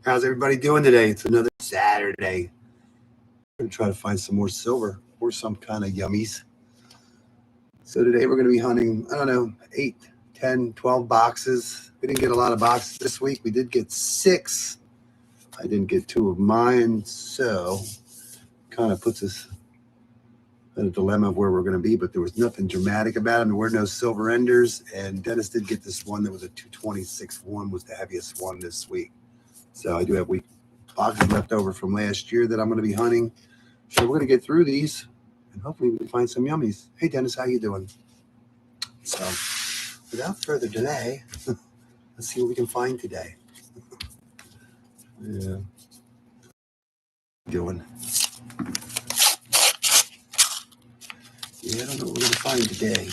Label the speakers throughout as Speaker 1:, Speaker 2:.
Speaker 1: How's everybody doing today? It's another Saturday. I'm going to try to find some more silver or some kind of yummies. So today we're going to be hunting, I don't know, 8, 10, 12 boxes. We didn't get a lot of boxes this week. We did get 6. I didn't get 2 of mine, so kind of puts us in a dilemma of where we're going to be, but there was nothing dramatic about them. There were no silver enders, and Dennis did get this one that was a 226 one, was the heaviest one this week. So I do have boxes left over from last year that I'm going to be hunting. So we're going to get through these, and hopefully we can find some yummies. Hey, Dennis, how you doing? So without further delay, let's see what we can find today. Yeah. Doing. Yeah, I don't know what we're going to find today.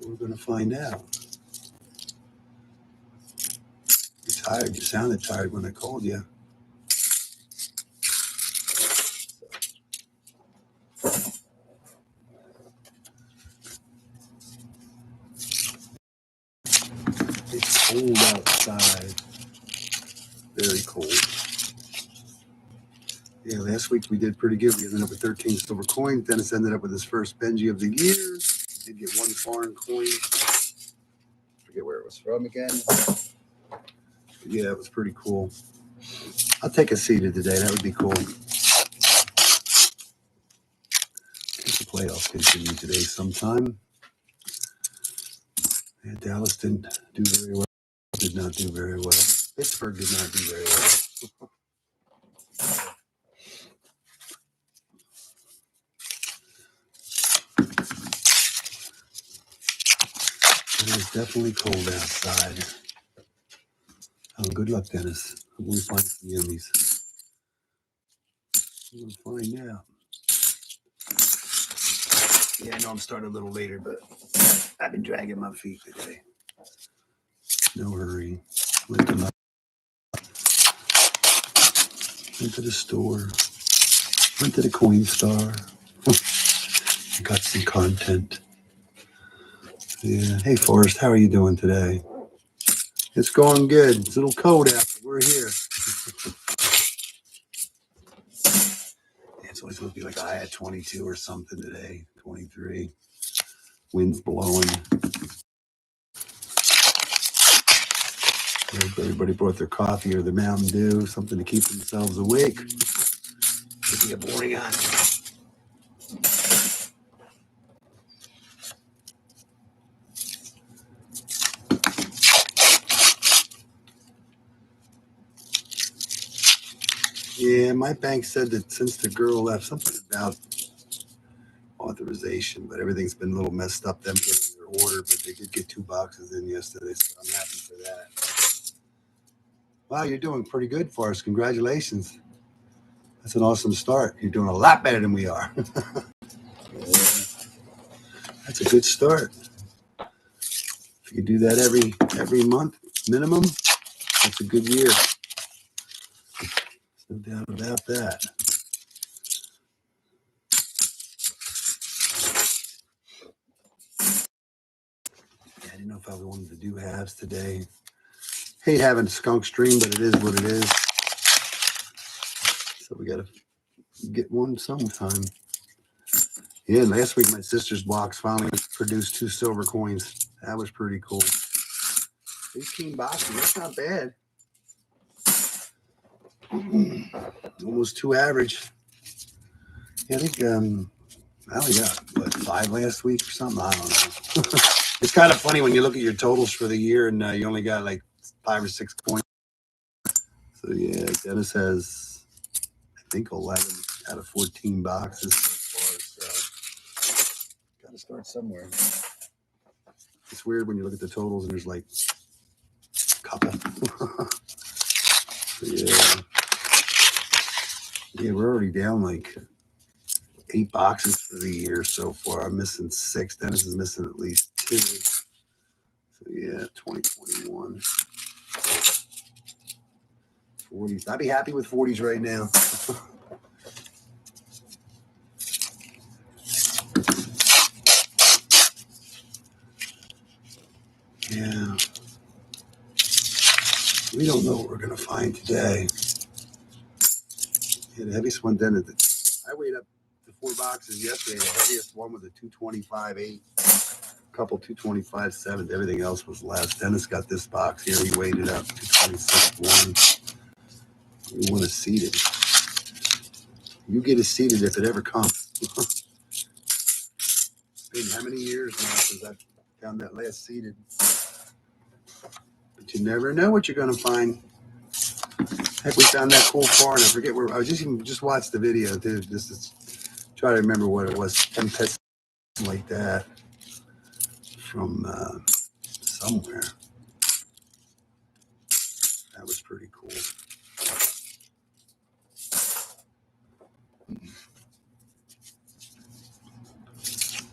Speaker 1: We're going to find out. You're tired. You sounded tired when I called you. It's cold outside. Very cold. Yeah, last week we did pretty good. We ended up with 13 silver coins. Dennis ended up with his first Benji of the year. Did get 1 foreign coin. Forget where it was from again. But yeah, it was pretty cool. I'll take a seated today. That would be cool. The playoffs continue today sometime. Yeah, Dallas didn't do very well. Did not do very well. Pittsburgh did not do very well. It is definitely cold outside. Oh, good luck, Dennis. I'm going to find some yummies. I'm going to find out. Yeah, I know I'm starting a little later, but I've been dragging my feet today. No hurry. Went to the store. Went to the Coinstar. Got some content. Yeah. Hey, Forrest, how are you doing today? It's going good. It's a little cold out, but we're here. It's always going to be like I had 22 or something today. 23. Wind's blowing. Everybody brought their coffee or their Mountain Dew, something to keep themselves awake. Could be a boring hunt. Yeah, my bank said that since the girl left, something about authorization, but everything's been a little messed up, them getting their order, but they did get 2 boxes in yesterday, so I'm happy for that. Wow, you're doing pretty good for us. Congratulations. That's an awesome start. You're doing a lot better than we are. Yeah. That's a good start. If you do that every month minimum, that's a good year. No doubt about that. Yeah, I didn't know if I wanted to do halves today. Hate having a skunk stream, but it is what it is. So we got to get one sometime. Yeah, last week my sister's box finally produced 2 silver coins. That was pretty cool. 18 boxes, that's not bad. Almost 2 average. Yeah, I think I only got, 5 last week or something? I don't know. It's kind of funny when you look at your totals for the year and you only got like 5 or 6 points. So yeah, Dennis has, I think, 11 out of 14 boxes so far. So got to start somewhere. It's weird when you look at the totals and there's like a couple. So yeah, we're already down like 8 boxes for the year so far. I'm missing 6. Dennis is missing at least 2. So yeah, 2021. 40s. I'd be happy with 40s right now. Yeah. We don't know what we're going to find today. Yeah, the heaviest one then, I weighed up the 4 boxes yesterday. The heaviest one was a 225.8, a couple 225.7. Everything else was less. Dennis got this box here. He weighed it up 226.1. We want to seed it. You get it seeded if it ever comes. It's been how many years now since I found that last seeded? But you never know what you're going to find. Heck, we found that cool farm. I forget where. I was just watched the video, dude. Just to try to remember what it was. 10 pets like that from somewhere. That was pretty cool.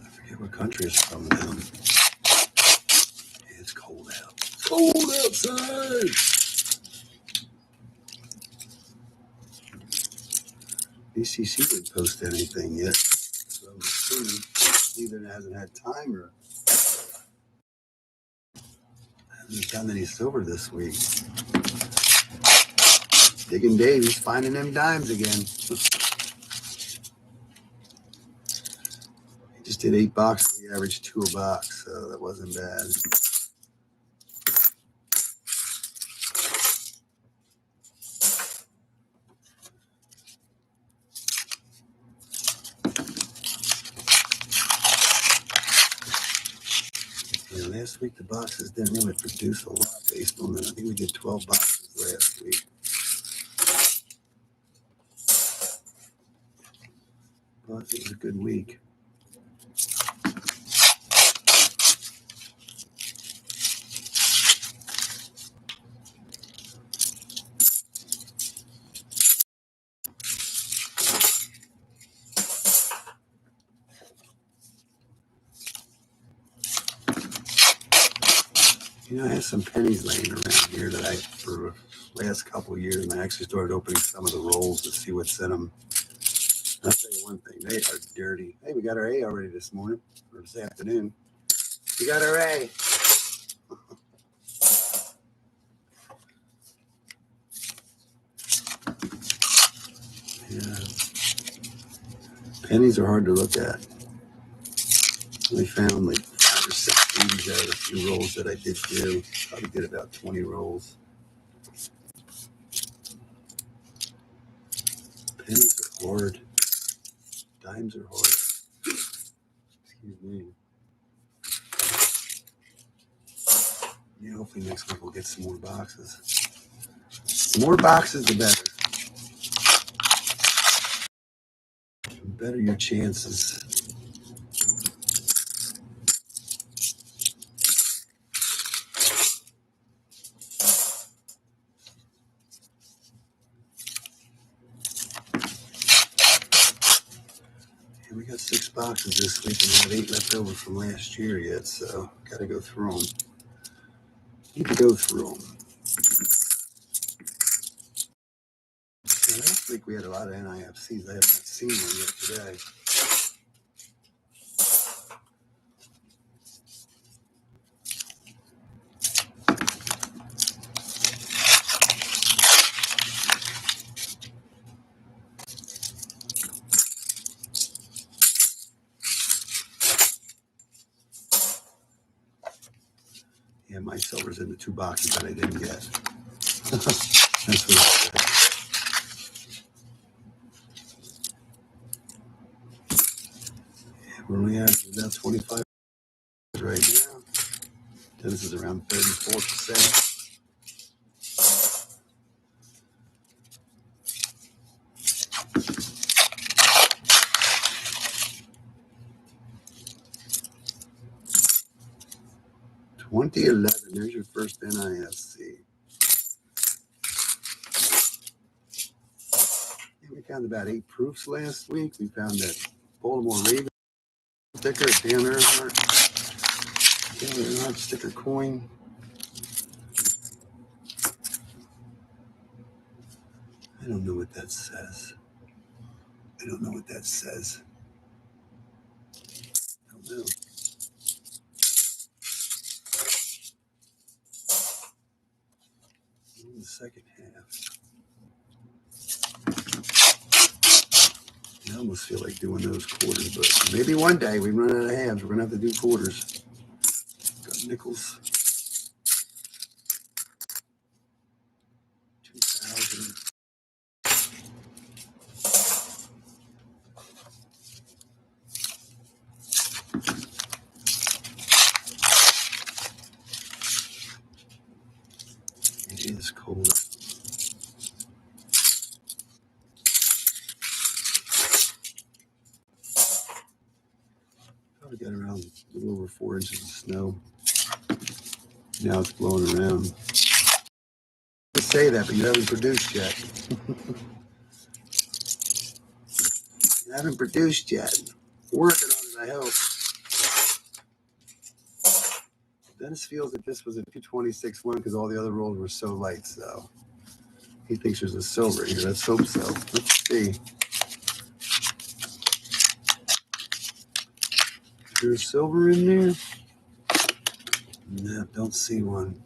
Speaker 1: I forget what country it's from now. It's cold out. It's cold outside. BCC didn't post anything yet, so I'm assuming either it hasn't had time or hasn't done any silver this week. Digging Dave, he's finding them dimes again. He just did 8 boxes. He averaged 2 a box, so that wasn't bad. Last week the boxes didn't really produce a lot based on that. I think we did 12 boxes last week. But it was a good week. You know, I have some pennies laying around here that for the last couple of years, and I actually started opening some of the rolls to see what's in them. I'll tell you one thing, they are dirty. Hey, we got our A already this morning, or this afternoon. We got our A. Yeah. Pennies are hard to look at. We found like 5 or 6 80s out of the few rolls that I did do. Probably did about 20 rolls. Pennies are hard. Dimes are hard. Excuse me. Yeah, hopefully next week we'll get some more boxes. The more boxes, the better. The better your chances. We got 6 boxes this week and we have 8 left over from last year yet, so got to go through them. Need to go through them. Yeah, last week we had a lot of NIFCs. I have not seen one yet today. Yeah, my silver's in the 2 boxes that I didn't get. That's what I said. Yeah, we're only at about 25 right now. Dennis is around 34%. $20.11. There's your first NIFC. Yeah, we found about 8 proofs last week. We found that Baltimore Raven sticker, Dan Earnhardt sticker coin. I don't know what that says. I don't know. In the second half. I almost feel like doing those quarters, but maybe one day we run out of halves. We're going to have to do quarters. Got nickels. 2,000. It is cold. Probably got around a little over 4 inches of snow. Now it's blowing around. You say that, but you haven't produced yet. You haven't produced yet. Working on it, I hope. Dennis feels that this was a 226 one because all the other rolls were so light, so he thinks there's a silver here. Let's hope so. Let's see. Is there a silver in there? No, don't see one.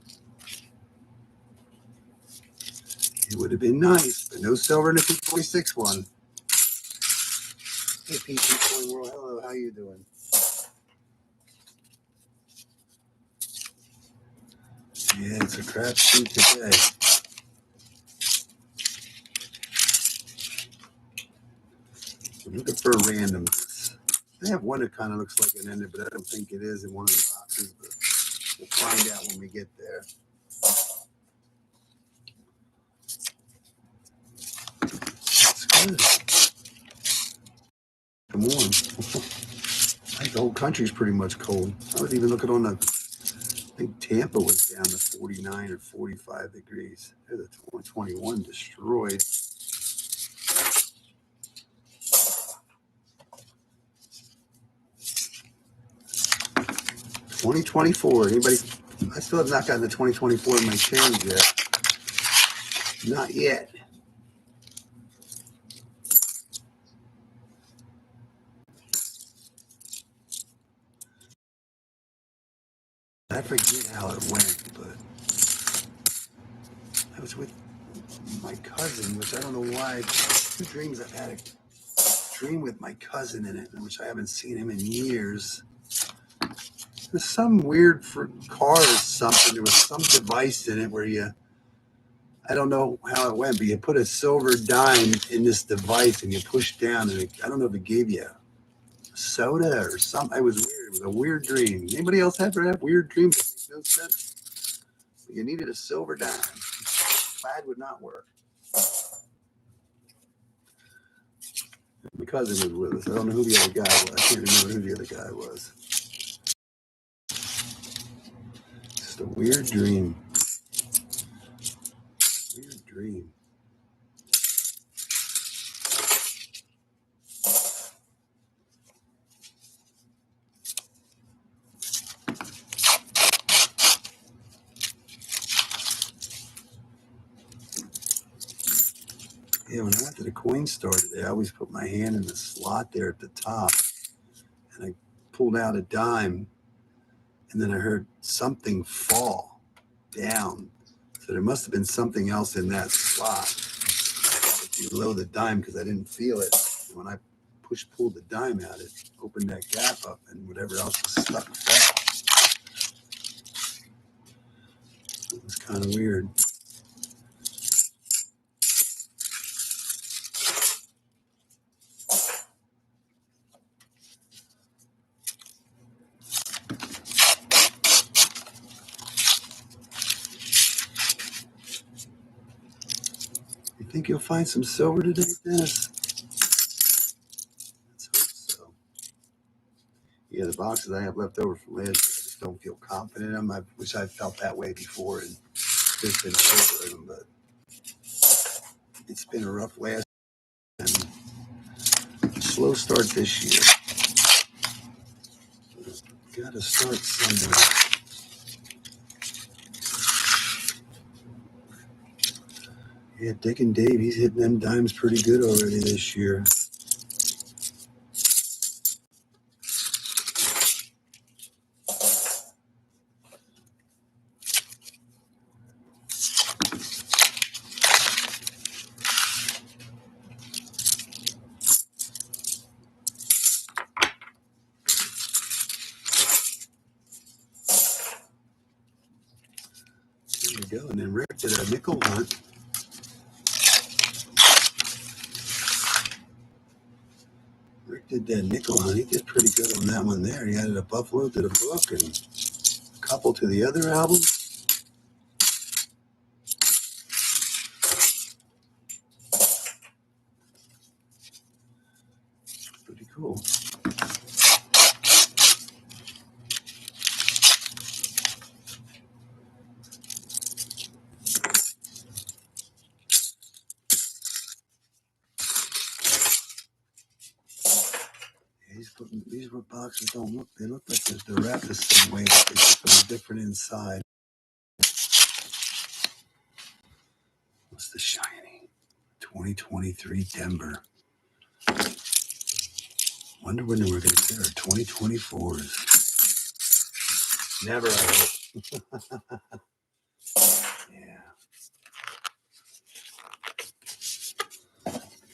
Speaker 1: It would have been nice, but no silver in the 226 one. Hey, PC Coin World, hello, how you doing? Yeah, it's a crapshoot today. I'm looking for randoms. They have one that kind of looks like an ender, but I don't think it is in one of the boxes. But we'll find out when we get there. That's good. Come on. I think the whole country's pretty much cold. I was even looking on the, I think Tampa was down to 49 or 45 degrees. There's a 2021 destroyed. 2024. Anybody? I still have not gotten the 2024 in my change yet. Not yet. I forget how it went, but I was with my cousin, which I don't know why. 2 dreams I've had a dream with my cousin in it, which I haven't seen him in years. There's some weird car or something. There was some device in it where I don't know how it went, but you put a silver dime in this device and you push down, and I don't know if it gave you soda or something. It was weird. It was a weird dream. Anybody else ever have weird dreams that make no sense? But you needed a silver dime. Plaid would not work. My cousin was with us. I don't know who the other guy was. I can't remember who the other guy was. Just a weird dream. Weird dream. Yeah, when I went to the coin store today, I always put my hand in the slot there at the top, and I pulled out a dime, and then I heard something fall down. So there must have been something else in that slot below the dime because I didn't feel it. And when I pulled the dime out, it opened that gap up, and whatever else was stuck fell. It was kind of weird. You think you'll find some silver today, Dennis? Let's hope so. Yeah, the boxes I have left over from last year, I just don't feel confident in them. I wish I felt that way before and just been silver in them, but it's been a rough last and slow start this year. Got to start somewhere. Yeah, Dick and Dave, he's hitting them dimes pretty good already this year. go. And then Rick did a nickel hunt. Rick did that nickel hunt. He did pretty good on that one there. He added a buffalo to the book and a couple to the other album. Pretty cool. These boxes don't look, they look like they're wrapped the same way, but they're different inside. What's the shiny? 2023 Denver. Wonder when we're going to get our 2024s. Never, I hope. Yeah.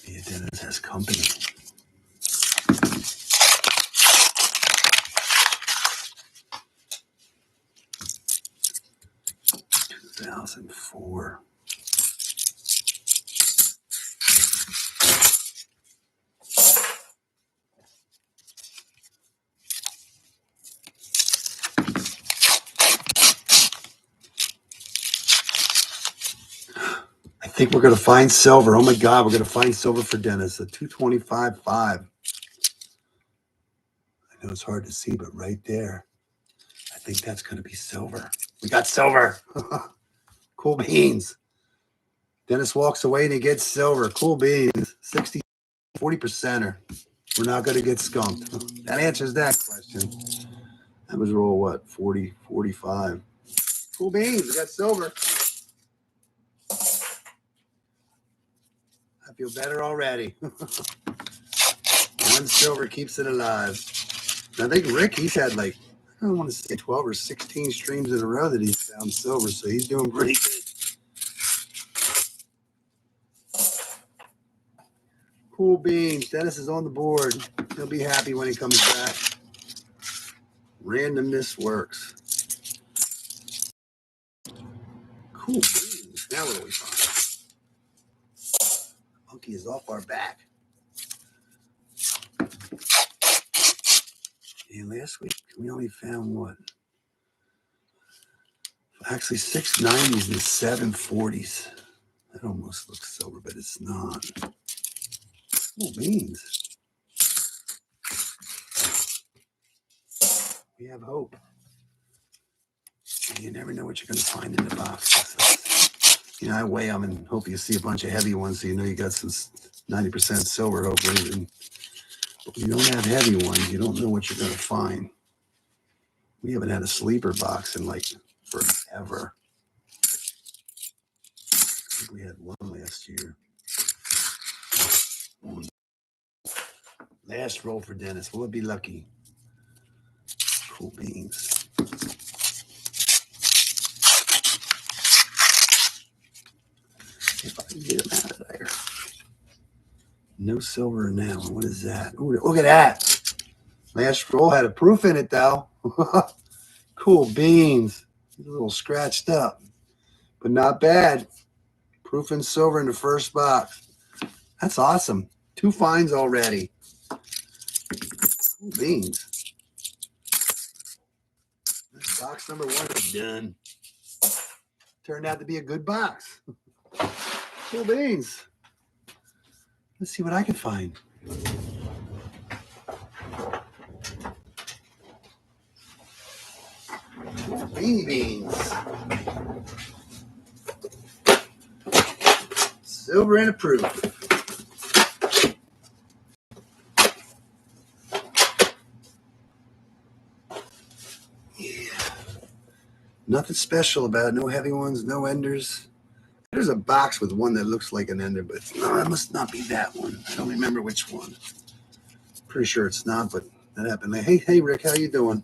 Speaker 1: Yeah, Dennis has company. 2004. I think we're going to find silver. Oh my God, we're going to find silver for Dennis. A 225.5. I know it's hard to see, but right there, I think that's going to be silver. We got silver. Cool beans. Dennis walks away and he gets silver. Cool beans. 40%er. We're not going to get skunked. That answers that question. That was roll what? 40, 45. Cool beans. We got silver. I feel better already. One silver keeps it alive. And I think Rick, he's had like, I don't want to say 12 or 16 streams in a row that he's found silver, so he's doing pretty good. Cool beans. Dennis is on the board. He'll be happy when he comes back. Randomness works. Cool beans. Now what do we find? Monkey is off our back. And last week, we only found what? Actually, 690s and 740s. That almost looks silver, but it's not. Cool beans. We have hope. And you never know what you're going to find in the box. So, I weigh them and hope you see a bunch of heavy ones so you know you got some 90% silver, hopefully. And if you don't have heavy ones, you don't know what you're going to find. We haven't had a sleeper box in like forever. I think we had one last year. Last roll for Dennis. Will it be lucky? Cool beans. If I can get him out of there. No silver now. What is that? Ooh, look at that. Last roll had a proof in it, though. Cool beans. A little scratched up, but not bad. Proof in silver in the first box. That's awesome. 2 finds already. Cool beans. Box number 1 is done. Turned out to be a good box. Cool beans. Let's see what I can find. Bean beans. Silver and a proof. Yeah. Nothing special about it. No heavy ones, no enders. There's a box with one that looks like an ender, but no, it must not be that one. I don't remember which one. Pretty sure it's not, but that happened. Hey, Rick, how you doing?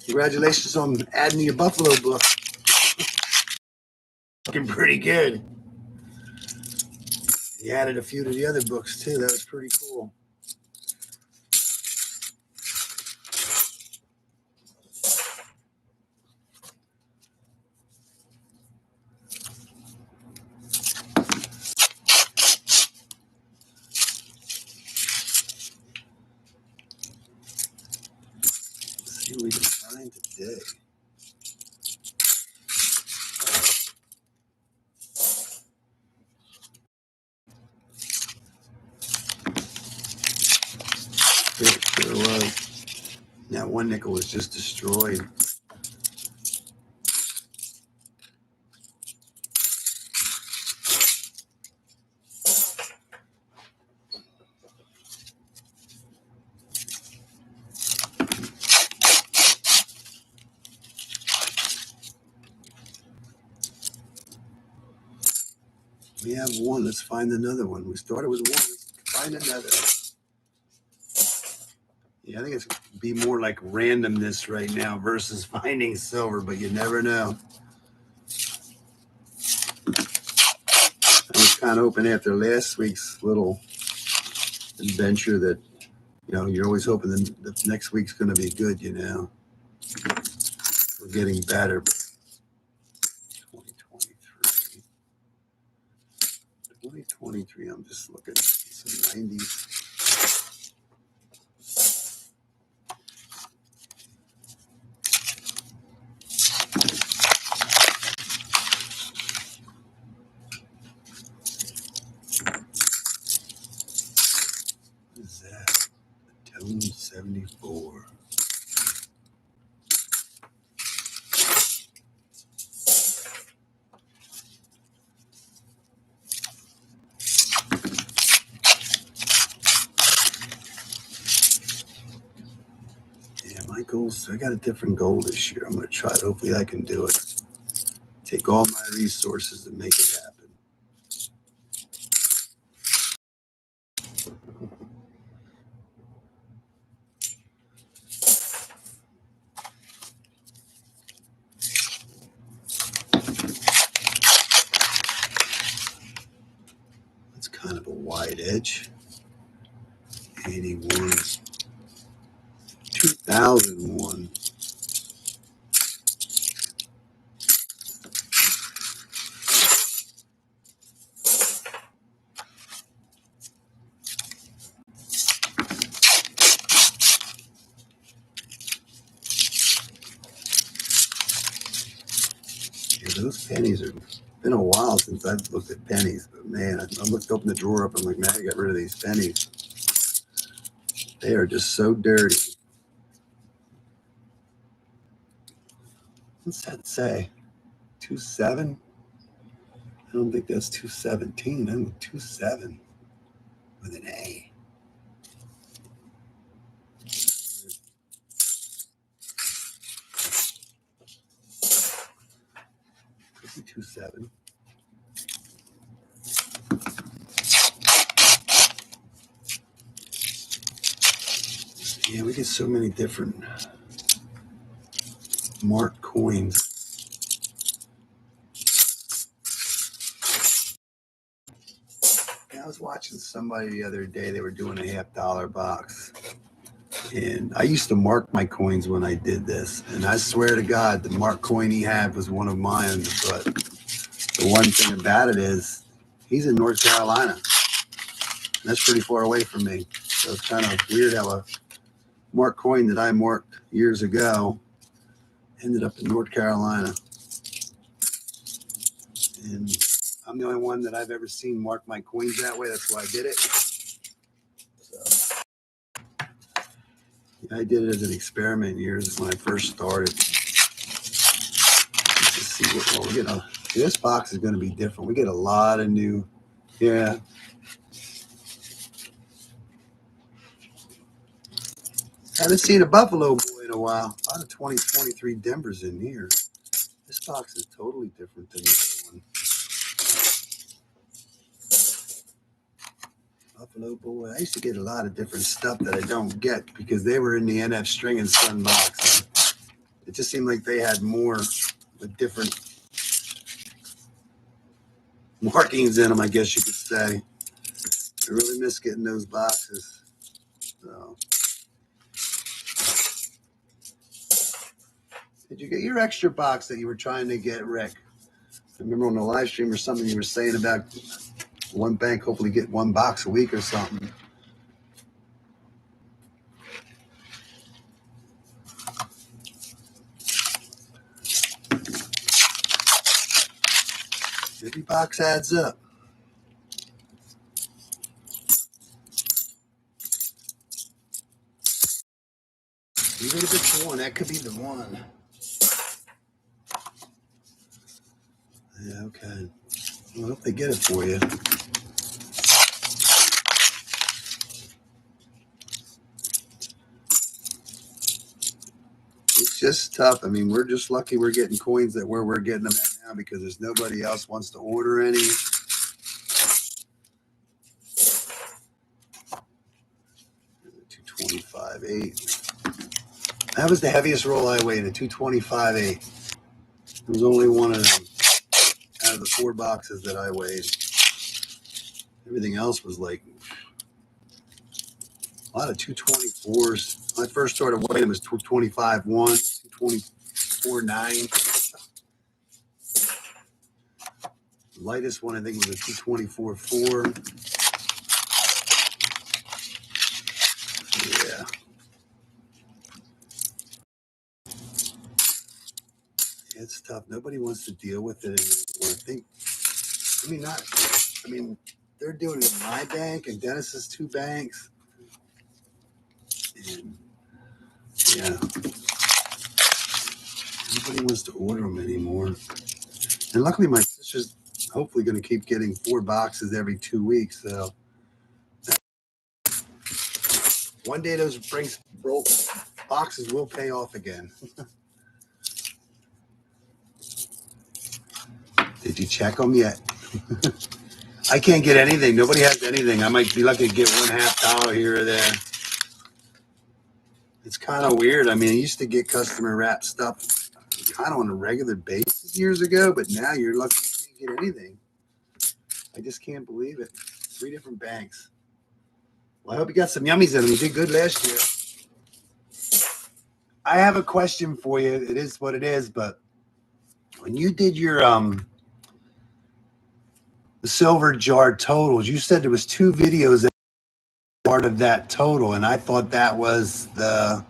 Speaker 1: Congratulations on adding to your Buffalo book. Looking pretty good. You added a few to the other books, too. That was pretty cool. day. It sure was. That one nickel was just destroyed. We have one. Let's find another one. We started with one. Let's find another. Yeah, I think it's be more like randomness right now versus finding silver, but you never know. I was kind of hoping after last week's little adventure that, you're always hoping that next week's going to be good, We're getting better. 2023. 2023, I'm just looking at some 90s. What is that? Tone 74. My goals, I got a different goal this year. I'm going to try it. Hopefully I can do it. Take all my resources and make it happen. That's kind of a wide edge. 81. 2001. Those pennies are been a while since I've looked at pennies, but man, I looked, opened the drawer up, I'm like, man, I got rid of these pennies. They are just so dirty. What's that say? 27? I don't think that's 217. I'm 27 with an A. 27. Yeah, we get so many different marked coins. Yeah, I was watching somebody the other day. They were doing a $50 box. And I used to mark my coins when I did this. And I swear to God, the marked coin he had was one of mine. But the one thing about it is he's in North Carolina. That's pretty far away from me. So it's kind of weird how a marked coin that I marked years ago ended up in North Carolina. And I'm the only one that I've ever seen mark my coins that way. That's why I did it. So yeah, I did it as an experiment years when I first started. Let's see what we get. This box is going to be different. We get a lot of new. Yeah. I haven't seen a Buffalo Boy in a while. A lot of 2023 Denver's in here. This box is totally different than the other one. Buffalo Boy. I used to get a lot of different stuff that I don't get because they were in the NF String and Sun box. It just seemed like they had more with different markings in them, I guess you could say. I really miss getting those boxes. So, did you get your extra box that you were trying to get, Rick? I remember on the live stream or something you were saying about one bank hopefully get one box a week or something. Every box adds up. Even if it's one, that could be the one. Yeah, okay. Well, I hope they get it for you. It's just tough. I mean, we're just lucky we're getting coins that where we're getting them at now because there's nobody else wants to order any. 225.8. That was the heaviest roll I weighed, a 225.8. There was only one of them out of the 4 boxes that I weighed. Everything else was like a lot of 224s. When I first started weighing them was 225.1, 224.9. The lightest one I think was a 224.4. Yeah. It's tough. Nobody wants to deal with it anymore. They're doing it in my bank and Dennis's 2 banks. And yeah. Nobody wants to order them anymore. And luckily my sister's hopefully going to keep getting 4 boxes every 2 weeks. So one day those boxes will pay off again. Did you check them yet? I can't get anything. Nobody has anything. I might be lucky to get $0.50 here or there. It's kind of weird. I mean, I used to get customer wrap stuff kind of on a regular basis years ago, but now you're lucky you can't get anything. I just can't believe it. 3 different banks. Well, I hope you got some yummies in them. You did good last year. I have a question for you. It is what it is, but when you did your the silver jar totals, you said there was 2 videos that were part of that total, and I thought that was the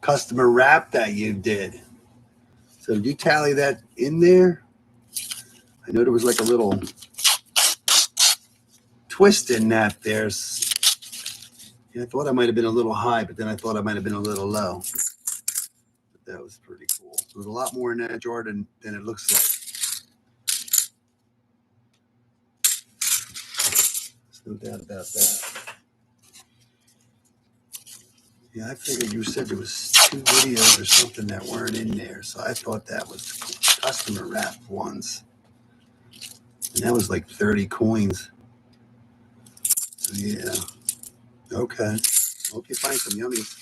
Speaker 1: customer wrap that you did. So did you tally that in there? I know there was like a little twist in that there. Yeah, I thought I might have been a little high, but then I thought I might have been a little low. But that was pretty cool. There was a lot more in that jar than it looks like. There's no doubt about that. Yeah, I figured you said there was 2 videos or something that weren't in there, so I thought that was customer wrap ones. And that was like 30 coins. So yeah. Okay. Hope you find some yummies.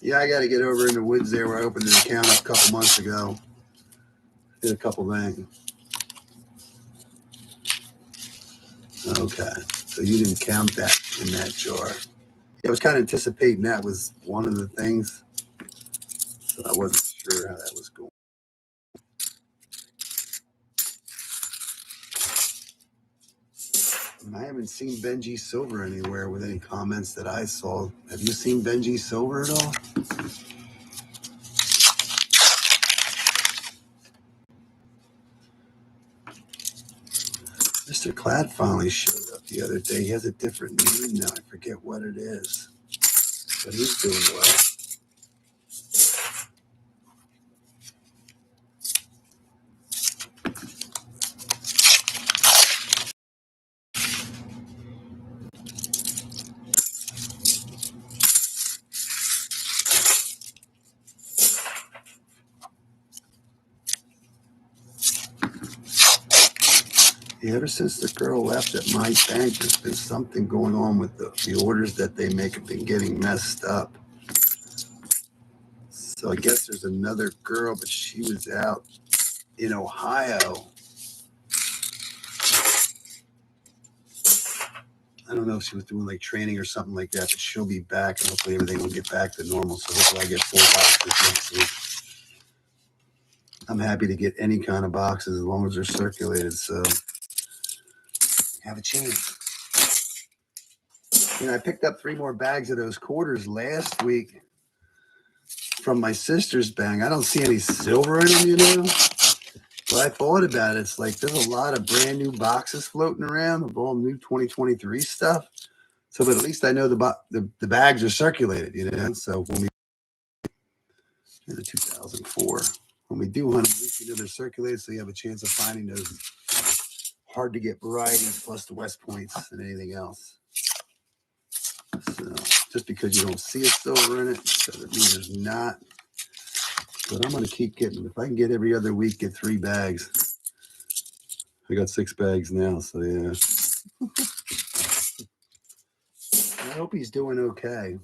Speaker 1: Yeah, I got to get over in the woods there where I opened an account a couple months ago. Did a couple things. Okay. So you didn't count that in that jar. Yeah, I was kind of anticipating that was one of the things. So I wasn't sure how that was going. I haven't seen Benji Silver anywhere with any comments that I saw. Have you seen Benji Silver at all? Mr. Clad finally showed up the other day. He has a different name now. I forget what it is. But he's doing well. Yeah, ever since the girl left at my bank, there's been something going on with the orders that they make have been getting messed up. So I guess there's another girl, but she was out in Ohio. I don't know if she was doing like training or something like that, but she'll be back and hopefully everything will get back to normal. So hopefully I get 4 boxes next week. I'm happy to get any kind of boxes as long as they're circulated. So have a chance. You know, I picked up 3 more bags of those quarters last week. from my sister's bang. I don't see any silver in them, you know. But I thought about it. It's like there's a lot of brand new boxes floating around of all new 2023 stuff. So, but at least I know the bags are circulated, you know. So when we in 2004, when we do hunt, at least you know they're circulated, so you have a chance of finding those hard to get varieties plus the West Points and anything else. So just because you don't see a silver in it doesn't mean there's not. But I'm going to keep getting, if I can get every other week, get 3 bags. I got 6 bags now, so yeah. I hope he's doing okay.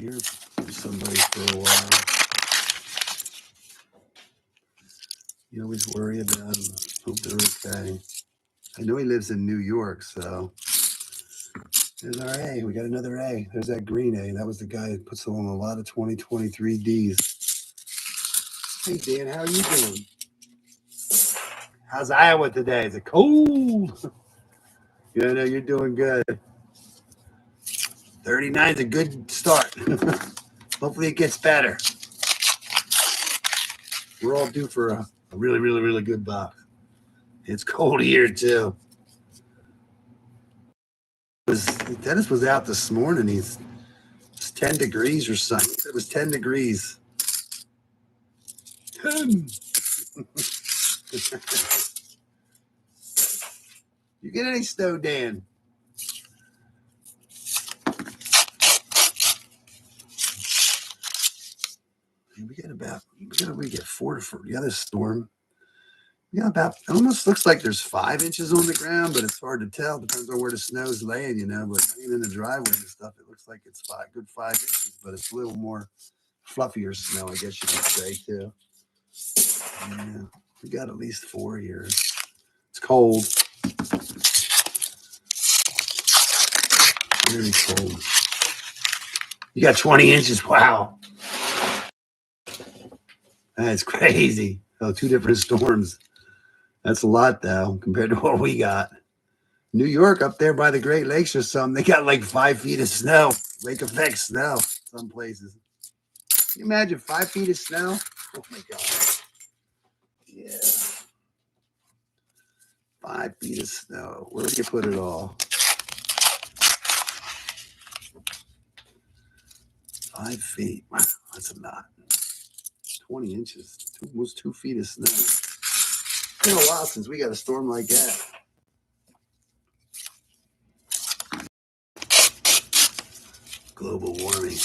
Speaker 1: Here for somebody for a while. You always worry about him. Hope they're okay. I know he lives in New York, so there's our A. We got another A. There's that green A. That was the guy that puts on a lot of 2023 Ds. Hey, Dan, how are you doing? How's Iowa today? Is it cold? Yeah, no, you're doing good. 39 is a good start. Hopefully it gets better. We're all due for a really, really, really good box. It's cold here, too. Dennis was out this morning. It's 10 degrees or something. It was 10 degrees. 10. You get any snow, Dan? We get 4 for the other storm. Yeah, about, it almost looks like there's 5 inches on the ground, but it's hard to tell. Depends on where the snow's laying, you know. But even in the driveway and stuff, it looks like it's 5 inches, but it's a little more fluffier snow, I guess you could say, too. Yeah, we got at least 4 here. It's cold. Very cold. You got 20 inches. Wow. That's crazy. Oh, 2 different storms. That's a lot, though, compared to what we got. New York, up there by the Great Lakes or something, they got like 5 feet of snow. Lake effect snow, some places. Can you imagine 5 feet of snow? Oh, my God. Yeah. 5 feet of snow. Where would you put it all? 5 feet. Wow, that's a lot. 20 inches. Almost 2 feet of snow. It's been a while since we got a storm like that. Global warming.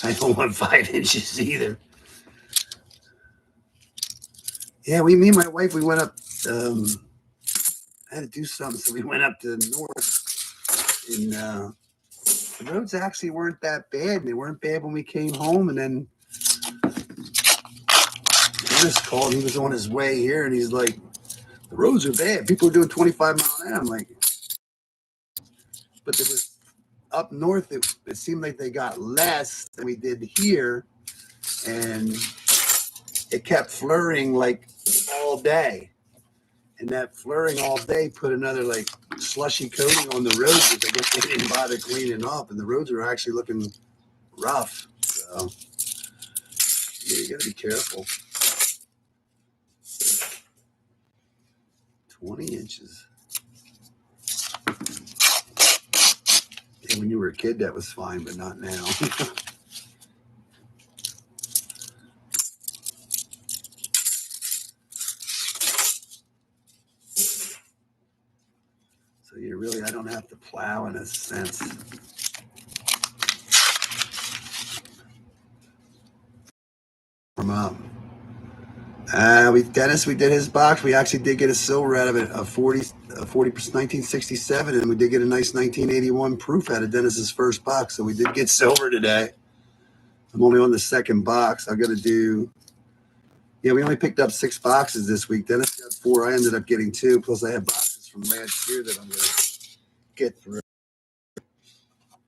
Speaker 1: I don't want 5 inches either. Yeah, me and my wife, we went up. I had to do something, so we went up to the north. And the roads actually weren't that bad. They weren't bad when we came home. And then Dennis called. He was on his way here, and he's like, "The roads are bad. People are doing 25 miles an hour." I'm like, but there was up north. It seemed like they got less than we did here, and it kept flurrying like all day. And that flurrying all day put another like slushy coating on the roads, which I guess they didn't bother cleaning up. And the roads are actually looking rough. So yeah, you gotta be careful. 20 inches. Yeah, when you were a kid, that was fine, but not now. So you really, I don't have to plow in a sense. Dennis, we did his box. We actually did get a silver out of it, a 40 1967, and we did get a nice 1981 proof out of Dennis's first box. So we did get silver today. I'm only on the second box. I've got to do. Yeah, we only picked up 6 boxes this week. Dennis got 4. I ended up getting 2. Plus, I have boxes from last year that I'm going to get through.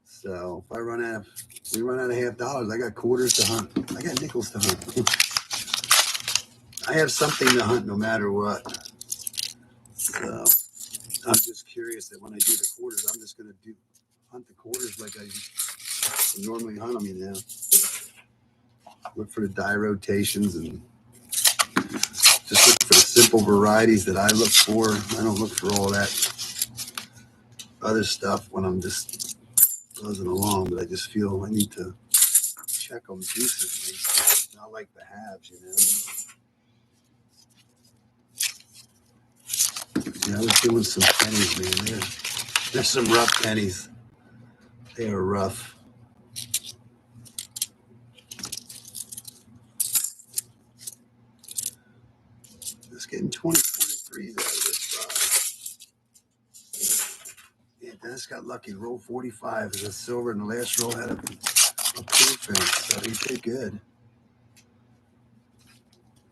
Speaker 1: So if we run out of $half, I got quarters to hunt. I got nickels to hunt. I have something to hunt no matter what. So I'm just curious that when I do the quarters, I'm just going to hunt the quarters like I normally hunt them, you know. Look for the die rotations and just look for the simple varieties that I look for. I don't look for all that other stuff when I'm just buzzing along, but I just feel I need to check them decently. Not like the halves, you know. Yeah, I was doing some pennies, man. There's some rough pennies. They are rough. Just getting 2023s out of this box. Yeah, Dennis got lucky. Roll 45 as a silver, and the last roll had a proof in it, so he did good.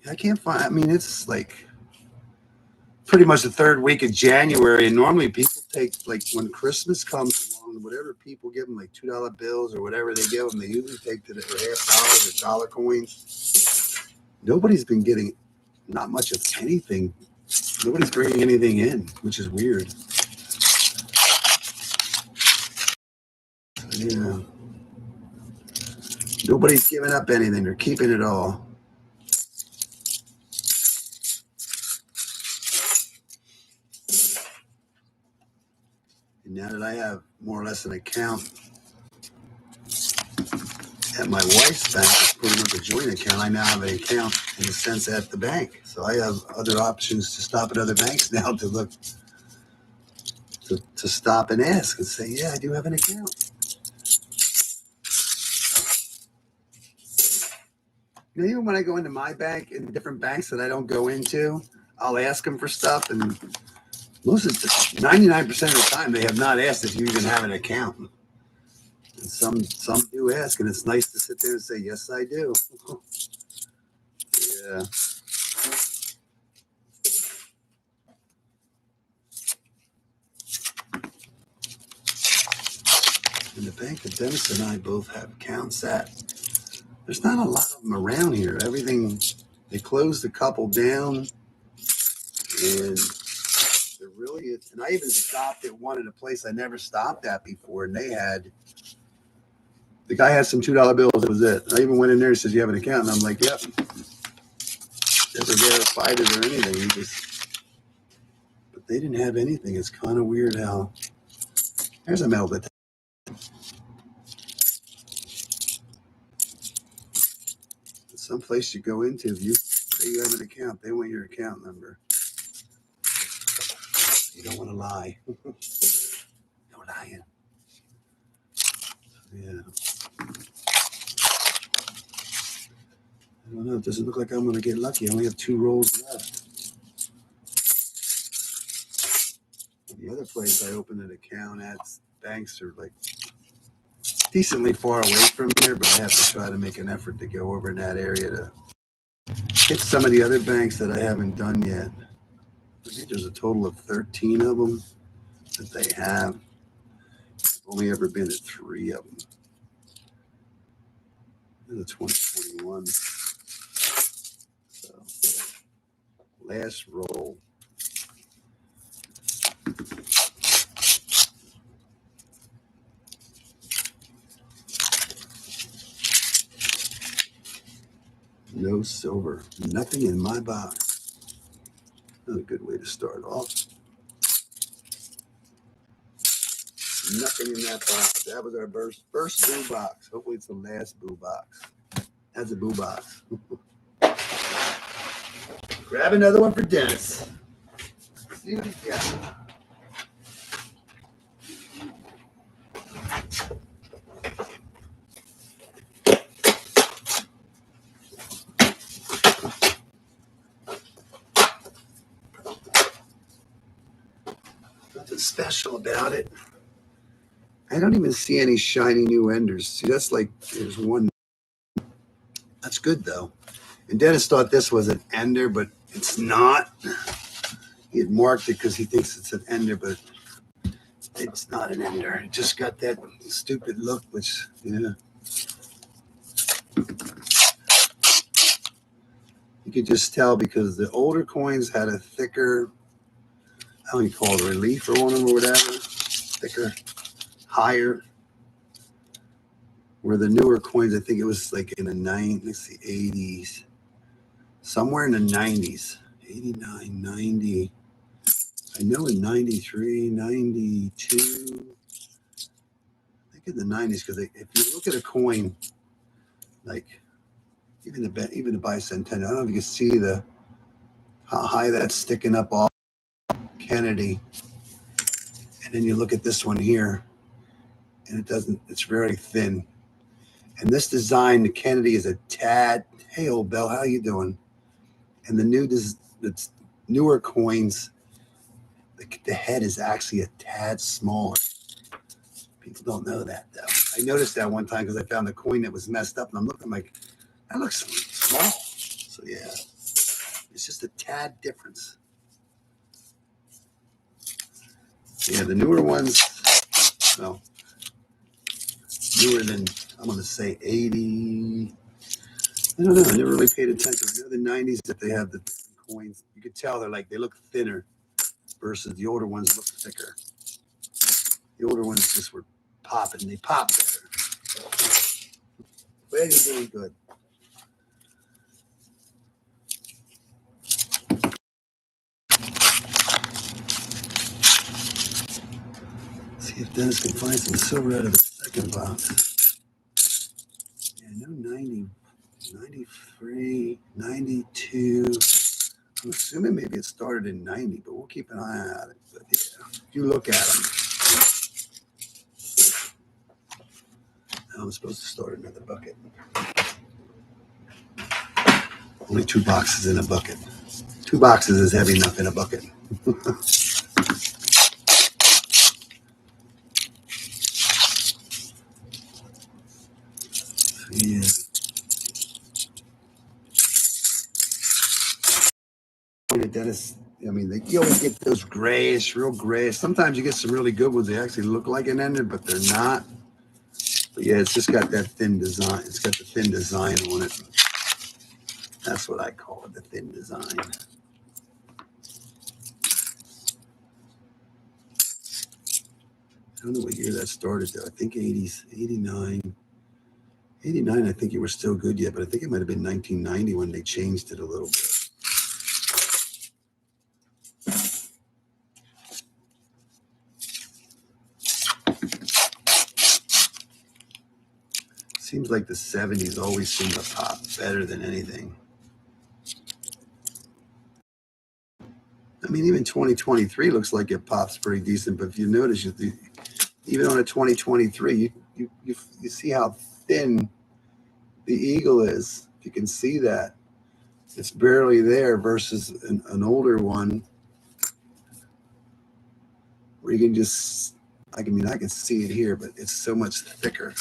Speaker 1: I can't find, I mean, it's like pretty much the third week of January, and normally people take, like, when Christmas comes along, whatever people give them, like $2 bills or whatever they give them, they usually take to the half dollars or dollar coins. Nobody's been getting not much of anything. Nobody's bringing anything in, which is weird. Yeah. Nobody's giving up anything. They're keeping it all. And now that I have more or less an account at my wife's bank, it's pretty much a joint account. I now have an account in a sense at the bank. So I have other options to stop at other banks now to look, to stop and ask and say, yeah, I do have an account. You know, even when I go into my bank and different banks that I don't go into, I'll ask them for stuff, and most of the 99% of the time they have not asked if you even have an account. And some do ask, and it's nice to sit there and say, yes, I do. Yeah. And the bank that Dennis and I both have accounts at, there's not a lot of them around here. Everything, they closed a couple down, and they're really, and I even stopped at one at a place I never stopped at before, and they had, the guy had some $2 bills. That was it. I even went in there and says, you have an account? And I'm like, yep. Never verified it or anything. He just, but they didn't have anything. It's kind of weird how, there's a metal detector. Some place you go into, if you say you have an account, they want your account number. You don't want to lie. No lying. Yeah. I don't know. It doesn't look like I'm going to get lucky. I only have 2 rolls left. The other place I opened an account at, banks are like decently far away from here, but I have to try to make an effort to go over in that area to hit some of the other banks that I haven't done yet. I think there's a total of 13 of them that they have. I've only ever been at 3 of them. In the 2021. So, last roll. No silver. Nothing in my box. Not a good way to start off. Nothing in that box. That was our first boo box. Hopefully it's the last boo box. That's a boo box. Grab another one for Dennis. See what he's got. Nothing special about it. I don't even see any shiny new enders. See, that's like, there's one. That's good, though. And Dennis thought this was an ender, but it's not. He had marked it because he thinks it's an ender, but it's not an ender. It just got that stupid look, which, yeah. You could just tell because the older coins had a thicker, how do you call it, relief or one of them or whatever, thicker, higher. where the newer coins, I think it was like in the 80s, somewhere in the 90s, 89, 90. I know in 93, 92, I think in the 90s, because if you look at a coin, like even the bicentennial, I don't know if you can see how high that's sticking up off Kennedy. And then you look at this one here, and it's very thin. And this design, the Kennedy is a tad, hey, old Bell, how you doing? And the newer coins, the head is actually a tad smaller. People don't know that, though. I noticed that one time because I found a coin that was messed up, and I'm looking like, that looks small. So, yeah, it's just a tad difference. Yeah, the newer ones, well, newer than, I'm going to say 80. I don't know. I never really paid attention. I know the 90s that they have the coins. You could tell they look thinner versus the older ones look thicker. The older ones just were popping. They pop better. Well, you're doing good. See if Dennis can find some silver out of the second box. Yeah, no 90, 93, 92. I'm assuming maybe it started in 90, but we'll keep an eye on it. But yeah, if you look at them, I'm supposed to start another bucket. Only 2 boxes in a bucket. 2 boxes is heavy enough in a bucket. Yeah. Dennis, I mean, you always get those grayish, real grayish. Sometimes you get some really good ones. They actually look like an ender, but they're not. But yeah, it's just got that thin design. It's got the thin design on it. That's what I call it, the thin design. I don't know what year that started, though. I think 80s, 89. 89, I think it was still good yet, but I think it might have been 1990 when they changed it a little bit. Seems like the 70s always seem to pop better than anything. I mean, even 2023 looks like it pops pretty decent, but if you notice, even on a 2023, you see how thin the eagle is. If you can see that, it's barely there versus an older one where you can just, I can see it here, but it's so much thicker,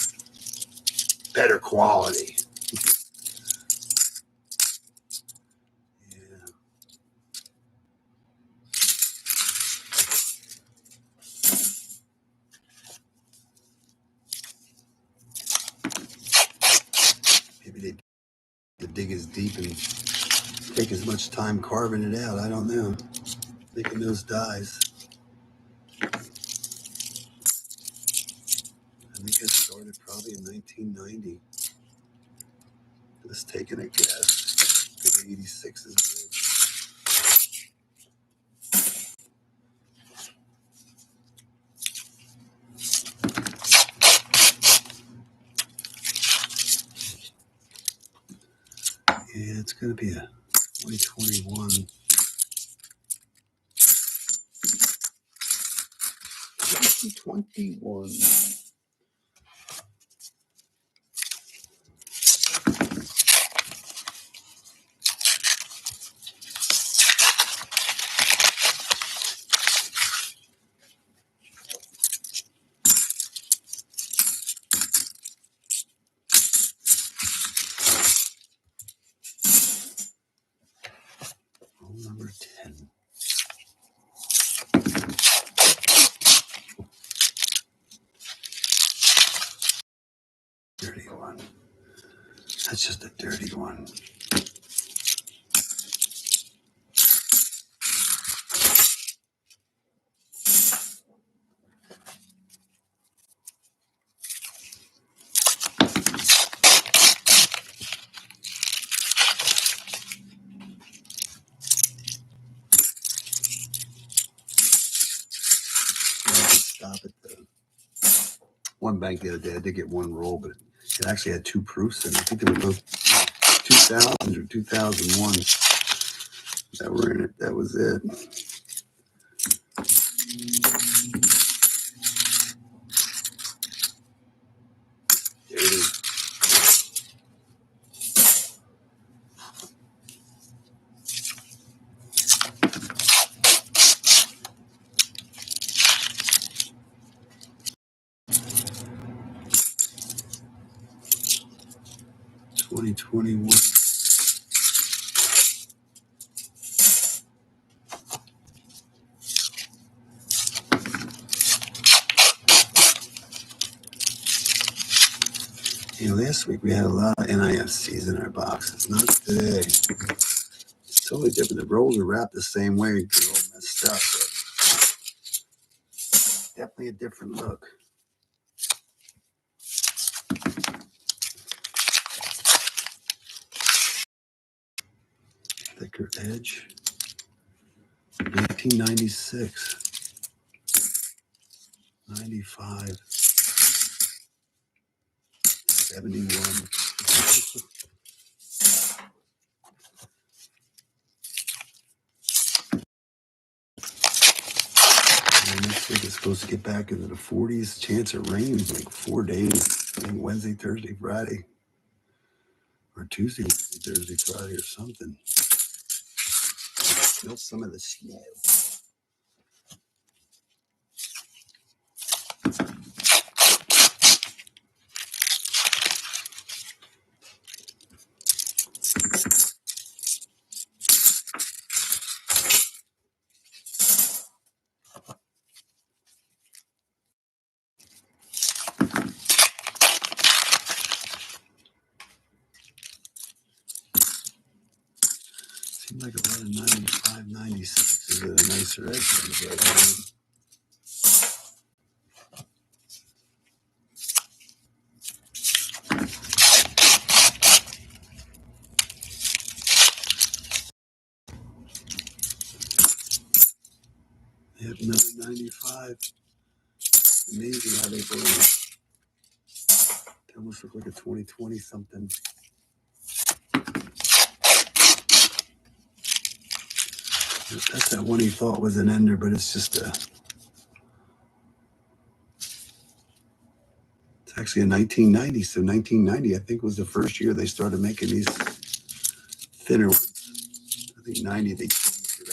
Speaker 1: better quality. Yeah. Maybe they dig as deep and take as much time carving it out. I don't know. Making those dies. I think it started probably in 1990. Just taking a guess. I think 86 is good. Yeah, it's going to be a 2021. 2021. Number 10. Dirty one. That's just a dirty one. one bank the other day. I did get one roll, but it actually had 2 proofs in it. I think they were both 2000s or 2001 that were in it. That was it. There it is. $2021. Last week we had a lot of NIFCs in our boxes. Not today. It's totally different. The rolls are wrapped the same way. They're all messed up, but definitely a different look. Thicker edge. 1996. 95. 71. And next week it's supposed to get back into the 40s. Chance of rain is like 4 days. I think Wednesday, Thursday, Friday. Or Tuesday, Wednesday, Thursday, Friday, or something. Smell some of the snow. Seems like a lot of 95, 96 is a nicer edge. Right? Yep, another 95. Amazing how they go. They almost look like a 2020 something. That's that one he thought was an ender, but it's just a. It's actually a 1990. So 1990, I think, was the first year they started making these thinner ones. I think 90 they changed it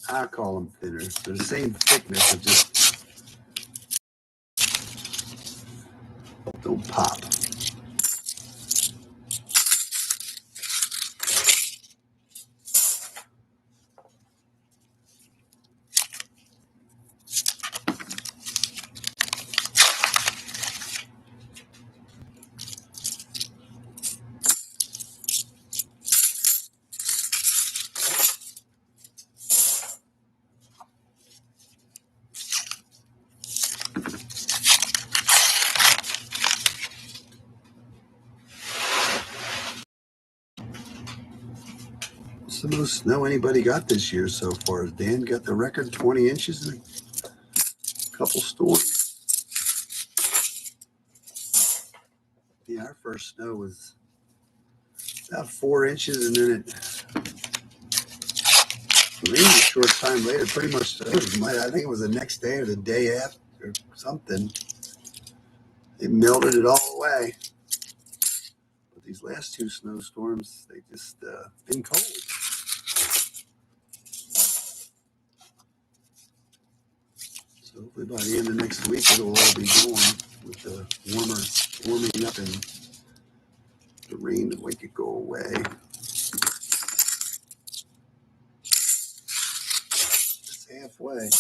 Speaker 1: up. I call them thinner. They're the same thickness, it just don't pop. What's the most snow anybody got this year so far? Dan got the record 20 inches in a couple storms. Yeah, our first snow was about 4 inches, and then it rained a short time later. Pretty much, I think it was the next day or the day after or something. It melted it all away. But these last 2 snowstorms, they just been cold. So hopefully by the end of next week, it'll all be gone with the warming up and the rain to make it go away. It's halfway.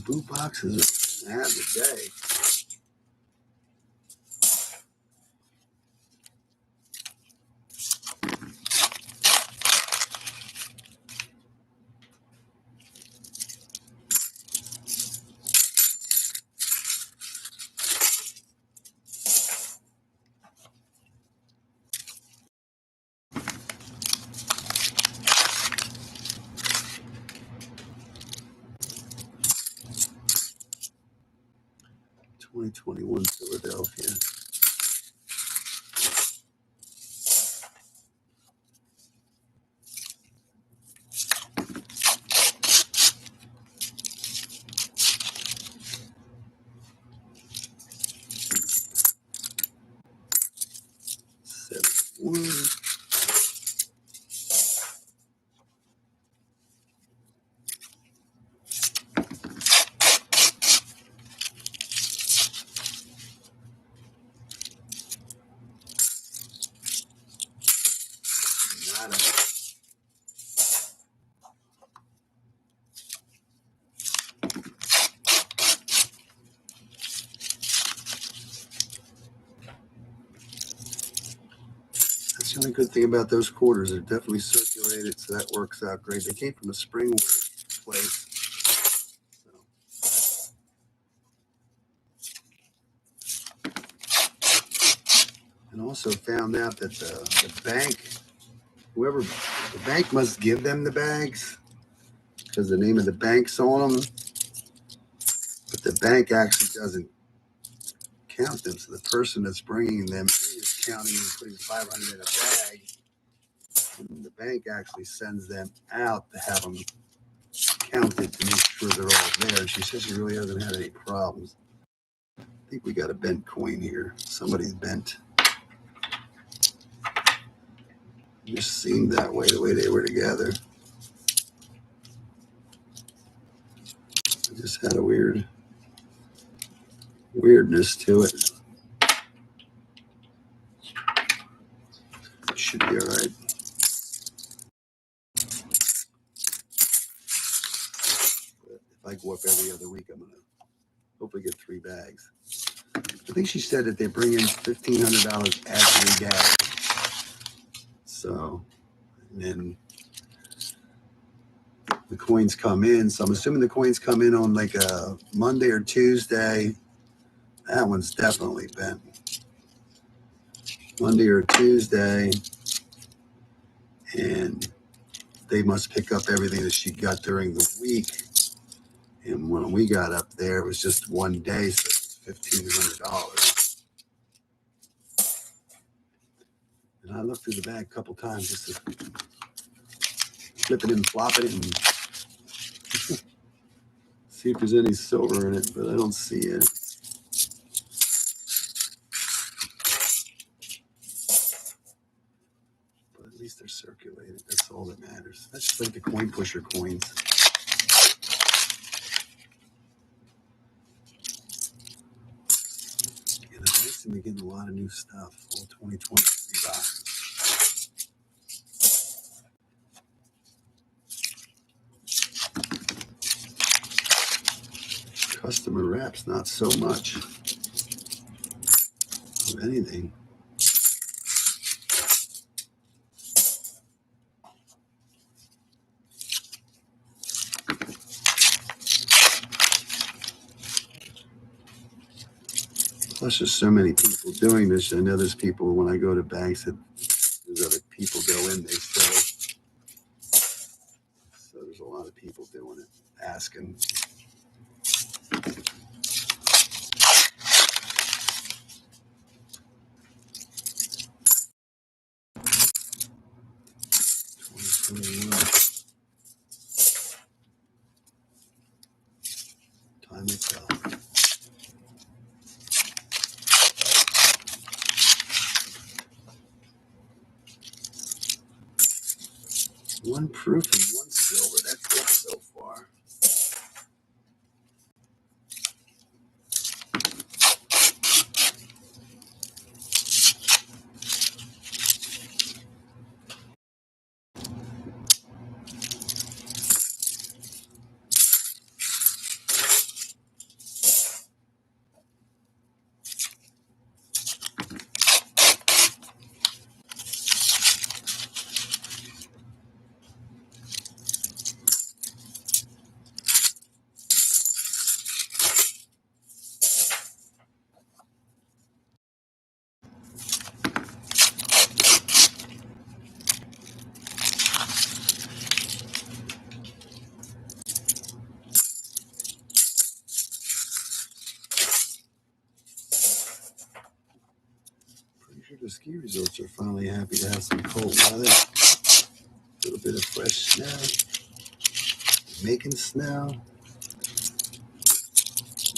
Speaker 1: boot boxes are have the day. '21 Philadelphia. One. That's the only good thing about those quarters. They're definitely circulated, so that works out great. They came from a Springwood place. And also found out that the bank, the bank must give them the bags because the name of the bank's on them. But the bank actually doesn't count them. So the person that's bringing them is counting and putting 500 in a bag. And the bank actually sends them out to have them counted to make sure they're all there. And she says she really hasn't had any problems. I think we got a bent coin here. Somebody's bent. It just seemed that way, the way they were together. It just had a weirdness to it. Should be all right. But if I go up every other week, I'm going to hopefully get 3 bags. I think she said that they bring in $1,500 every day. So, and then the coins come in. So I'm assuming the coins come in on like a Monday or Tuesday. That one's definitely bent. Monday or Tuesday. And they must pick up everything that she got during the week. And when we got up there, it was just one day, so it was $1,500. And I looked through the bag a couple times just to flip it and flop it and see if there's any silver in it, but I don't see it. But at least they're circulated. That's all that matters. That's just like the coin pusher coins. Yeah, the banks have been getting a lot of new stuff. All 2023 boxes. Customer wraps, not so much of anything. Plus, there's so many people doing this. I know there's people, when I go to banks, that there's other people go in, they say. So there's a lot of people doing it, asking. Time will tell. One proof and one silver. That's good so far. sure the ski resorts are finally happy to have some cold weather. A little bit of fresh snow. Making snow.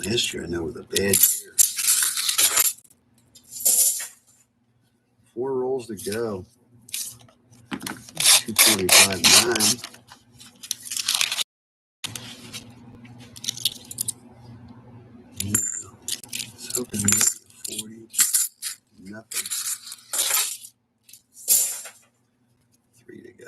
Speaker 1: Last year I know was a bad year. 4 rolls to go. 225.9. It's hoping to get 40. Nothing. 3 to go.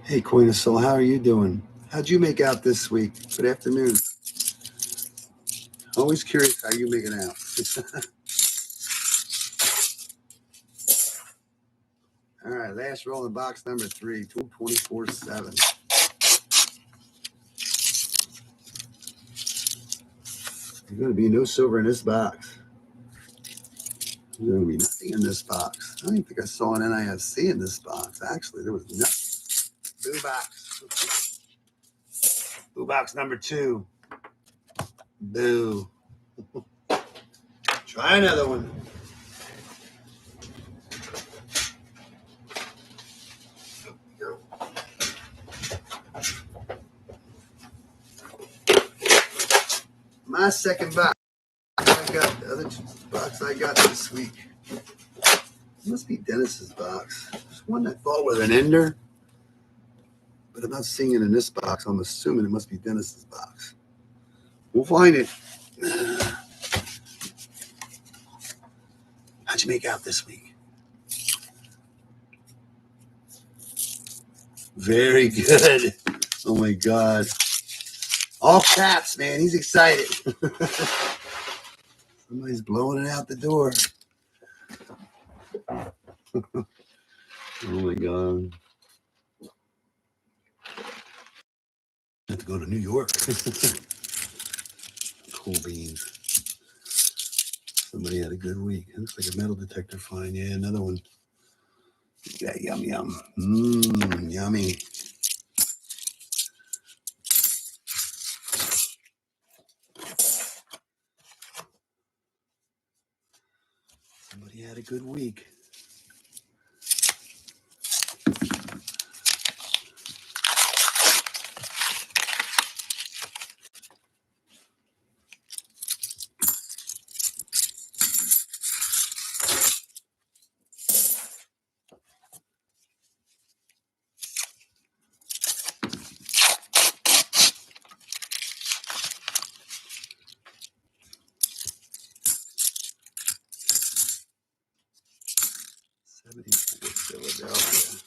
Speaker 1: Hey, Queen of Soul, how are you doing? How'd you make out this week? Good afternoon. Always curious how you make it out. All right, last roll in box number 3, 224.7. There's going to be no silver in this box. There's going to be nothing in this box. I don't even think I saw an NIFC in this box. Actually, there was nothing. Boo box. Boo box number 2. Boo. Try another one. My second box. I got the other box I got this week. It must be Dennis's box. There's one I thought was an ender, but I'm not seeing it in this box. I'm assuming it must be Dennis's box. We'll find it. How'd you make out this week? Very good. Oh my God. All caps, man. He's excited. Somebody's blowing it out the door. Oh my God. I have to go to New York. Cool beans. Somebody had a good week. It looks like a metal detector find. Yeah, another one. Yeah, yum, yum. Mmm, yummy. Somebody had a good week. Philadelphia.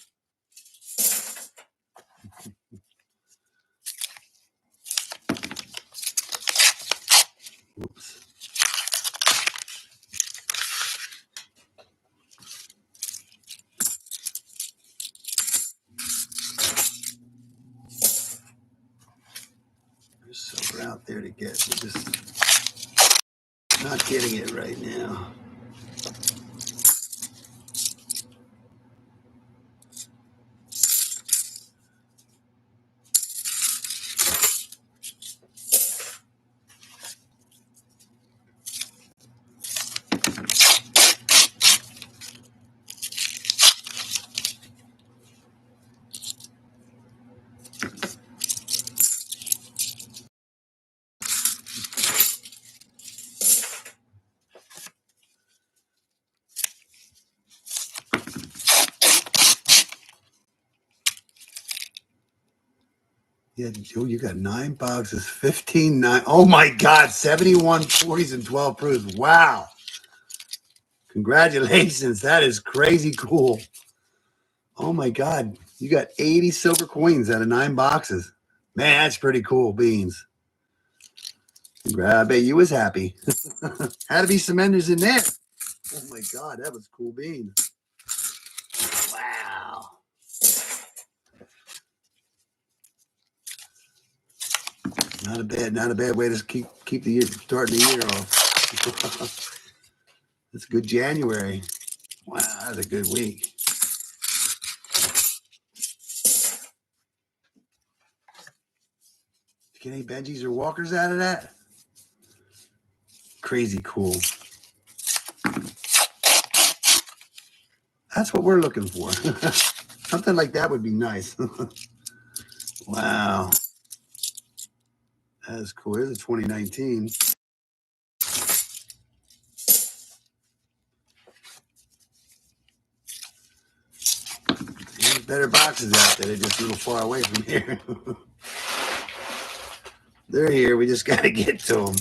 Speaker 1: Oops. There's silver out there to get. We're just not getting it right now. Yeah, Joe, you got 9 boxes, 15, 9. Oh my God, 71 40s and 12 proofs. Wow. Congratulations. That is crazy cool. Oh my God. You got 80 silver coins out of 9 boxes. Man, that's pretty cool, beans. I bet you was happy. Had to be some enders in there. Oh my God, that was cool beans. Wow. Not a bad way to keep the year, starting the year off. That's a good January. Wow, that's a good week. Get any Benjis or Walkers out of that? Crazy cool. That's what we're looking for. Something like that would be nice. Wow. That is cool. Here's a 2019. There's better boxes out there. They're just a little far away from here. They're here. We just got to get to them.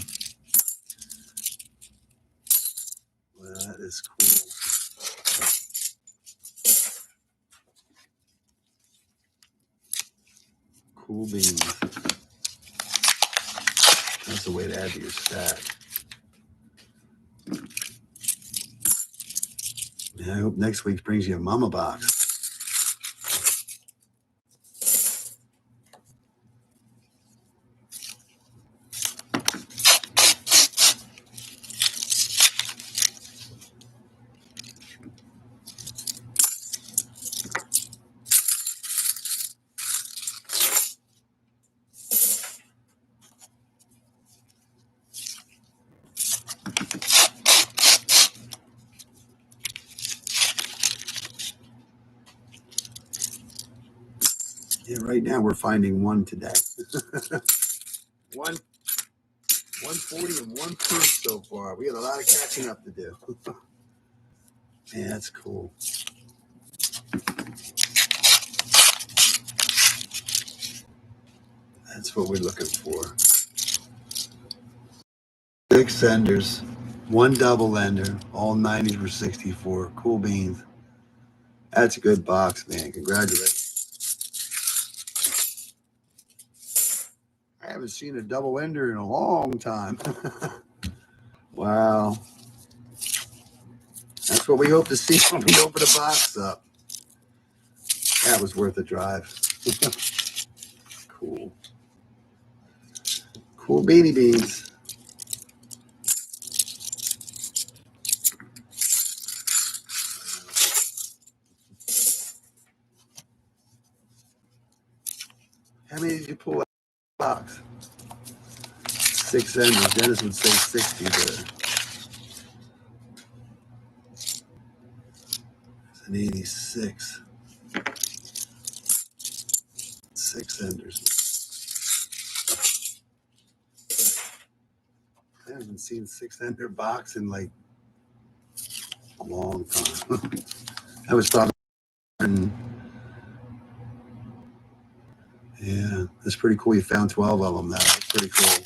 Speaker 1: Well, that is cool. Cool beans. That's the way to add to your stack. Yeah, I hope next week brings you a mama box. Yeah, right now we're finding one today. 140 and one first so far. We got a lot of catching up to do. Yeah, that's cool. That's what we're looking for. 6 senders, 1 double ender, all 90s for 64. Cool beans. That's a good box, man. Congratulations. I haven't seen a double ender in a long time. Wow. That's what we hope to see when we open the box up. That was worth a drive. Cool. Cool beanie beans. How many did you pull out of the box? 6 enders. Dennis would say 60 there. It's an 86. 6 enders. I haven't seen 6 ender box in like a long time. That was probably. Yeah, that's pretty cool. You found 12 of them now. That's pretty cool.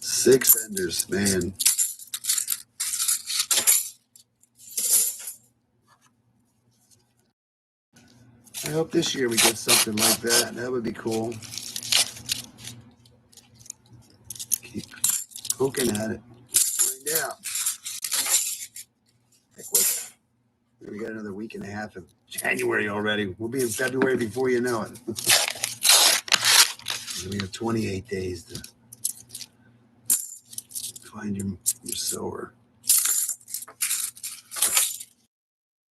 Speaker 1: 6 enders, man. I hope this year we get something like that. That would be cool. Keep poking at it. Find out. Heck, what? We got another week and a half of January already. We'll be in February before you know it. We have 28 days to find your silver.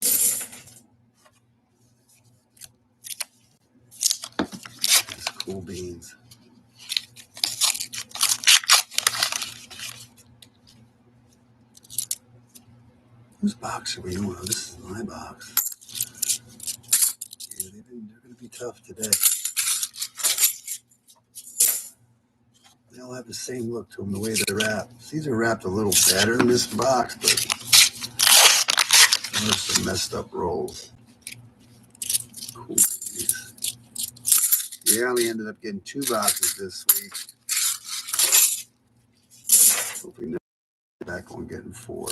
Speaker 1: That's cool beans. Whose box are we on? Oh, this is my box. Yeah, they're going to be tough today. They all have the same look to them, the way they're wrapped. These are wrapped a little better in this box, but there's some messed up rolls. Cool. Yeah, I only ended up getting 2 boxes this week. Hopefully not back on getting 4.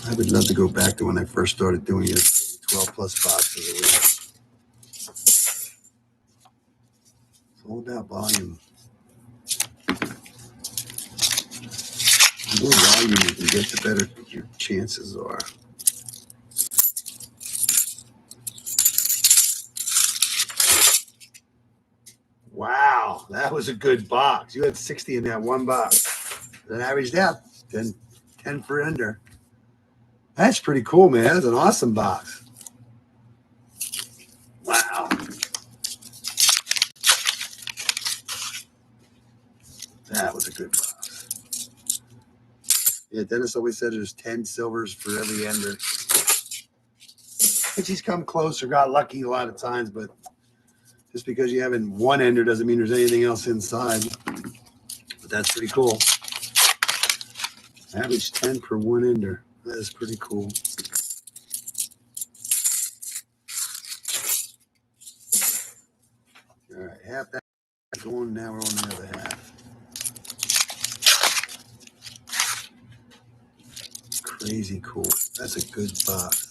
Speaker 1: I would love to go back to when I first started doing it, 12 plus boxes a week. It's all about volume. I'm more volume you can get, the better your chances are. Wow, that was a good box. You had 60 in that one box. That averaged out 10 for under. That's pretty cool, man. That's an awesome box. Wow. That was a good box. Yeah, Dennis always said there's 10 silvers for every ender. Which he's come close or got lucky a lot of times, but just because you have in one ender doesn't mean there's anything else inside. But that's pretty cool. Average 10 per one ender. That is pretty cool. All right, half that going. Now we're on the other half. Crazy cool. That's a good box.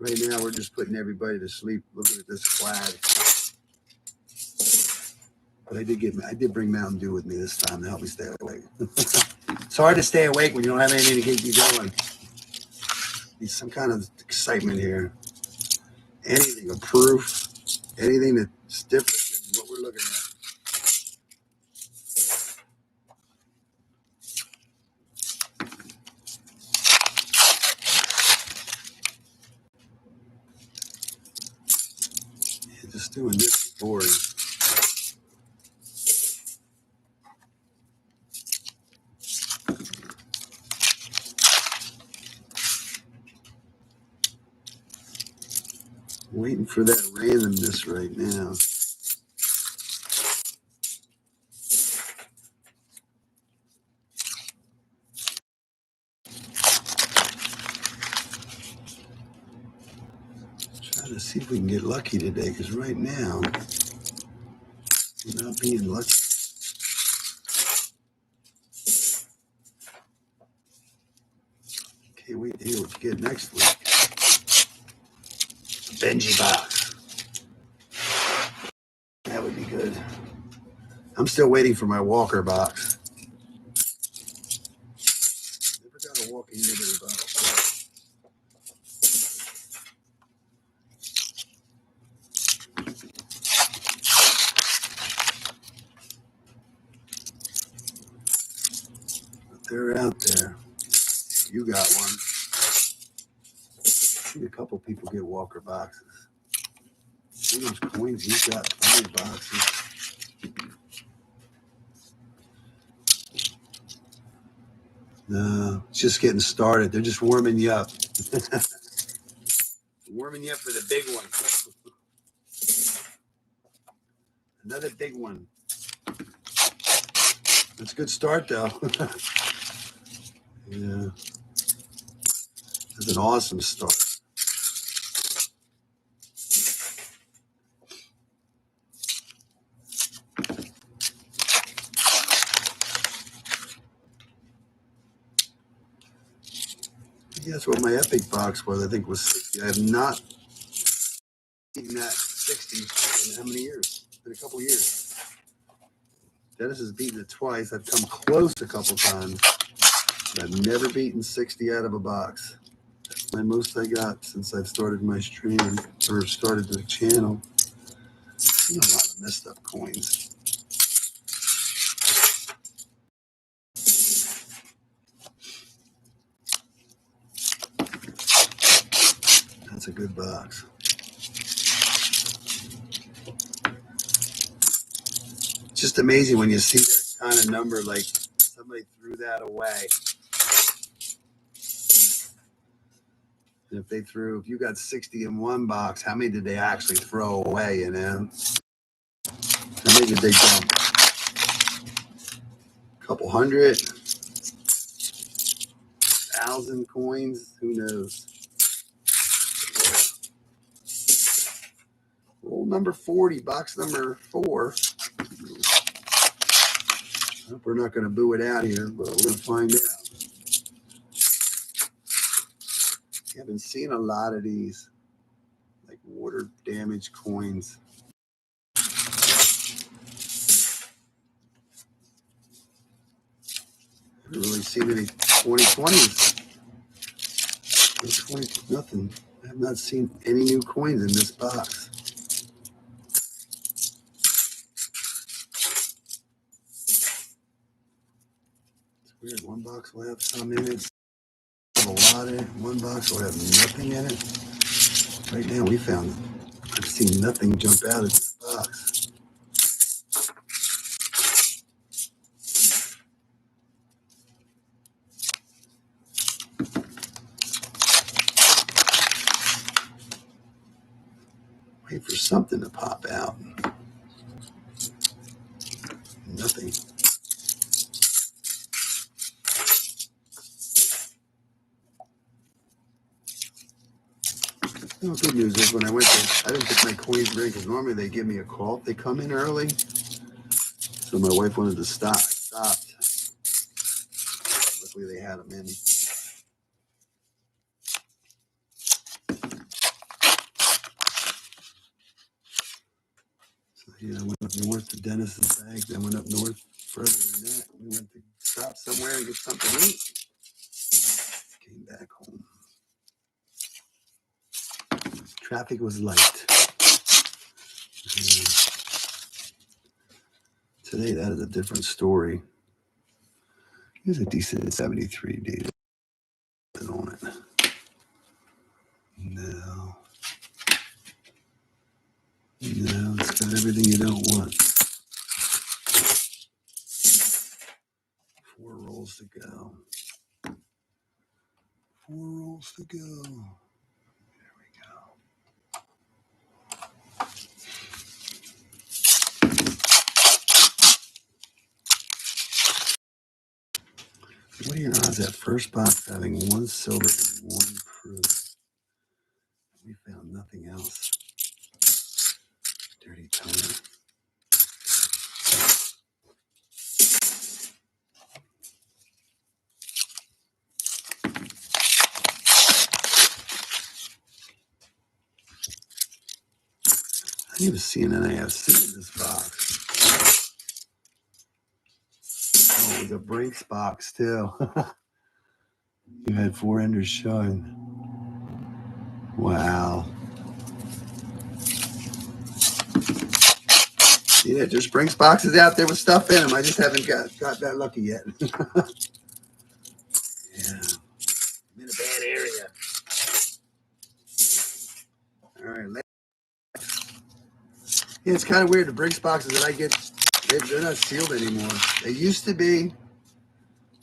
Speaker 1: Right now, we're just putting everybody to sleep looking at this flag. But I did bring Mountain Dew with me this time to help me stay awake. It's hard to stay awake when you don't have anything to keep you going. Need some kind of excitement here. Anything, a proof, anything that's different than what we're looking at. Yeah, just doing this is boring. Waiting for that randomness right now. Trying to see if we can get lucky today, because right now we're not being lucky. Can't wait to hear what you get next week. Benji box. That would be good. I'm still waiting for my Walker box. Never got a walking nibble box. But they're out there. You got one. I think a couple people get Walker boxes. See those coins you got, plenty of boxes. No, it's just getting started. They're just warming you up. Warming you up for the big one. Another big one. That's a good start, though. Yeah. That's an awesome start. That's what my epic box was. I think it was 60. I have not beaten that 60 in how many years? It's been a couple years. Dennis has beaten it twice. I've come close a couple times. But I've never beaten 60 out of a box. That's my most I got since I've started my stream or started the channel. A lot of messed up coins. That's a good box. It's just amazing when you see that kind of number, like somebody threw that away. And if you got 60 in one box, how many did they actually throw away, you know? How many did they dump? A couple hundred? 1,000 coins? Who knows? Roll number 40, box number 4. I hope we're not going to boo it out here, but we're going to find out. been seeing a lot of these, like water damage coins. I haven't really seen any 2020s. Nothing. I have not seen any new coins in this box. It's weird. One box will have some in it, a lot in it. One box will have nothing in it. Right now, I've seen nothing jump out of this box. Wait for something to pop out. Nothing. Well, good news is when I went there, I didn't put my coins in because normally they give me a call if they come in early. So my wife wanted to stop. I stopped. Luckily they had them in. So yeah, I went up north to Dennis's Bank, then went up north further than that. We went to stop somewhere and get something to eat. Came back home. Traffic was light. Today, that is a different story. Here's a decent 73 data on it. No, it's got everything you don't want. 4 rolls to go. 4 rolls to go. There we go. What are your odds that first box having 1 silver and 1 proof? We found nothing else. Dirty toner. I didn't even see an NIFC in this box. Oh, it was a Brinks box too. You had 4 enders showing. Wow. Yeah, there's Brinks boxes out there with stuff in them. I just haven't got that lucky yet. Yeah. I'm in a bad area. All right. Yeah, it's kind of weird. The Brinks boxes that I get, they're not sealed anymore. They used to be.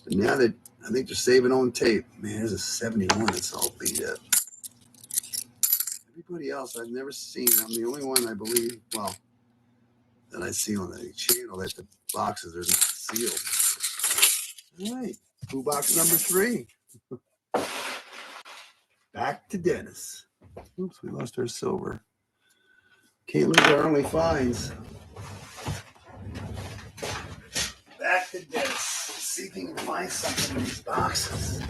Speaker 1: But now that I think they're saving on tape. Man, there's a 71 that's all beat up. Everybody else I've never seen. I'm the only one, I believe, well, that I see on the channel that the boxes are not sealed. All right. Blue box number 3. Back to Dennis. Oops, we lost our silver. Can't lose our only finds. Back to Dennis. See if he can find something in these boxes.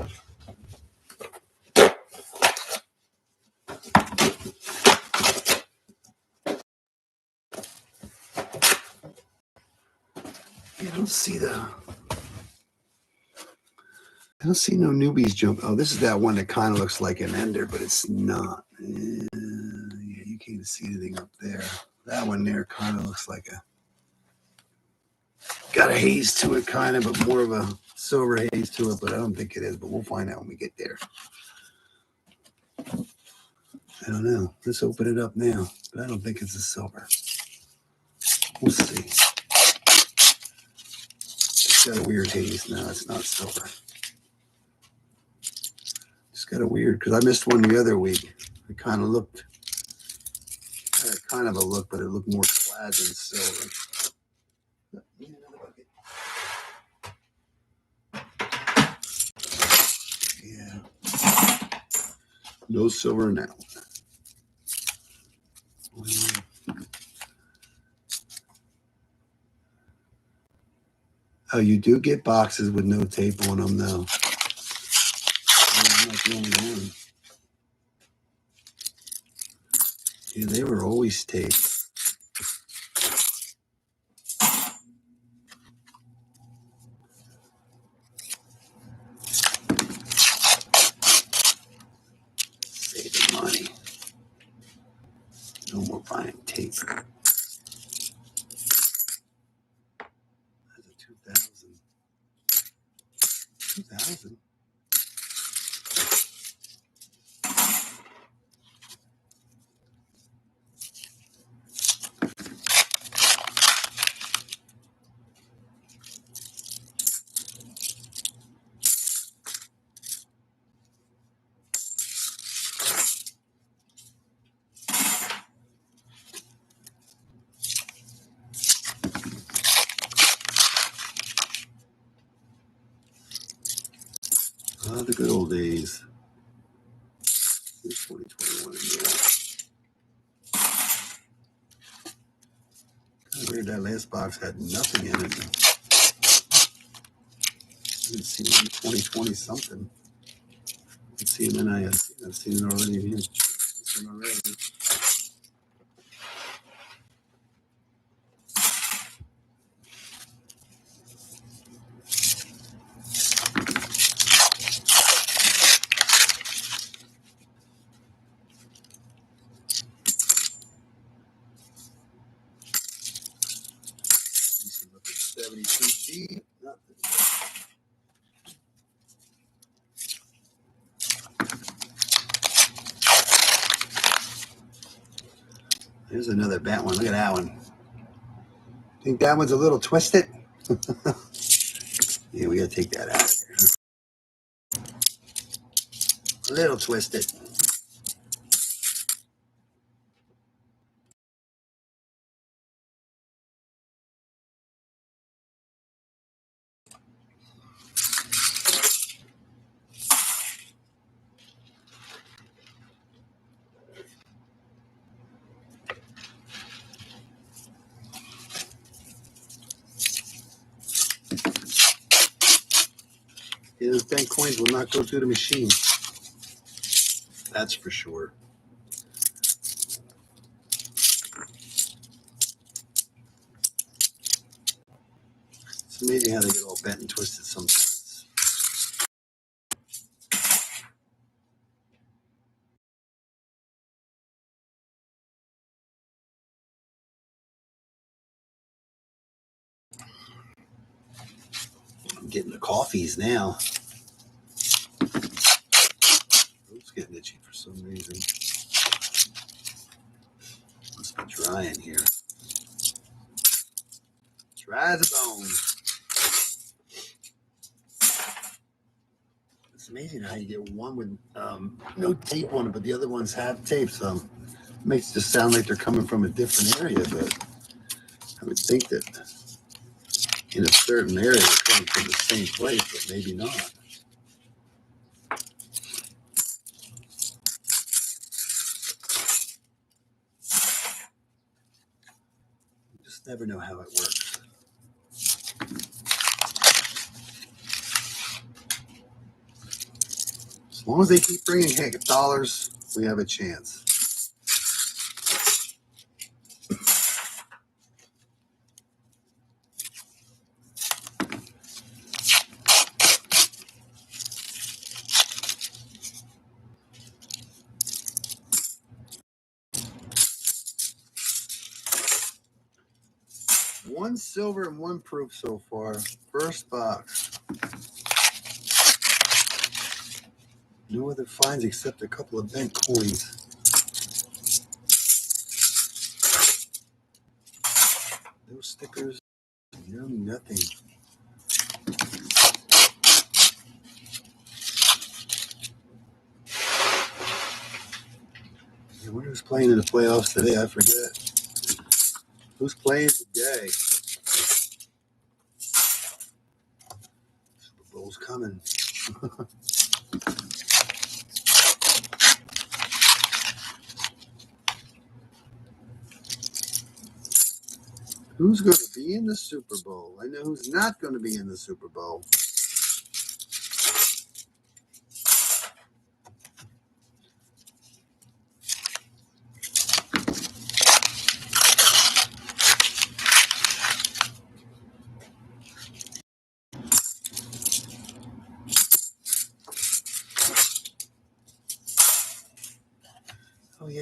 Speaker 1: I don't see no newbies jump. Oh, this is that one that kind of looks like an ender, but it's not. Yeah, you can't even see anything up there. That one there kind of looks like got a haze to it, kind of, but more of a silver haze to it, but I don't think it is, but we'll find out when we get there. I don't know. Let's open it up now, but I don't think it's a silver. We'll see. It's got a weird haze. No, it's not silver. It's got a weird, because I missed one the other week. It kind of looked, had kind of a look, but it looked more clad than silver. Yeah. No silver in that one. Oh, you do get boxes with no tape on them, though. I'm not the only one. Yeah, they were always taped. Saving money. No more buying tape. That's a 2000. 2000? Oh, the good old days. Here's 2021 in there. Kind of weird that last box had nothing in it. I didn't see it in 2020 something. Let's see an NIFC. I've seen it already in here. This one already. You should look at 72D. Nothing. Here's another bat one. Look at that one. Think that one's a little twisted? Yeah, we gotta take that out of there. A little twisted. Yeah, those 10 coins will not go through the machine. That's for sure. It's amazing how they get all bent and twisted sometimes. I'm getting the coffees now. It's getting itchy for some reason. Must be dry in here. Dry as a bone. It's amazing how you get one with no tape on it, but the other ones have tape. So it makes it just sound like they're coming from a different area. But I would think that in a certain area they're coming from the same place, but maybe not. You just never know how it works. As long as they keep bringing dollars, we have a chance. One silver and one proof so far. First box. No other finds except a couple of bent coins. No stickers. No nothing. I wonder who's playing in the playoffs today. I forget. Who's playing today? Super Bowl's coming. Who's going to be in the Super Bowl? I know who's not going to be in the Super Bowl.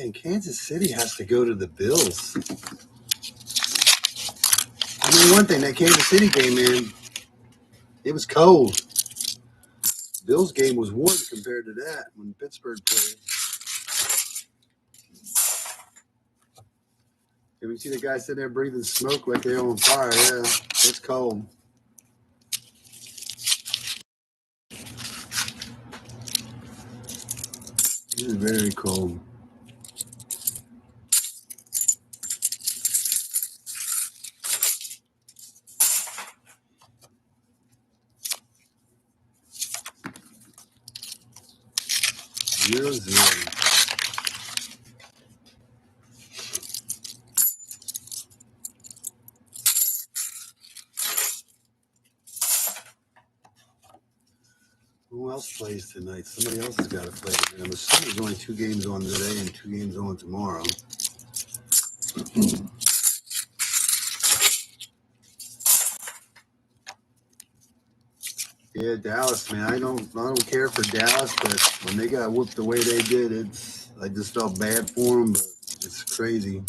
Speaker 1: Man, Kansas City has to go to the Bills. I mean, one thing, that Kansas City game, man, it was cold. Bills game was warm compared to that when Pittsburgh played. Can we see the guy sitting there breathing smoke like they're on fire? Yeah, it's cold. It is very cold. Zero, zero. Who else plays tonight? Somebody else has got to play. I'm assuming there's only 2 games on today and 2 games on tomorrow. Yeah, Dallas, man. I don't care for Dallas, but when they got whooped the way they did, I just felt bad for them. But it's crazy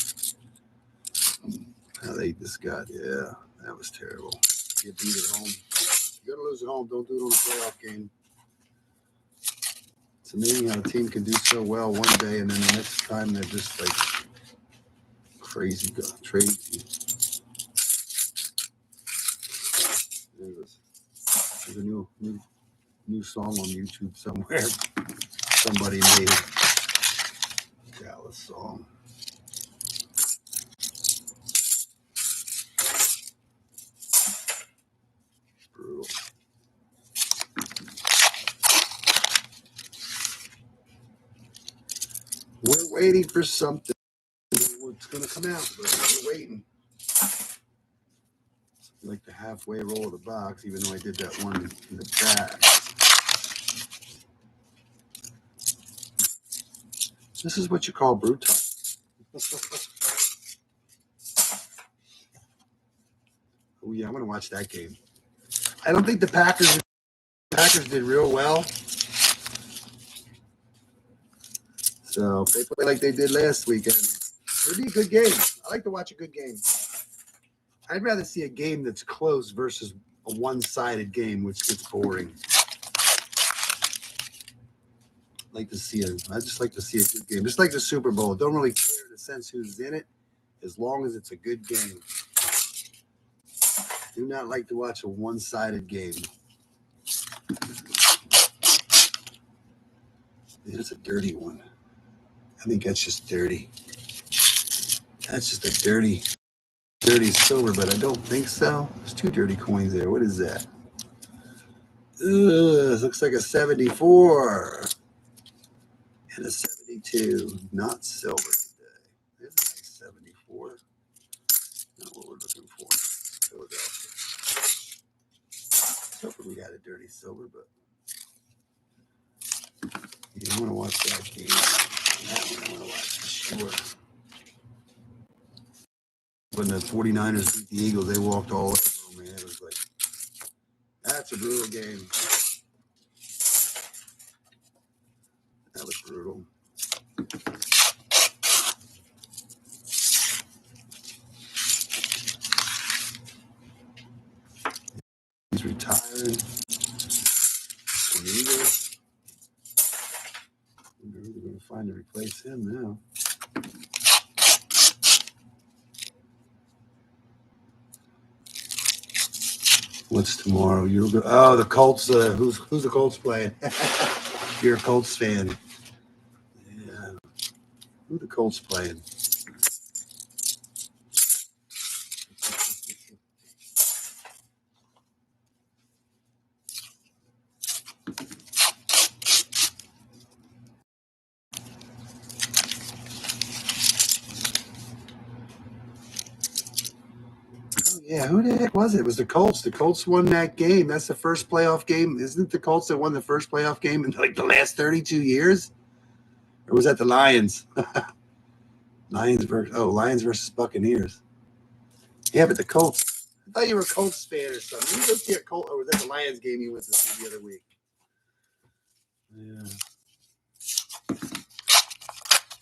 Speaker 1: how they just got. Yeah, that was terrible. Get beat at home. You're gonna lose at home. Don't do it on a playoff game. It's amazing how a team can do so well one day, and then the next time they're just like crazy. There's a new song on YouTube somewhere. Somebody made a Dallas song. Brutal. We're waiting for something. What's going to come out? But we're waiting. Like the halfway roll of the box, even though I did that one in the back. This is what you call brutal. Oh yeah, I'm going to watch that game. I don't think the Packers did real well. So if they play like they did last weekend, it'll be a good game. I like to watch a good game. I'd rather see a game that's close versus a one-sided game, which gets boring. I just like to see a good game. Just like the Super Bowl. Don't really care in the sense who's in it, as long as it's a good game. Do not like to watch a one-sided game. It's a dirty one. I think that's just dirty. That's just a dirty silver, but I don't think so. There's 2 dirty coins there. What is that? Ugh, looks like a 74 and a 72. Not silver today. There's a nice 74. Not what we're looking for. Philadelphia. Hopefully we got a dirty silver, but you don't want to watch that game. That one I want to watch for sure. When the 49ers beat the Eagles, they walked all over them, man. It was like, that's a brutal game. That was brutal. He's retiring. The Eagles. We're going to find to replace him now. What's tomorrow? The Colts. Who's the Colts playing? You're a Colts fan. Yeah. Who the Colts playing? Yeah, who the heck was it? It was the Colts. The Colts won that game. That's the first playoff game. Isn't it the Colts that won the first playoff game in like the last 32 years? Or was that the Lions? Lions versus Buccaneers. Yeah, but the Colts. I thought you were a Colts fan or something. You go see a Colts, or was that the Lions game you went to see the other week? Yeah.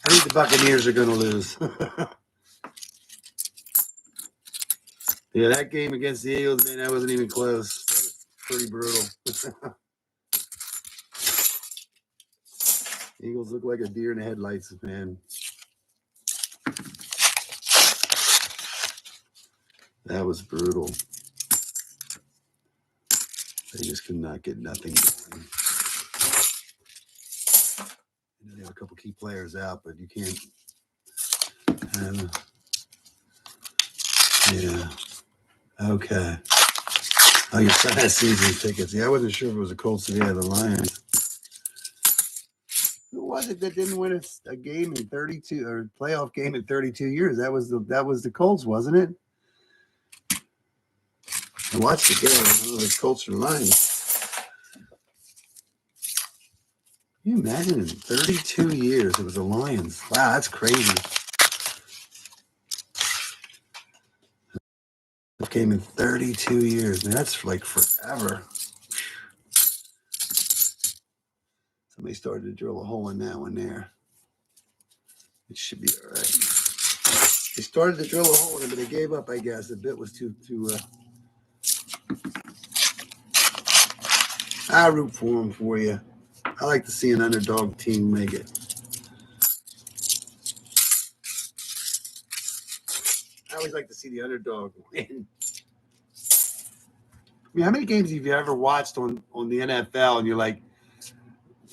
Speaker 1: I think the Buccaneers are going to lose. Yeah, that game against the Eagles, man, that wasn't even close. That was pretty brutal. Eagles look like a deer in the headlights, man. That was brutal. They just could not get nothing going. They have a couple key players out, but you can't. Yeah. Okay. Oh, your son has season tickets. Yeah, I wasn't sure if it was the Colts or the Lions. Who was it that didn't win a game in 32 or playoff game in 32 years? That was the Colts, wasn't it? I watched the game. I don't know if it's Colts or Lions. Can you imagine in 32 years it was the Lions? Wow, that's crazy. It came in 32 years. Man, that's like forever. Somebody started to drill a hole in that one there. It should be all right. They started to drill a hole in it, but they gave up, I guess. The bit was too I root for them for you. I like to see an underdog team make it. I always like to see the underdog win. I mean, how many games have you ever watched on the NFL and you're like,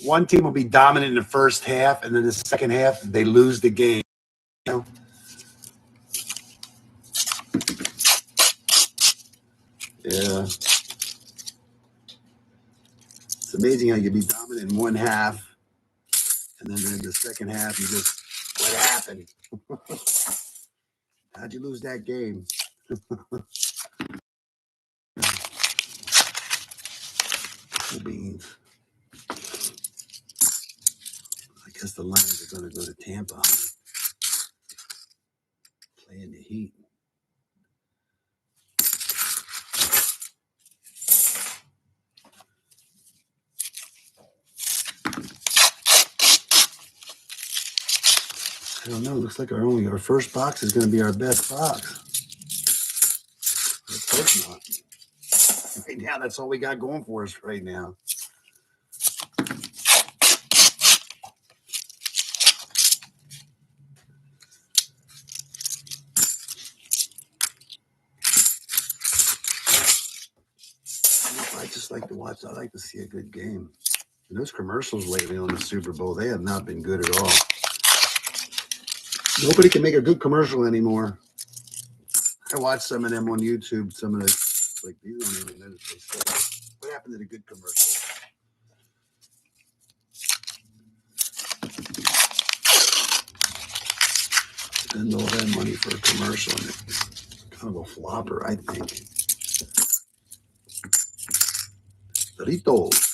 Speaker 1: one team will be dominant in the first half, and then the second half, they lose the game. You know? Yeah. It's amazing how you can be dominant in one half, and then in the second half, you just, what happened? How'd you lose that game? Beans. I guess the Lions are going to go to Tampa. Playing the Heat. I don't know. Looks like our first box is going to be our best box. Let's hope not. Right now, that's all we got going for us right now. I just like to watch. I like to see a good game. And those commercials lately on the Super Bowl, they have not been good at all. Nobody can make a good commercial anymore. I watched some of them on YouTube. Some of the, like, these don't even know what they said. What happened to the good commercials? Spend all that money for a commercial, and it's kind of a flopper, I think. Doritos.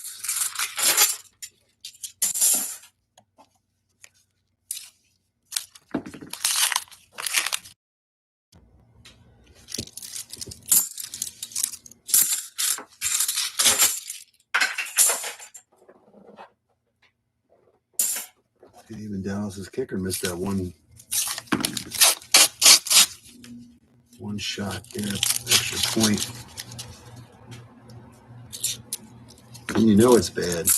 Speaker 1: Even Dallas's kicker missed that one shot there, extra point. And you know it's bad.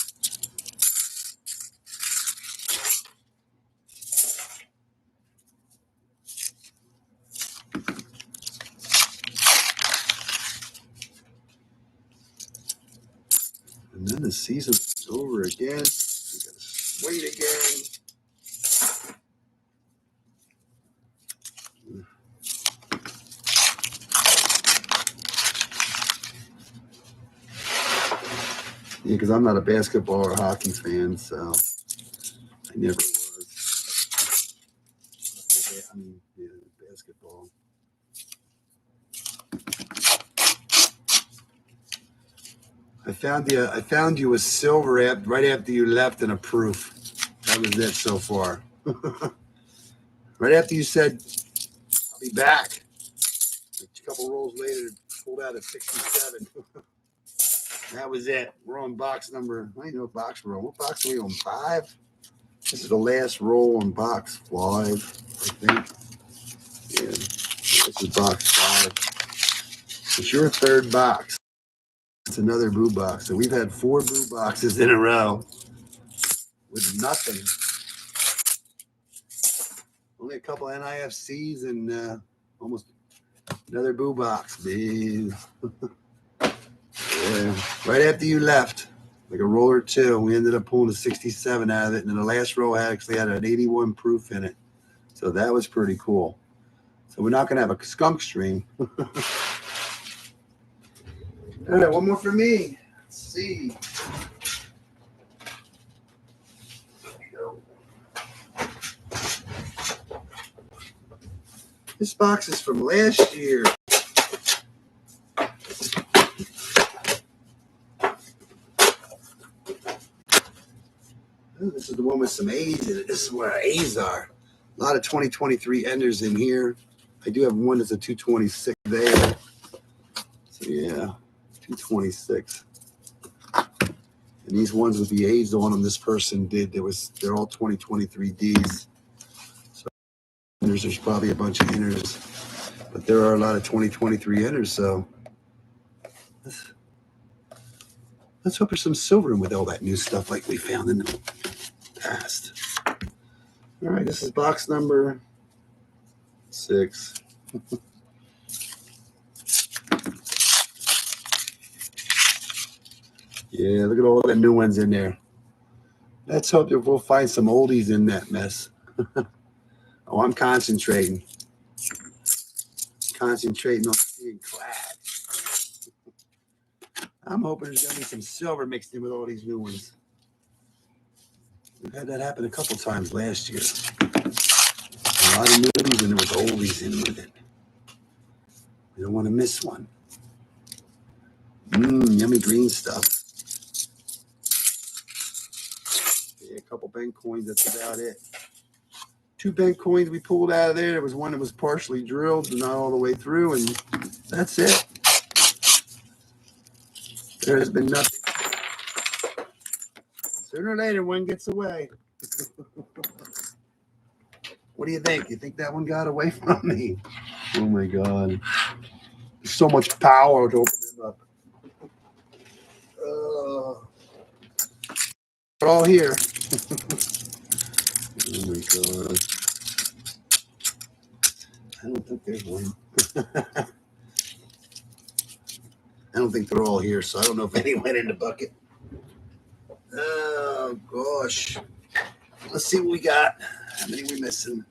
Speaker 1: And then the season's over again. We gotta wait again. Yeah, because I'm not a basketball or hockey fan, so I never was. I mean, yeah, basketball. I found you a silver app right after you left and a proof. That was it so far. Right after you said, I'll be back. A couple rolls later, pulled out at 67. That was it. We're on box number, I don't know what box we're on. What box are we on? 5? This is the last roll on box 5, I think. Yeah, this is box 5. It's your third box. It's another boo box. So we've had 4 boo boxes in a row with nothing. Only a couple NIFCs and almost another boo box, man. Yeah. Right after you left, like a roll or two, we ended up pulling a 67 out of it, and then the last row actually had an 81 proof in it. So that was pretty cool. So we're not going to have a skunk stream. All right, one more for me. Let's see. This box is from last year. Ooh, this is the one with some A's in it. This is where our A's are. A lot of 2023 enders in here. I do have one that's a 226 there. So yeah, 226. And these ones with the A's on them, this person did. They're all 2023 D's. So there's probably a bunch of inners, but there are a lot of 2023 inners. So let's hope there's some silver in with all that new stuff like we found in the past. All right, this is box number 6. Yeah, look at all the new ones in there. Let's hope that we'll find some oldies in that mess. Oh, I'm concentrating. Concentrating on being glad. I'm hoping there's going to be some silver mixed in with all these new ones. We've had that happen a couple times last year. A lot of newies and there was oldies in with it. We don't want to miss one. Yummy green stuff. Yeah, a couple bank coins, that's about it. 2 bank coins we pulled out of there. There was one that was partially drilled, but not all the way through, and that's it. There has been nothing. Sooner or later, one gets away. What do you think? You think that one got away from me? Oh my God. There's so much power to open them up. They're all here. Oh my God. I don't think there's one. I don't think they're all here, so I don't know if any went in the bucket. Oh gosh. Let's see what we got. How many we missing?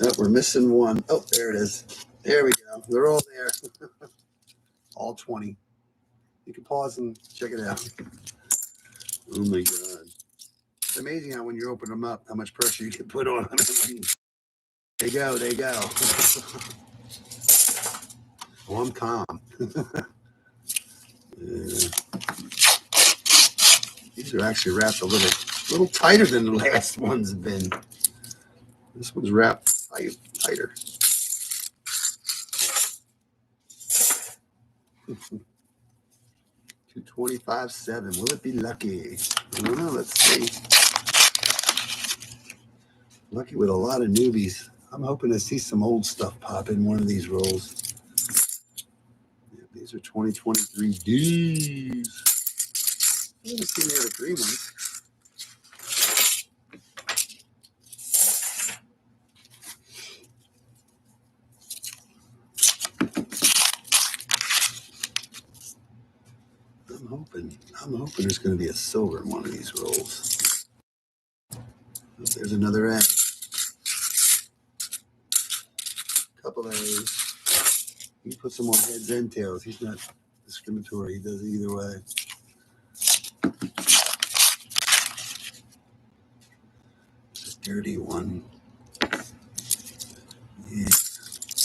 Speaker 1: Oh, we're missing one. Oh, there it is. There we go. They're all there. All 20. You can pause and check it out. Oh my God. It's amazing how when you open them up, how much pressure you can put on them. There you go. There you go. Oh, I'm calm. These are actually wrapped a little tighter than the last one's been. This one's wrapped tighter. $225.7. Will it be lucky? I don't know. Let's see. Lucky with a lot of newbies. I'm hoping to see some old stuff pop in one of these rolls. Yeah, these are 2023 D's. I haven't seen the other green ones. I'm hoping there's going to be a silver in one of these rolls. Oh, there's another egg. Couple of A's. He puts them on heads and tails. He's not discriminatory. He does it either way. It's a dirty one. Yeah.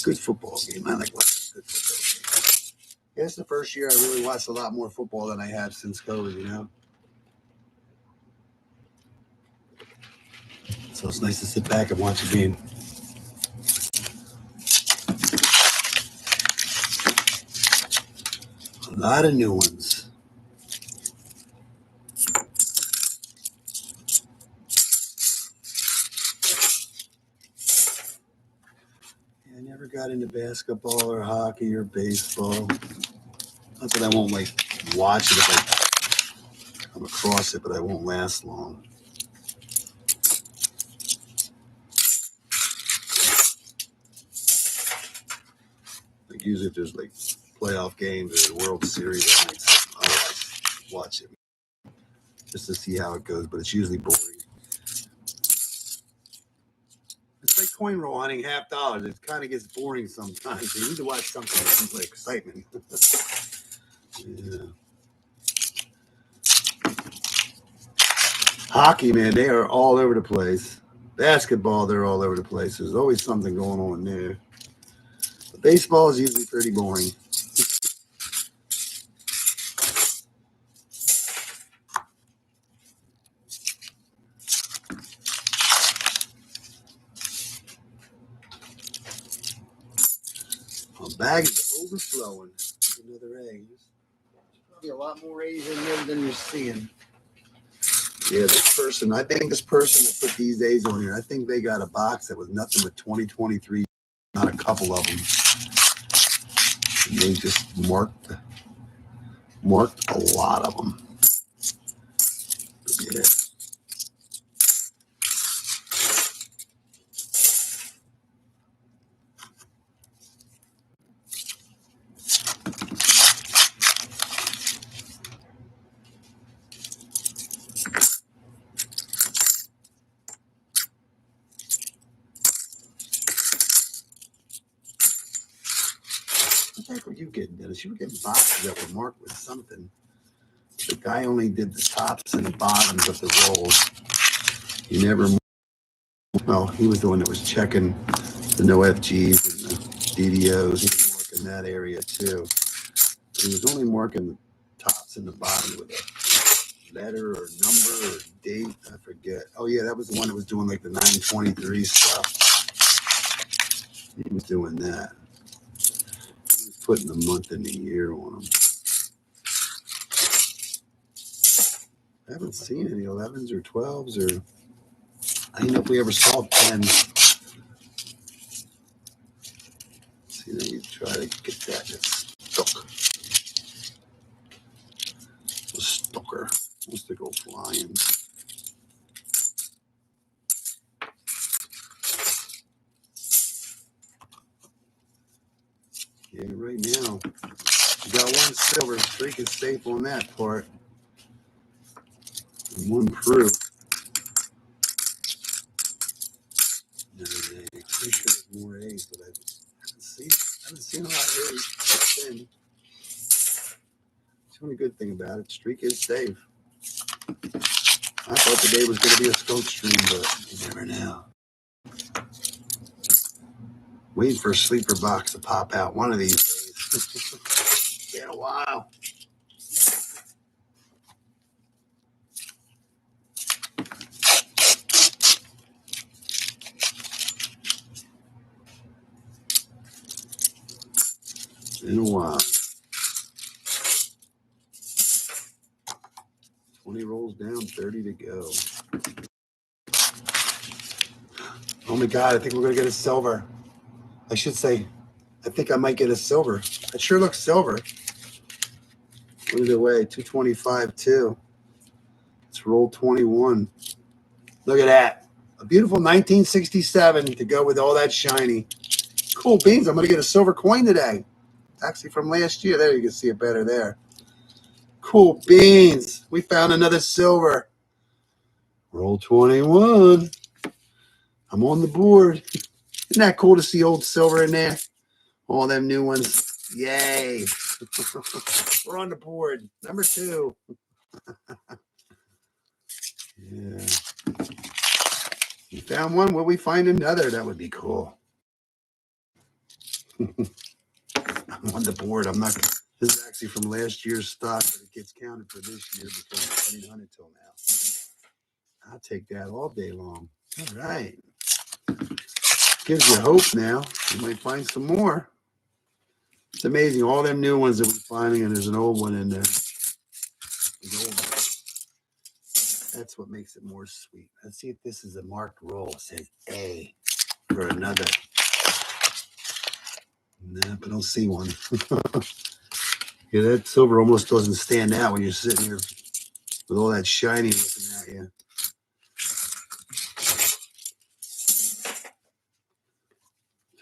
Speaker 1: Good football game. I like watching good football games. Yeah, it's the first year I really watched a lot more football than I have since COVID, you know? So it's nice to sit back and watch a game. lot of new ones. I never got into basketball or hockey or baseball. Not that I won't like watch it if I come across it, but I won't last long. Like usually if there's like playoff games or the World Series, I'll watch it just to see how it goes, but it's usually boring. It's like coin roll hunting $50. It kind of gets boring sometimes. You need to watch something with some like excitement. Yeah. Hockey, man, they are all over the place. Basketball, they're all over the place. There's always something going on there. But baseball is usually pretty boring. My bag is overflowing. Another egg. There's probably a lot more eggs in there than you're seeing. Yeah, I think this person that put these A's on here, I think they got a box that was nothing but 2023, not a couple of them. And they just marked a lot of them. Yeah. What the heck were you getting, Dennis? You were getting boxes that were marked with something. The guy only did the tops and the bottoms of the rolls. He never, well, he was the one that was checking the no FGs and the DDOs. He was marking that area too. He was only marking the tops and the bottom with a letter or number or date. I forget. Oh, yeah, that was the one that was doing like the 923 stuff. He was doing that. He was putting the month and the year on them. I haven't seen any 11s or 12s or I don't know if we ever saw 10s. See, then you try to get that. It's stuck. A stalker wants to go flying. Yeah, right now, you got one silver. Streak is safe on that part. And one proof. Pretty sure there's more A's, but I haven't seen a lot of A's. That's the only good thing about it. Streak is safe. I thought the day was going to be a scope stream, but you never know. Waiting for a sleeper box to pop out one of these days. Been a while. In a while. 20 rolls down, 30 to go. Oh my God, I think we're going to get a silver. I should say, I think I might get a silver. It sure looks silver. Put it away, 225 too. It's roll 21. Look at that. A beautiful 1967 to go with all that shiny. Cool beans. I'm going to get a silver coin today. Actually from last year. There, you can see it better there. Cool beans. We found another silver. Roll 21. I'm on the board. Isn't that cool to see old silver in there? All them new ones. Yay. We're on the board. Number 2. Yeah. You found one. Will we find another? That would be cool. I'm on the board. I'm not. This is actually from last year's stock, but it gets counted for this year because I didn't hunt until now. I'll take that all day long. All right. Gives you hope now. You might find some more. It's amazing. All them new ones that we're finding, and there's an old one in there. That's what makes it more sweet. Let's see if this is a marked roll. It says A for another. Nope, I don't see one. Yeah, that silver almost doesn't stand out when you're sitting here with all that shiny looking at you.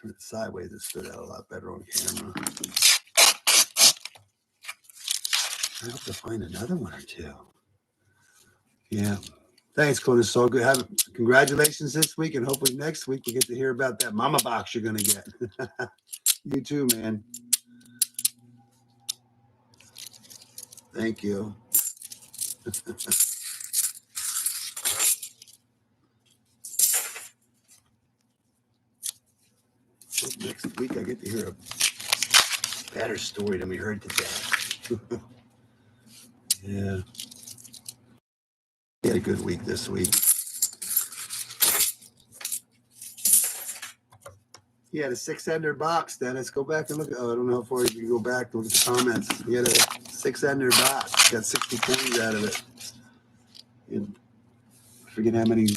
Speaker 1: Turn it sideways, it stood out a lot better on camera. I hope to find another one or two. Yeah. Thanks, Coda. So good. Congratulations this week, and hopefully next week we get to hear about that mama box you're going to get. You too, man. Thank you. Next week I get to hear a better story than we heard today. Yeah. We had a good week this week. He had a 6-ender box, Dennis. Go back and look. Oh, I don't know how far you can go back to look at the comments. He had a 6-ender box. Got 60 coins out of it. And I forget how many.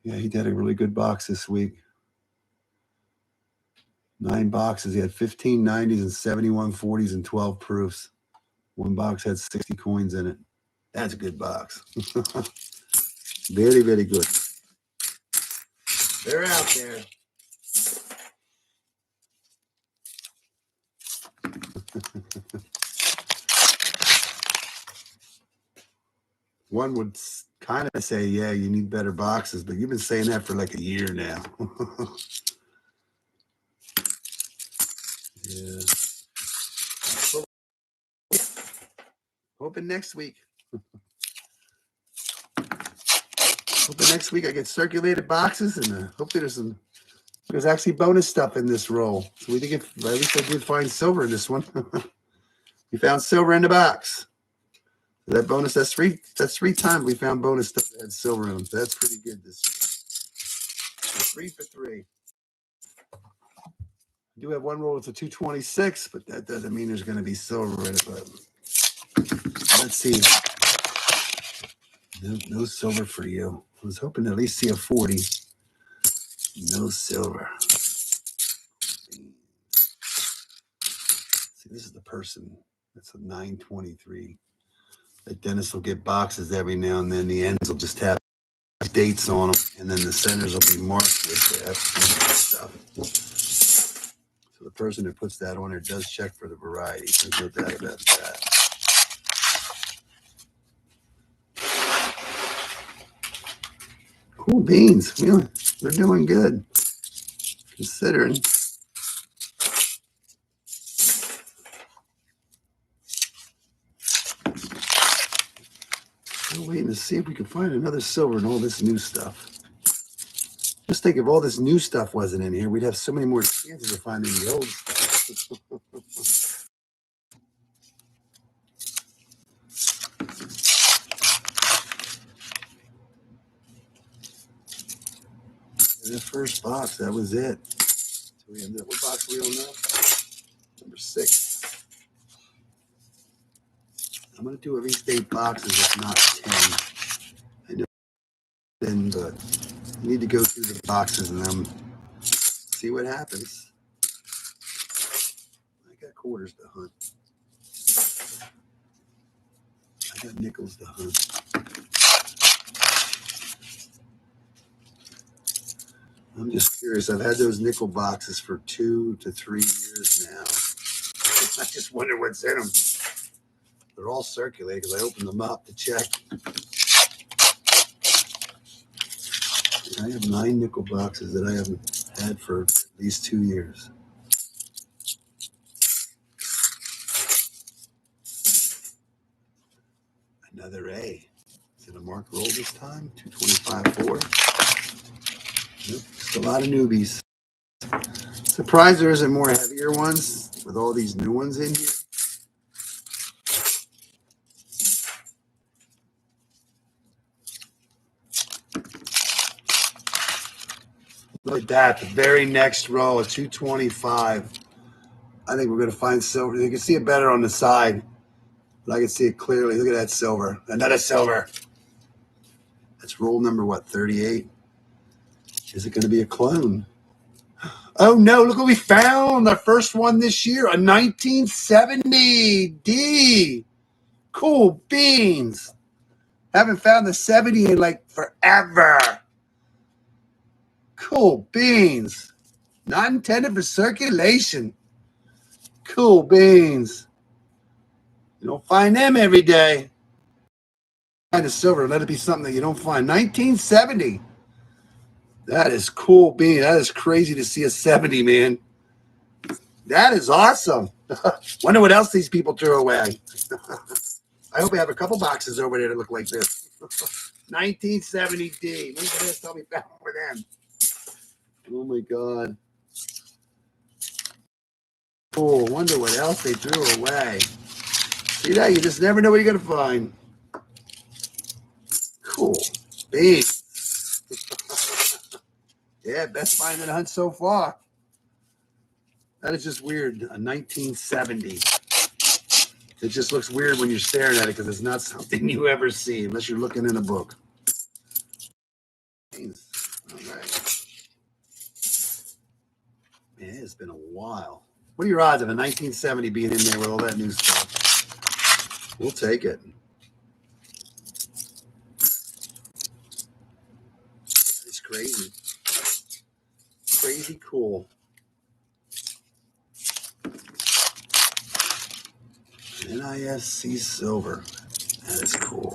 Speaker 1: Yeah, he did a really good box this week. 9 boxes. He had 15 90s and 71 40s and 12 proofs. One box had 60 coins in it. That's a good box. Very, very good. They're out there. One would kind of say, yeah, you need better boxes, but you've been saying that for like a year now. Yeah. Hoping next week. Hoping next week I get circulated boxes, and hopefully there's actually bonus stuff in this roll. So we think at least I did find silver in this one. We found silver in the box. That bonus, that's three times we found bonus stuff that had silver in them. So that's pretty good this week. 3 for 3. I do have one roll with a 226, but that doesn't mean there's going to be silver in it. But let's see. No silver for you. I was hoping to at least see a 40. No silver. See, this is the person. That's a 923. Like Dennis will get boxes every now and then. The ends will just have dates on them, and then the centers will be marked with the stuff. So the person who puts that on there does check for the variety. There's no doubt about that. Cool beans. Yeah, they're doing good, considering. We're waiting to see if we can find another silver in all this new stuff. Just think if all this new stuff wasn't in here, we'd have so many more chances of finding the old stuff. The first box, that was it. So we ended up, what box are we on now? Number 6. I'm going to do at least 8 boxes, if not 10. I know, then, but you need to go through the boxes and then see what happens. I got quarters to hunt. I got nickels to hunt. I'm just curious. I've had those nickel boxes for 2 to 3 years now. I just wonder what's in them. They're all circulated because I opened them up to check. I have 9 nickel boxes that I haven't had for at least 2 years. Another A. Is it a marked roll this time? 225.4. Nope, just a lot of newbies. Surprised there isn't more heavier ones with all these new ones in here. Look at that. The very next row, a 225. I think we're going to find silver. You can see it better on the side, but I can see it clearly. Look at that silver. Another silver. That's roll number, what, 38? Is it going to be a clone? Oh, no. Look what we found. Our first one this year. A 1970 D. Cool beans. Haven't found the 70 in like forever. Cool beans. Not intended for circulation. Cool beans. You don't find them every day. Find a silver. Let it be something that you don't find. 1970. That is cool beans. That is crazy to see a 70, man. That is awesome. Wonder what else these people threw away. I hope we have a couple boxes over there that look like this. 1970 D. When's the last time we found one of them? Oh my God. Cool. Wonder what else they threw away. See that? You just never know what you're going to find. Cool. Beans. Yeah, best find in the hunt so far. That is just weird. A 1970. It just looks weird when you're staring at it because it's not something you ever see unless you're looking in a book. All right. Man, it's been a while. What are your odds of a 1970 being in there with all that new stuff? We'll take it. It's crazy. Crazy cool. NIFC silver. That is cool.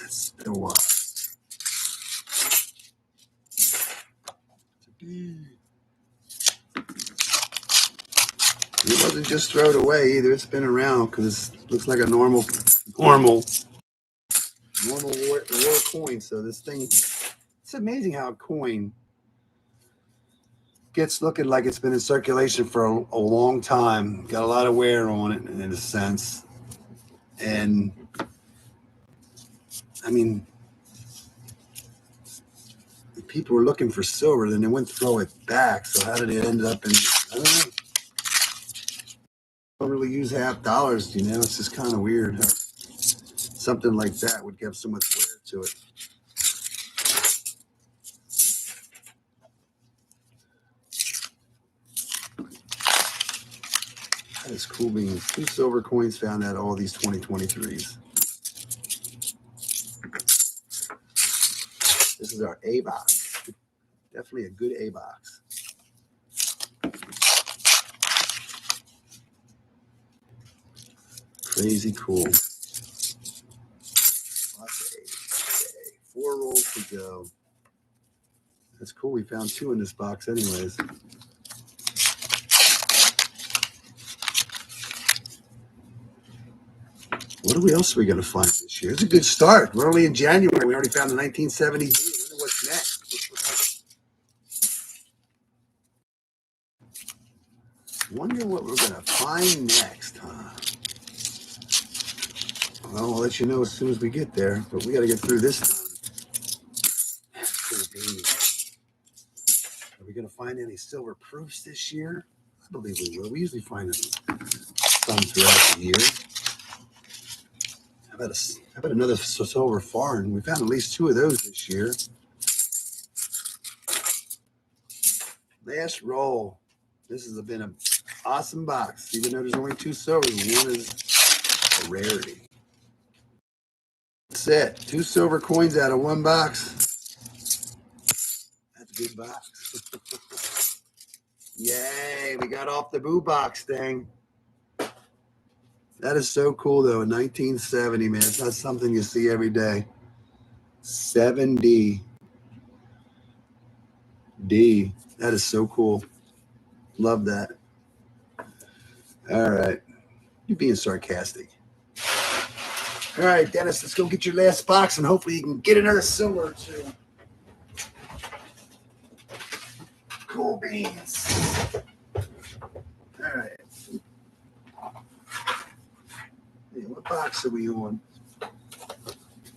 Speaker 1: That's been a while. It wasn't just thrown away either. It's been around because it looks like a normal war coin. So this thing, it's amazing how a coin gets looking like it's been in circulation for a long time. Got a lot of wear on it in a sense. And I mean, if people were looking for silver, then they wouldn't throw it back. So how did it end up in, I don't know. Don't really use half dollars, you know. It's just kind of weird how something like that would give so much wear to it. That is cool beans. 2 silver coins found at all these 2023s. This is our A box. Definitely a good A box. Crazy cool. Lots of A's. Okay. 4 rolls to go. That's cool. We found 2 in this box anyways. What else are we going to find this year? It's a good start. We're only in January. We already found the 1970 D. I wonder what's next. Wonder what we're going to find next, huh? Well, I'll let you know as soon as we get there, but we got to get through this time. Are we going to find any silver proofs this year? I believe we will. We usually find some throughout the year. How about another silver foreign? We found at least 2 of those this year. Last roll. This has been an awesome box, even though there's only 2 silvers. One is a rarity. That's it. 2 silver coins out of 1 box. That's a good box. Yay, we got off the boo box thing. That is so cool, though. In 1970, man. It's not something you see every day. 7D. D. That is so cool. Love that. All right. You're being sarcastic. All right, Dennis, let's go get your last box, and hopefully you can get another silver, too. Cool beans. All right. Hey, what box are we on?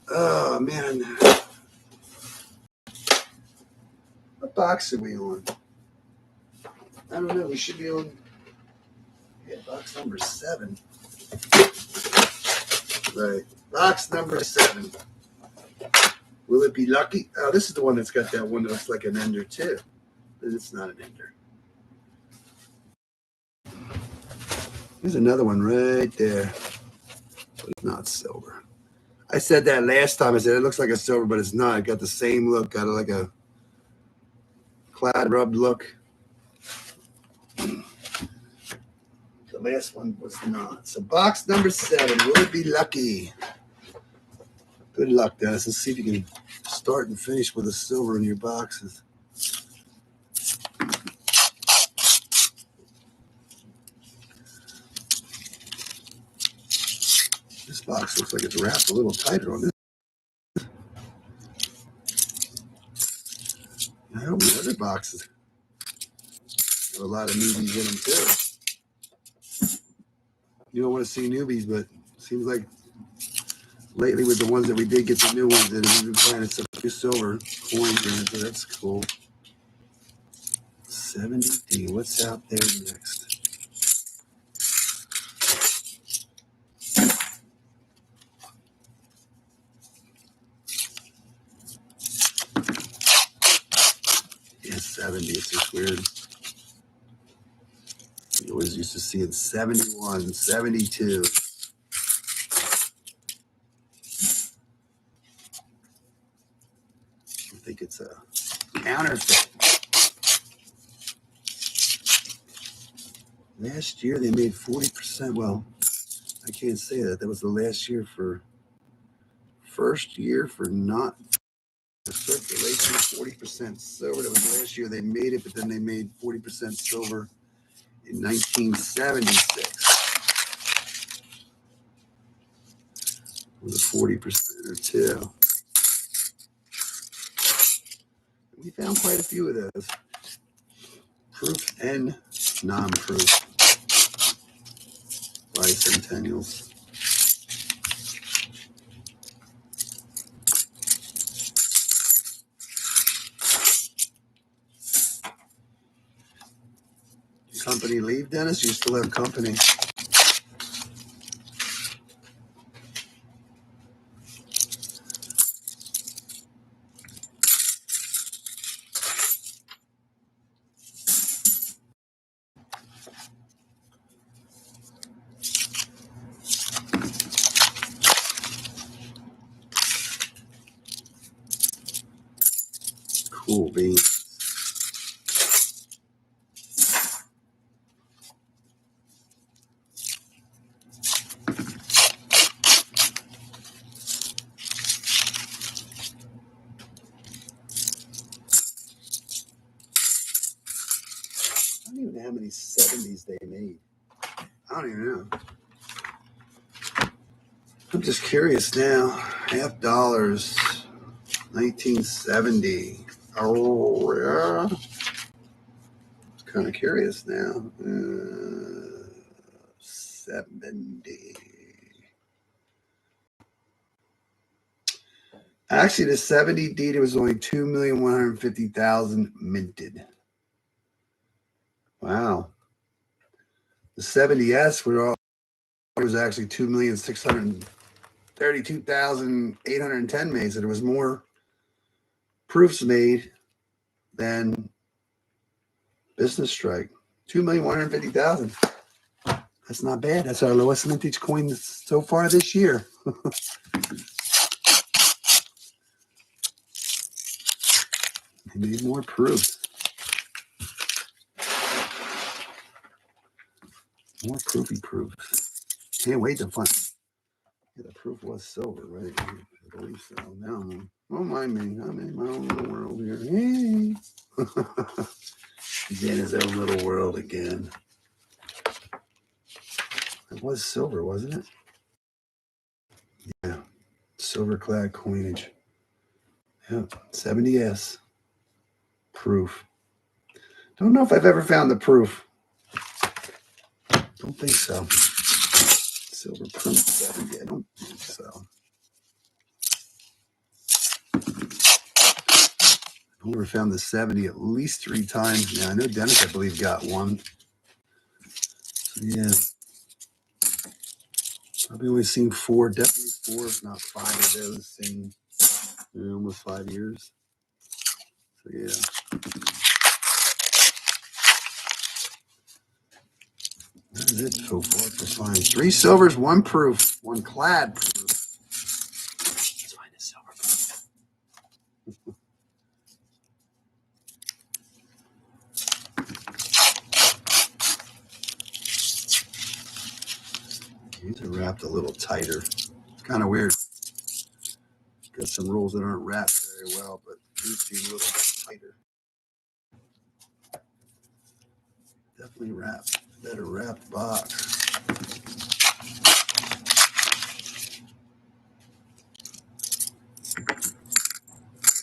Speaker 1: Oh, man. What box are we on? I don't know. We should be on Box number 7. Right. Box number 7. Will it be lucky? Oh, this is the one that's got that one that looks like an ender too. It's not an ender. There's another one right there. But it's not silver. I said that last time. I said it looks like a silver, but it's not. It got the same look. Got like a clad rubbed look. The last one was not. So box number 7. Will it be lucky? Good luck, Dennis. Let's see if you can start and finish with a silver in your boxes. This box looks like it's wrapped a little tighter on this. I hope the other boxes have a lot of newbies in them too. You don't want to see newbies, but it seems like lately with the ones that we did get the new ones that we've been finding some new silver coins in it, so that's cool. 70D, what's out there next? Yeah, 70, it's just weird. You always used to see it 71, 72. I think it's a counterfeit. Last year they made 40%. Well, I can't say that. That was the last year for first year for not the circulation, 40% silver. That was last year they made it, but then they made 40% silver in 1976. It was a 40% or two. We found quite a few of those. Proof and non-proof bicentennials. Company leave, Dennis? You still have company? Cool beans. I don't even know how many 70s they made. I don't even know. I'm just curious now. $50, 1970. Oh, yeah. Kind of curious now. 70. Actually, the 70D was only 2,150,000 minted. Wow. The 70S was actually 2,632,810 made. So there was more proofs made than business strike. 2,150,000. That's not bad. That's our lowest mintage coin so far this year. They need more proofs. More proofy proofs. Can't wait to find. Yeah, the proof was silver, right? I believe so. Now, don't mind me. I'm in my own little world here. Hey. He's in his own little world again. It was silver, wasn't it? Yeah. Silver clad coinage. Yeah. 70S. Proof. Don't know if I've ever found the proof. Don't think so. Silver proof 70. I don't think so. I've only found the 70 at least 3 times now. I know Dennis, I believe, got one. So, yeah. I've only seen four, definitely four, if not five of those in almost 5 years. So yeah. That is it so far for fine. 3 silvers, 1 proof, 1 clad proof. Let's find a silver proof. These are wrapped a little tighter. It's kind of weird. Got some rolls that aren't wrapped very well, but these seem a little bit tighter. Definitely wrapped. Better wrapped box.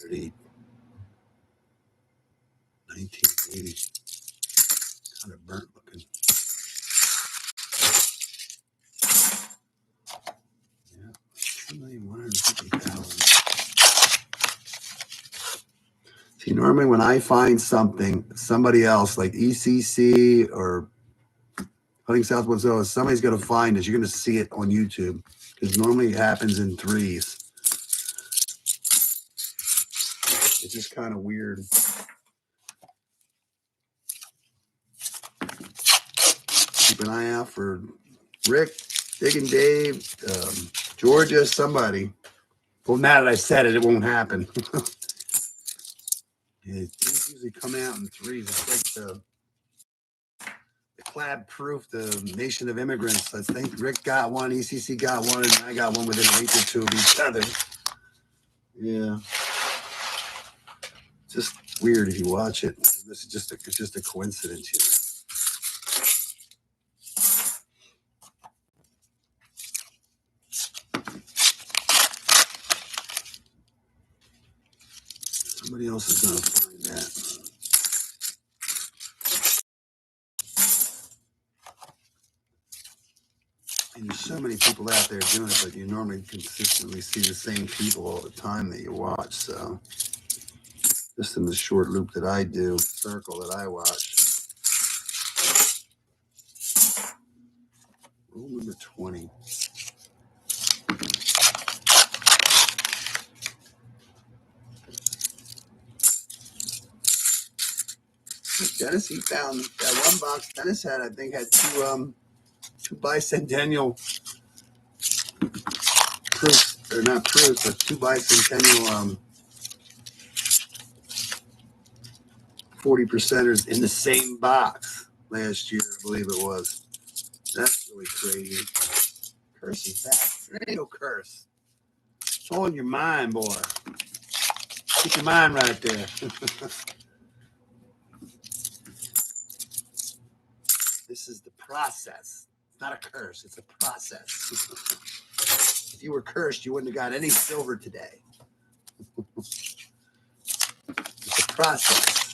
Speaker 1: Pretty 1980. Kind of burnt looking. Yeah, 2,150,000. See, normally when I find something, somebody else like ECC or Hunting Southwest Zoas, somebody's going to find it. You're going to see it on YouTube because normally it happens in threes. It's just kind of weird. Keep an eye out for Rick, Dick and Dave, Georgia, somebody. Well, now that I said it, it won't happen. Yeah, things usually come out in threes. It's like the clad proof, the Nation of Immigrants. I think Rick got one, ECC got one, and I got one within a week or two of each other. Yeah. Just weird if you watch it. This is just a coincidence, you know. Somebody else is going to find that. And there's so many people out there doing it, but you normally consistently see the same people all the time that you watch. So just in the short loop that I do, circle that I watch. Rule number 20. Dennis, he found that one box Dennis had, I think, had two bicentennial proofs, or not proofs, but 2 bicentennial 40%ers in the same box last year, I believe it was. That's really crazy. Curse is back. There ain't no curse. It's all in your mind, boy. Keep your mind right there. This is the process. It's not a curse. It's a process. If you were cursed, you wouldn't have got any silver today. It's a process.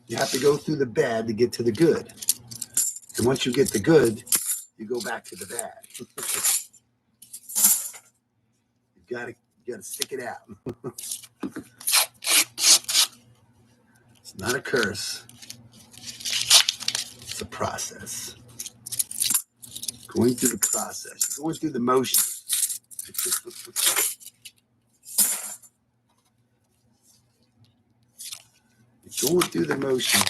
Speaker 1: You have to go through the bad to get to the good. And once you get the good, you go back to the bad. You gotta stick it out. It's not a curse. It's a process. Going through the process. Going through the motions. You're going through the motions.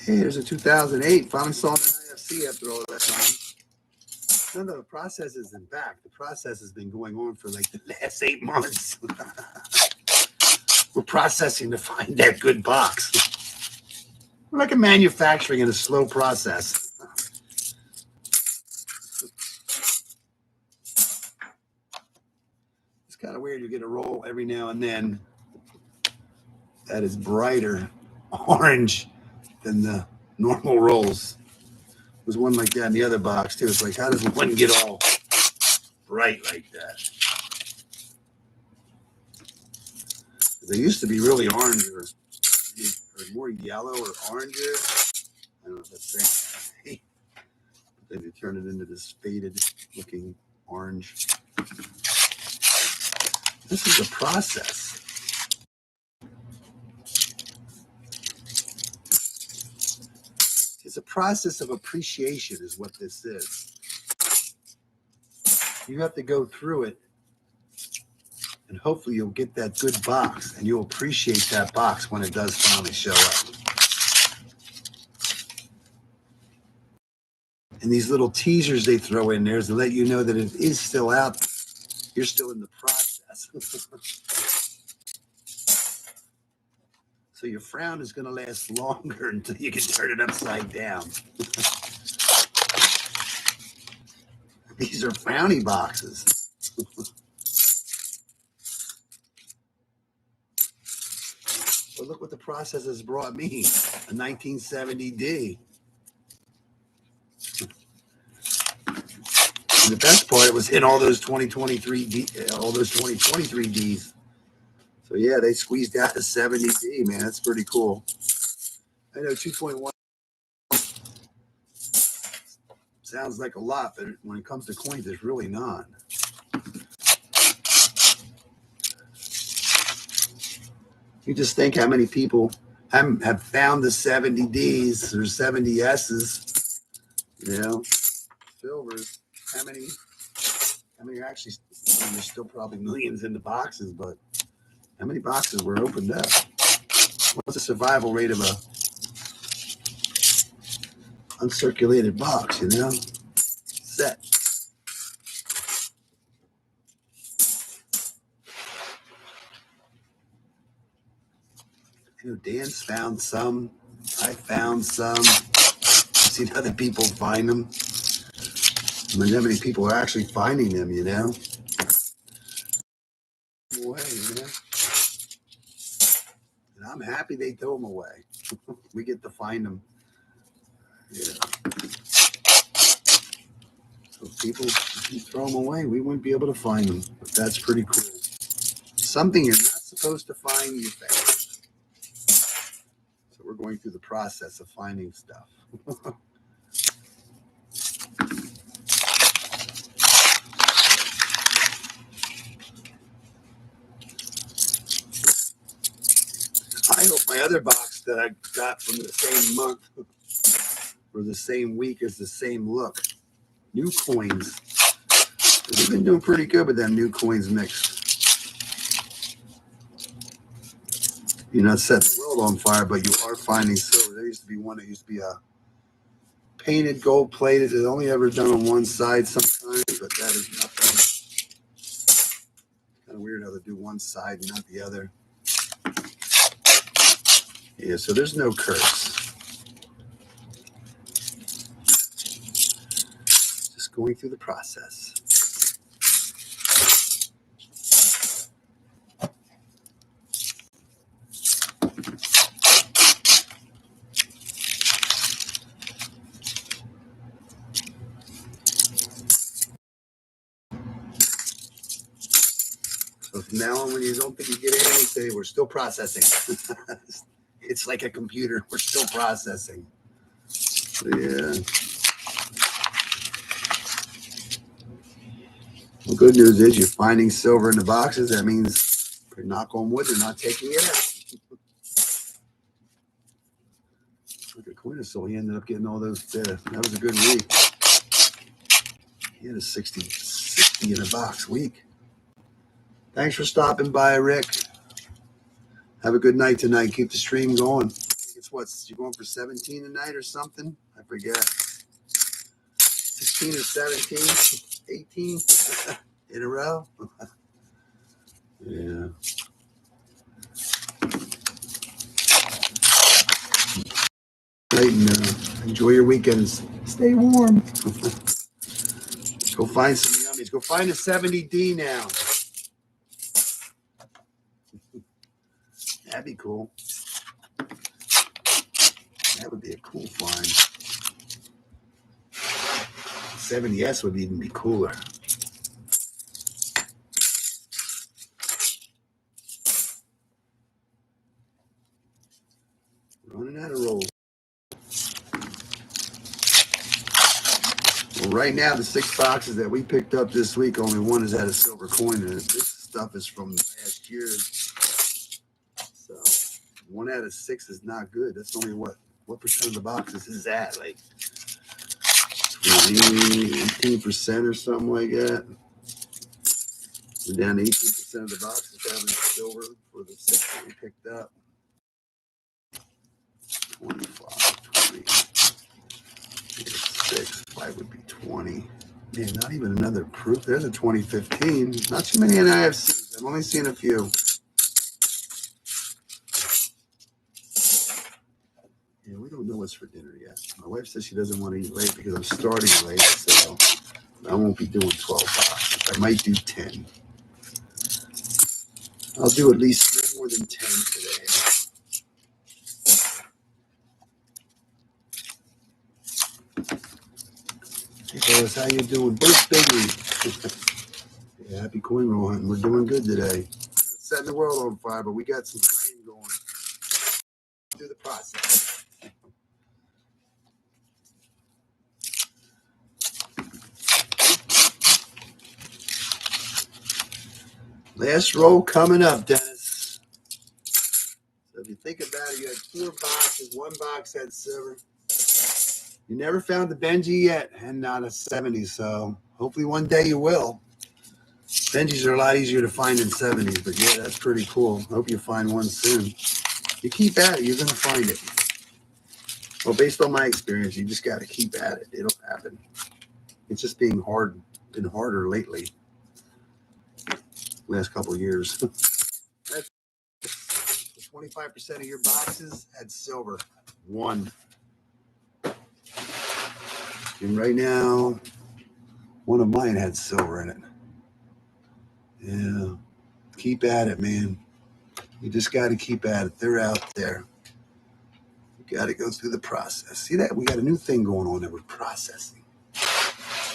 Speaker 1: Hey, there's a 2008. Finally saw an NIFC after all that time. No, the process isn't back. The process has been going on for like the last 8 months. We're processing to find that good box. We're like a manufacturing in a slow process. It's kind of weird. You get a roll every now and then that is brighter orange than the normal rolls. There's one like that in the other box too. It's like, how does one get all bright like that? They used to be really orange or more yellow or oranger. I don't know if that's saying. Then you turn it into this faded looking orange. This is a process. a process of appreciation is what this is. You have to go through it, and hopefully you'll get that good box, and you'll appreciate that box when it does finally show up. And these little teasers they throw in there is to let you know that it is still out. You're still in the process. So your frown is going to last longer until you can turn it upside down. These are frowny boxes. But look what the process has brought me. A 1970D. And the best part, it was in all those 2023Ds. So yeah, they squeezed out a 70D, man. That's pretty cool. I know 2.1 sounds like a lot, but when it comes to coins, it's really not. You just think how many people have found the 70Ds or 70Ss, you know, silvers. How many are actually, there's still probably millions in the boxes, but how many boxes were opened up? What's the survival rate of a uncirculated box, you know? Set. You know, Dan's found some. I found some. I've seen other people find them. I mean, how many people are actually finding them, you know? Away, you know? And I'm happy they throw them away. We get to find them. Yeah. So if people throw them away, we wouldn't be able to find them. But that's pretty cool. Something you're not supposed to find, you found. So we're going through the process of finding stuff. I hope my other box that I got from the same month or the same week is the same look. New coins. We've been doing pretty good with them new coins mixed. You're not setting the world on fire, but you are finding silver. There used to be one that used to be a painted gold plated. It's only ever done on one side sometimes, but that is nothing. Kind of weird how they do one side and not the other. Yeah, so there's no curse. Just going through the process. So from now on, when you don't think you get anything, say we're still processing. It's like a computer. We're still processing. So, yeah. The good news is you're finding silver in the boxes. That means, knock on wood, they're not taking it out. Look at Quintuple. He ended up getting all those. That was a good week. He had a 60 in a box week. Thanks for stopping by, Rick. Have a good night tonight. Keep the stream going. I think it's what, you're going for 17 tonight or something? I forget. 16 or 17, 18 in a row. Yeah. Right, and enjoy your weekends. Stay warm. Go find some yummies. Go find a 70D now. That'd be cool. That would be a cool find. 70S would even be cooler. Running out of rolls. Well, right now, the 6 boxes that we picked up this week, only one has had a silver coin in it. This stuff is from last year. So 1 out of 6 is not good. That's only what, what percent of the boxes is that? Like 18% or something like that. We're down to 18% of the boxes having silver for the 6 that we picked up. 25, 20, 6, 5 would be 20. Man, not even another proof. There's a 2015. Not too many NIFCs. I've only seen a few. Yeah, we don't know what's for dinner yet. My wife says she doesn't want to eat late because I'm starting late, so I won't be doing 12 boxes. I might do 10. I'll do at least no more than 10 today. Hey, fellas, how you doing? Birth baby. Yeah, happy coin roll hunting. We're doing good today. Setting the world on fire, but we got some rain going through the process. Last roll coming up, Dennis. So if you think about it, you had 4 boxes. 1 box had silver. You never found the Benji yet, and not a 70, so hopefully one day you will. Benjis are a lot easier to find than 70s, but yeah, that's pretty cool. I hope you find one soon. You keep at it, you're going to find it. Well, based on my experience, you just got to keep at it. It'll happen. It's just been harder lately. Last couple of years. 25% of your boxes had silver. 1. And right now, one of mine had silver in it. Yeah. Keep at it, man. You just got to keep at it. They're out there. You got to go through the process. See that? We got a new thing going on there with processing.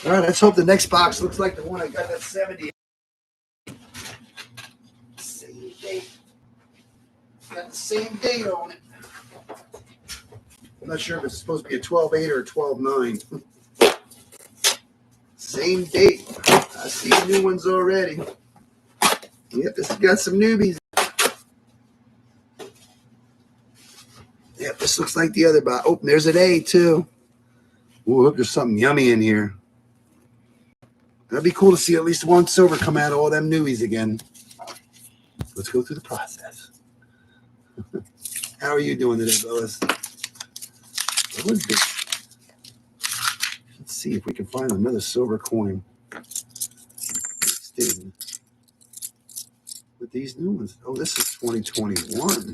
Speaker 1: All right, let's hope the next box looks like the one I got that 70. Same date. Got the same date on it. I'm not sure if it's supposed to be a 12-8 or a 12-9. Same date. I see the new ones already. Yep, this has got some newbies. Yep, this looks like the other box. Oh, there's an A too. Ooh, look, there's something yummy in here. That'd be cool to see at least one silver come out of all them newies again. Let's go through the process. How are you doing today, Lois? Let's see if we can find another silver coin. With these new ones. Oh, this is 2021.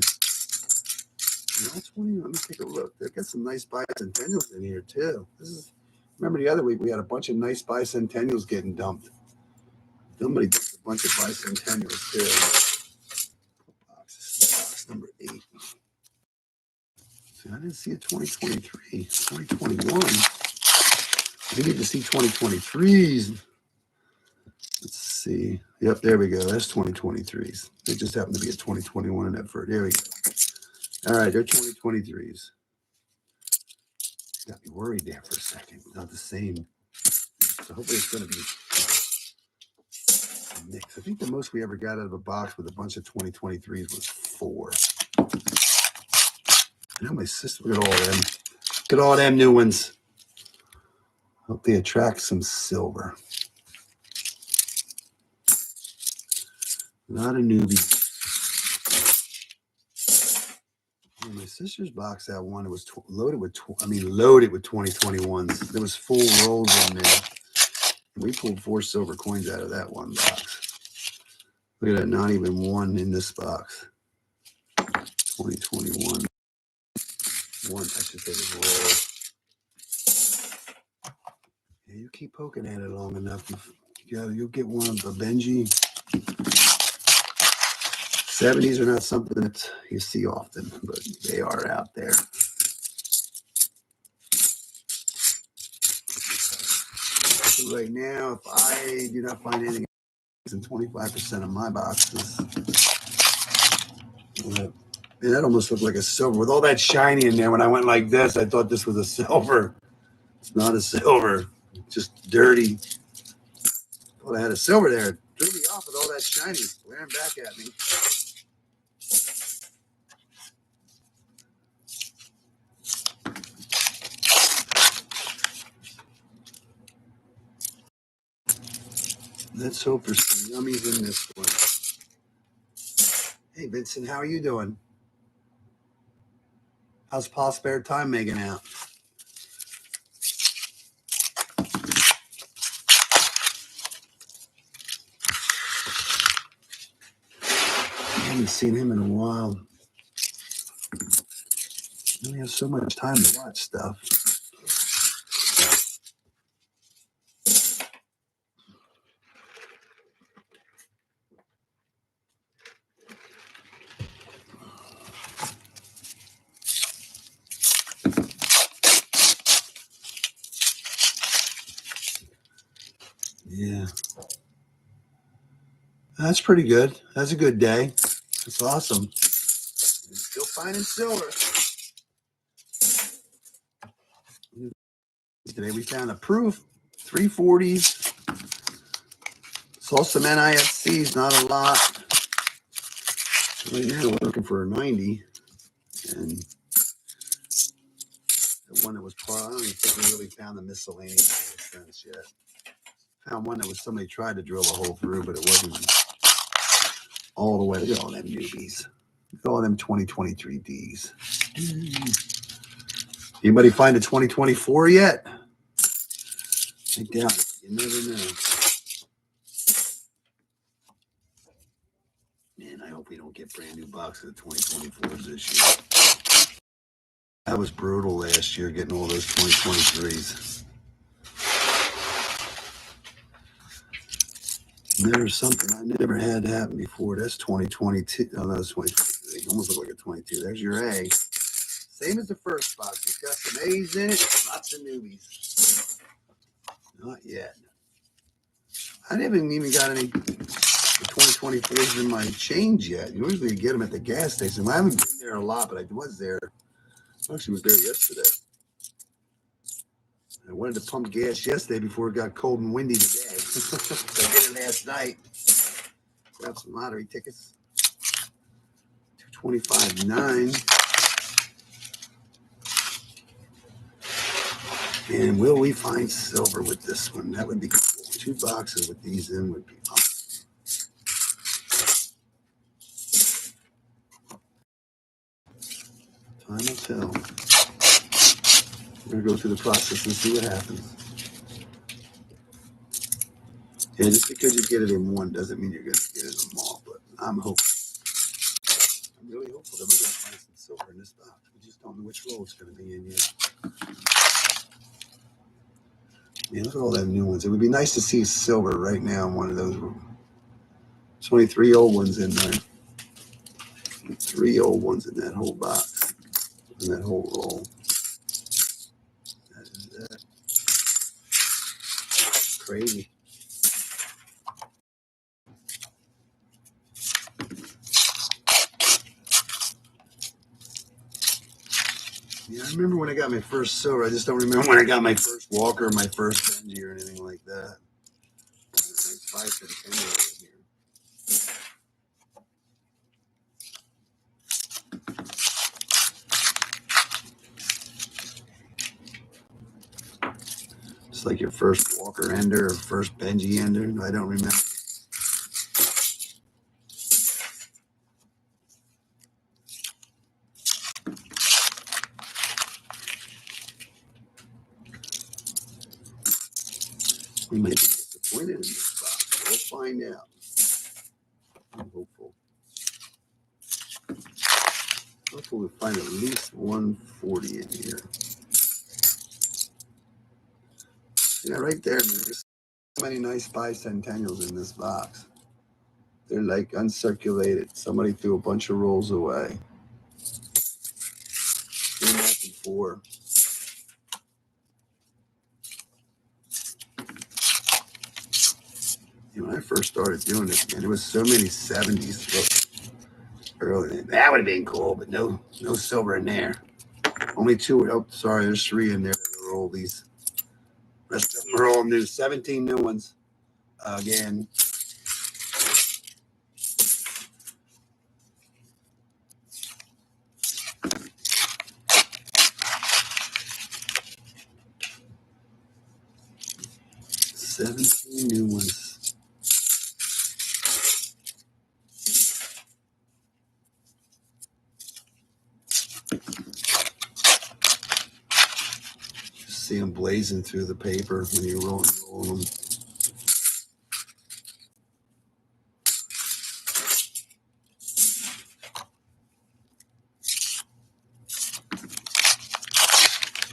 Speaker 1: Let me take a look. They've got some nice bicentennials in here too. Remember the other week we had a bunch of nice bicentennials getting dumped. Somebody dumped a bunch of bicentennials too. Box number 8. See, I didn't see a 2023. 2021. We need to see 2023s. Let's see. Yep, there we go. That's 2023s. They just happen to be a 2021 in that first. There we go. All right, they're 2023s. Got me worried there for a second. Not the same. So hopefully it's going to be a mix. I think the most we ever got out of a box with a bunch of 2023s was 4. I know my sister. Look at all them. Look at all them new ones. Hope they attract some silver. Not a newbie. My sister's box that one, it was loaded with 2021s. There was full rolls in there. We pulled 4 silver coins out of that one box. Look at that, not even one in this box. 2021. One, I should say, was roll. Yeah, you keep poking at it long enough, you'll get one of the Benji. 70s are not something that you see often, but they are out there. So right now, if I do not find anything in 25% of my boxes, and that almost looked like a silver. With all that shiny in there, when I went like this, I thought this was a silver. It's not a silver, it's just dirty. Thought I had a silver there. It threw me off with all that shiny glaring back at me. Let's hope there's some yummies in this one. Hey, Vincent, how are you doing? How's Paul Spare Time making out? I haven't seen him in a while. I only have so much time to watch stuff. Yeah. That's pretty good. That's a good day. That's awesome. Still finding silver. Today we found a proof, 340s. Saw some NIFCs, not a lot. Right now we're looking for a 90. And the one that was part, I don't even think we really found the miscellaneous sense yet. Found one that was somebody tried to drill a hole through, but it wasn't all the way. Look at all them newbies. Look at all them 2023 Ds. Anybody find a 2024 yet? I doubt it. You never know. Man, I hope we don't get brand new boxes of 2024s this year. That was brutal last year, getting all those 2023s. There's something I never had happen before. That's 2022. Oh, no, that's 2023. Almost look like a 22. There's your A. Same as the first box. It's got some A's in it. Lots of newbies. Not yet. I haven't even got any 2024s in my change yet. Usually you get them at the gas station. I haven't been there a lot, but I was there. I actually was there yesterday. I wanted to pump gas yesterday before it got cold and windy today. So I did it last night. Got some lottery tickets. 225.9. And will we find silver with this one? That would be cool. 2 boxes with these in would be awesome. Time will tell. We're going to go through the process and see what happens. Yeah, just because you get it in one doesn't mean you're going to get it in them all, but I'm hoping. I'm really hopeful that we're going to find some silver in this box. We just don't know which roll it's going to be in yet. Man, look at all them new ones. It would be nice to see silver right now in one of those. There's only 3 old ones in there. 3 old ones in that whole box. In that whole roll. That is that. Crazy. Yeah, I remember when I got my first silver. I just don't remember when I got my first Walker, my first Benji, or anything like that. It's 5 to 10 years here. It's like your first Walker ender or first Benji ender. I don't remember. We might be disappointed in this box. We'll find out. I'm hopeful. Hopefully we'll find at least 140 in here. Yeah, right there. There's so many nice bicentennials in this box. They're like uncirculated. Somebody threw a bunch of rolls away. 3.5 and 4. When I first started doing this, man, there was so many 70s early. That would have been cool, but no silver in there. Only 2. Oh, sorry, there's 3 in there. They're all these. Rest of them are all new. 17 new ones. Again. $17 new ones. see them blazing through the paper when you roll them.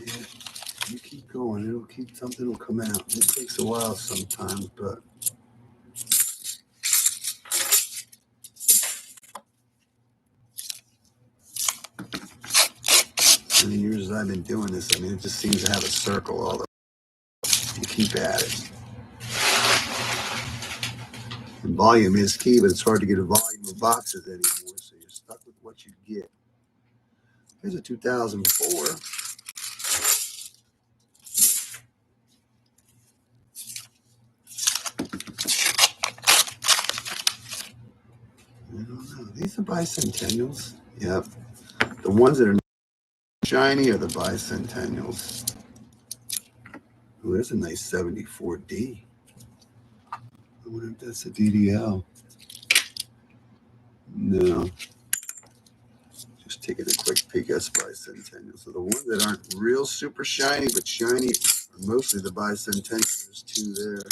Speaker 1: Yeah, you keep going. Something will come out. It takes a while sometimes, but in the years I've been doing this, I mean, it just seems to have a circle all the way. You keep at it. And volume is key, but it's hard to get a volume of boxes anymore, so you're stuck with what you get. Here's a 2004. I don't know. These are bicentennials. Yep. The ones that are shiny are the bicentennials. Oh, there's a nice 74D. I wonder if that's a DDL. No. Just taking a quick peek at bicentennials. So the ones that aren't real super shiny, but shiny are mostly the bicentennials. There's two there.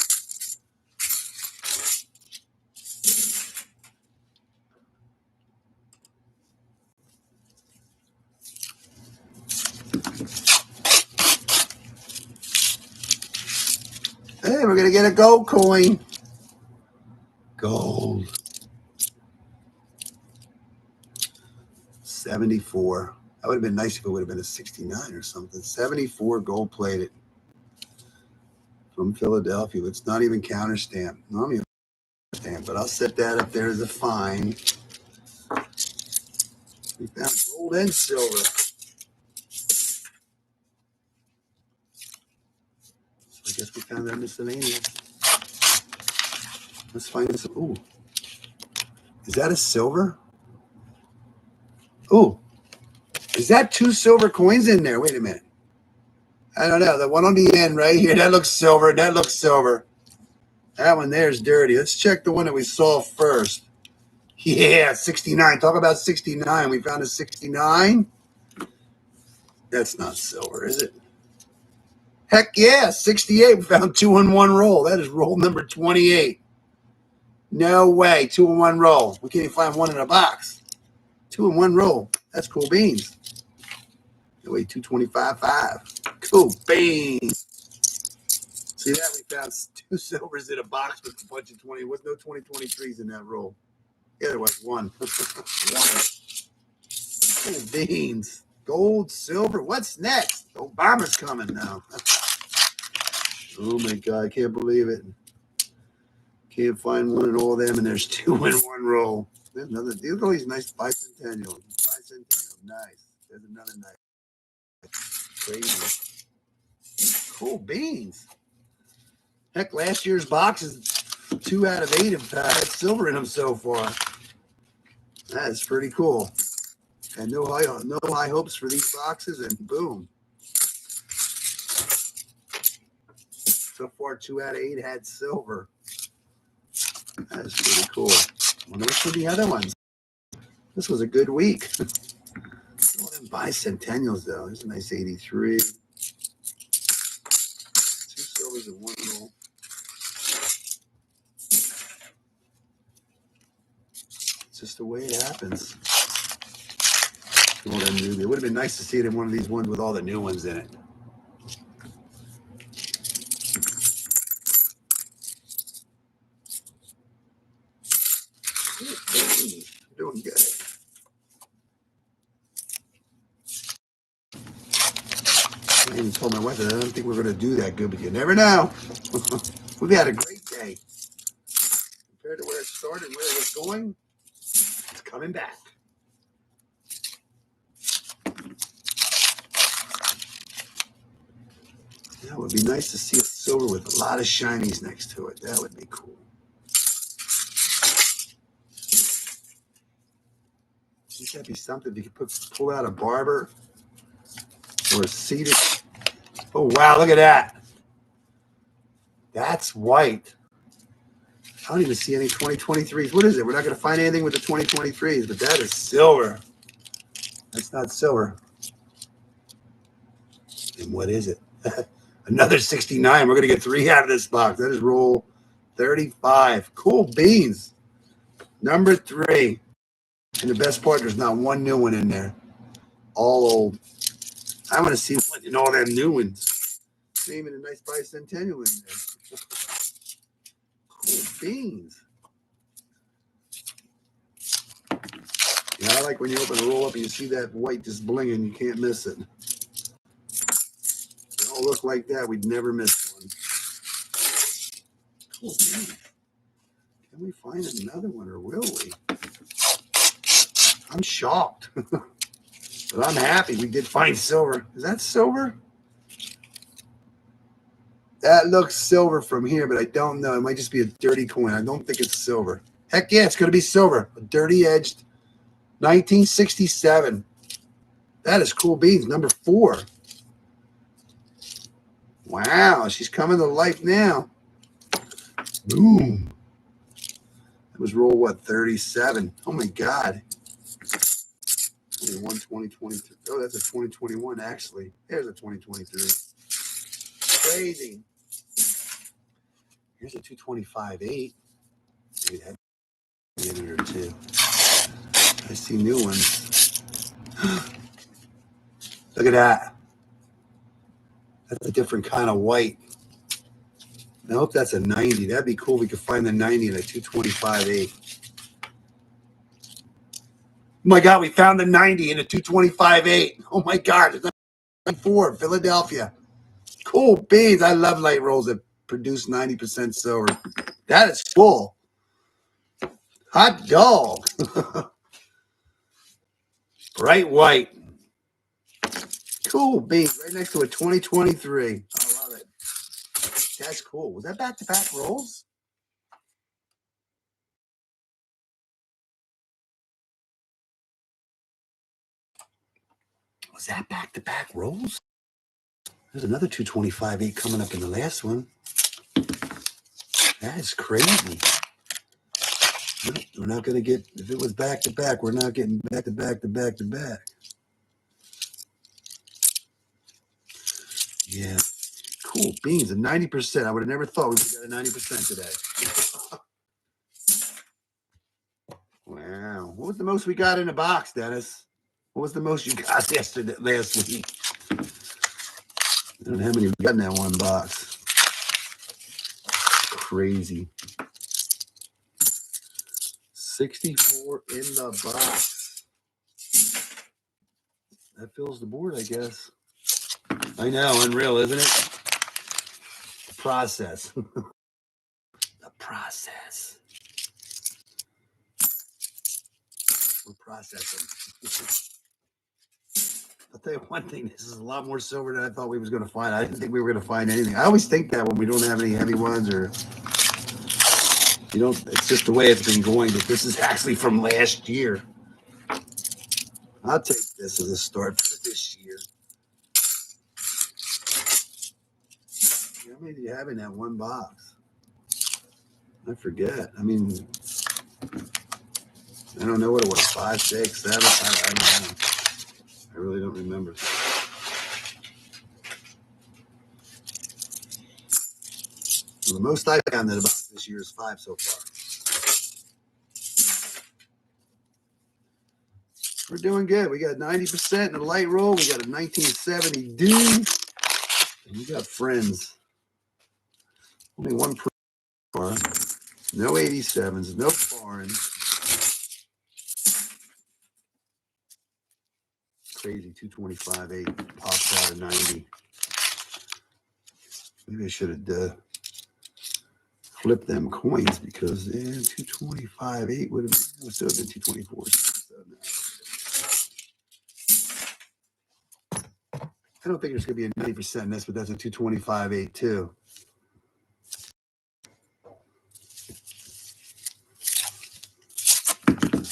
Speaker 1: Hey, we're going to get a gold coin. Gold. 74. That would have been nice if it would have been a 69 or something. 74 gold plated from Philadelphia. It's not even counter stamp. Not even stamp, but I'll set that up there as a fine. We found gold and silver. So I guess we found that miscellaneous. Let's find some. Ooh. Is that a silver? Ooh. Is that two silver coins in there? Wait a minute. I don't know. The one on the end right here, that looks silver. That looks silver. That one there is dirty. Let's check the one that we saw first. Yeah, 69. Talk about 69. We found a 69. That's not silver, is it? Heck yeah, 68. We found 2-in-1 roll. That is roll number 28. No way, 2-in-1 roll. We can't even find one in a box. 2-in-1 roll. That's cool beans. Anyway, 225.5. Cool beans. See that? We found two silvers in a box with a bunch of 20. With no 2023s in that roll. Yeah, there was one. Cool beans. Gold, silver. What's next? Obama's coming now. Oh my God, I can't believe it. Can't find one in all of them, and there's 2-in-1 roll. There's another. These are these nice bicentennial. Bicentennial, nice. There's another nice. Crazy. Cool beans. Heck, last year's boxes, 2 out of 8 have had silver in them so far. That's pretty cool. And no high hopes for these boxes, and boom. So far, 2 out of 8 had silver. That's pretty cool. I wonder what's for the other ones. This was a good week. All them bicentennials, though. There's a nice 83. 2 silvers and 1 roll. It's just the way it happens. All them new. It would have been nice to see it in one of these ones with all the new ones in it. Doing good. I even told my wife that I don't think we're going to do that good, but you never know. We've had a great day. Compared to where it started, where it was going, it's coming back. Yeah, it would be nice to see a silver with a lot of shinies next to it. That would be cool. I think that'd be something if you could pull out a barber or a seated. Oh, wow, look at that. That's white. I don't even see any 2023s. What is it? We're not going to find anything with the 2023s, but that is silver. That's not silver. And what is it? Another 69. We're going to get 3 out of this box. That is roll 35. Cool beans. Number 3. And the best part, there's not one new one in there. All old. I want to see what in all them new ones. Even a nice bicentennial in there. Cool beans. Yeah, I like when you open a roll up and you see that white just blinging. You can't miss it. They all look like that. We'd never miss one. Cool beans. Can we find another one or will we? I'm shocked. But I'm happy we did find silver. Is that silver? That looks silver from here, but I don't know. It might just be a dirty coin. I don't think it's silver. Heck yeah, it's going to be silver. A dirty edged 1967. That is cool beans. Number 4. Wow, she's coming to life now. Boom. That was roll, what, 37. Oh, my God. 21, 2023. Oh, that's a 2021, actually. There's a 2023. Crazy. Here's a 225.8. Maybe that in it or two. I see new ones. Look at that. That's a different kind of white. I hope that's a 90. That'd be cool. We could find the 90 in a 225.8. Oh my God, we found the 90 in a 225.8. Oh my God, it's 94, Philadelphia. Cool beans. I love light rolls that produce 90% silver. That is cool. Hot dog. Bright white. Cool beans. Right next to a 2023. I love it. That's cool. Was that back-to-back rolls? Was that back-to-back rolls? There's another 225.8 coming up in the last one. That is crazy. We're not going to get, if it was back-to-back, we're not getting back-to-back-to-back-to-back. Yeah. Cool beans. A 90%. I would have never thought we would have got a 90% today. Wow. What was the most we got in a box, Dennis? What was the most you got last week? I don't know how many we got in that one box. Crazy. 64 in the box. That fills the board, I guess. I know, unreal, isn't it? The process. The process. We're processing. I'll tell you one thing, this is a lot more silver than I thought we was going to find. I didn't think we were going to find anything. I always think that when we don't have any heavy ones or, you know, it's just the way it's been going, that this is actually from last year. I'll take this as a start for this year. How many do you have in that one box? I forget. I mean, I don't know what it was. 5, 6, 7. I don't know. I really don't remember. Well, the most I've found in about this year is 5 so far. We're doing good. We got 90% in a light roll. We got a 1970 Doom. And we got friends. Only one per. No 87s. No foreign. Crazy 225.8 pops out of 90. Maybe I should have flipped them coins because 225.8 would have still been 224. I don't think there's going to be a 90% in this, but that's a 225.8 too.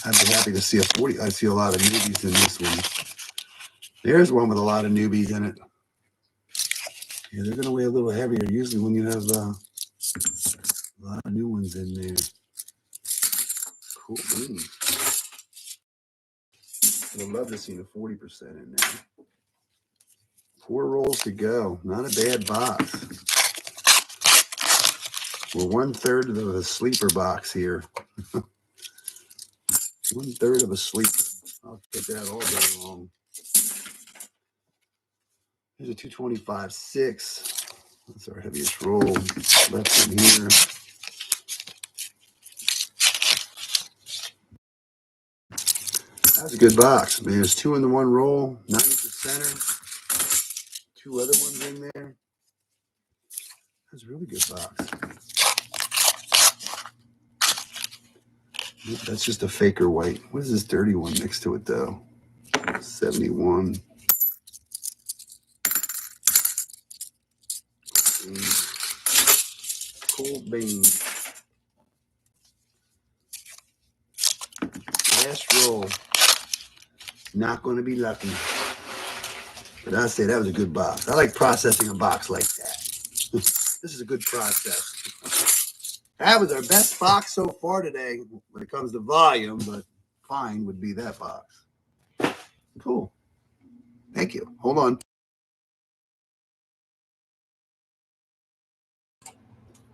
Speaker 1: I'd be happy to see a 40. I see a lot of newbies in this one. There's one with a lot of newbies in it. Yeah, they're going to weigh a little heavier usually when you have a lot of new ones in there. Cool. I would love to see the 40% in there. 4 rolls to go. Not a bad box. We're 1/3 of a sleeper box here. 1/3 of a sleeper. I'll get that all day long. Here's a 225-6. That's our heaviest roll left in here. That's a good box, man. There's 2 in the 1 roll, 90%er. 2 other ones in there. That's a really good box. That's just a faker white. What is this dirty one next to it, though? 71. Cold beans. Last roll. Not going to be lucky. But I say that was a good box. I like processing a box like that. This is a good process. That was our best box so far today when it comes to volume, but fine would be that box. Cool. Thank you. Hold on.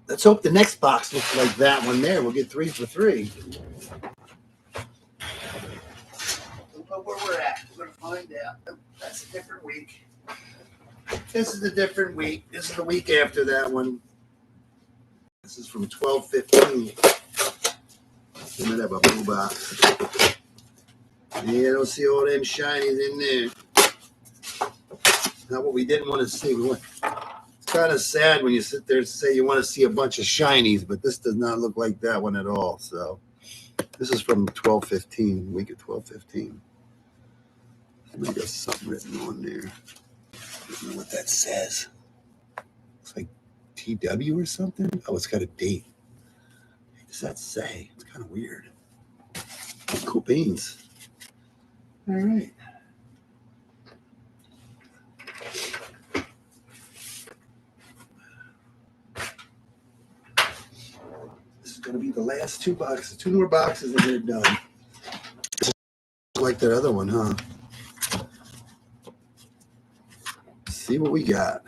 Speaker 1: Let's hope the next box looks like that one there. We'll get 3 for 3. But where we're at, we're going to find out. That's a different week. This is a different week. This is the week after that one. This is from 12/15. We might have a blue box. Yeah, I don't see all them shinies in there. Not what we didn't want to see. It's kind of sad when you sit there and say you want to see a bunch of shinies, but this does not look like that one at all. So this is from 12/15, week of 12/15. I think there's something written on there. I don't know what that says. Looks like TW or something. Oh, it's got a date. What does that say? It's kind of weird. Cool beans. All right. This is going to be the last 2 boxes. 2 more boxes and they're done. Like that other one, huh? Let's see what we got.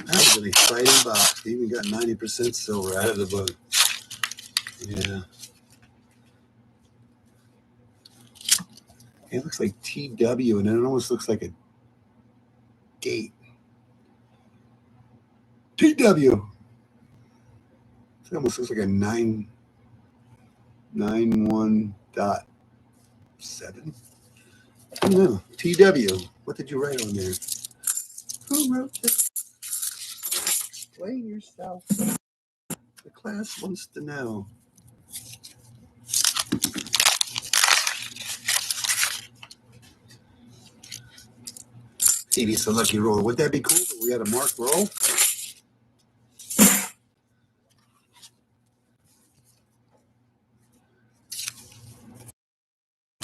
Speaker 1: That was an exciting box. We even got 90% silver out of the book. Yeah. It looks like TW, and then it almost looks like a date. TW. It almost looks like a 991.7. I don't know. TW. What did you write on there? Who wrote that? Explain yourself. The class wants to know. Maybe it's a lucky roll. Would that be cool if we had a marked roll?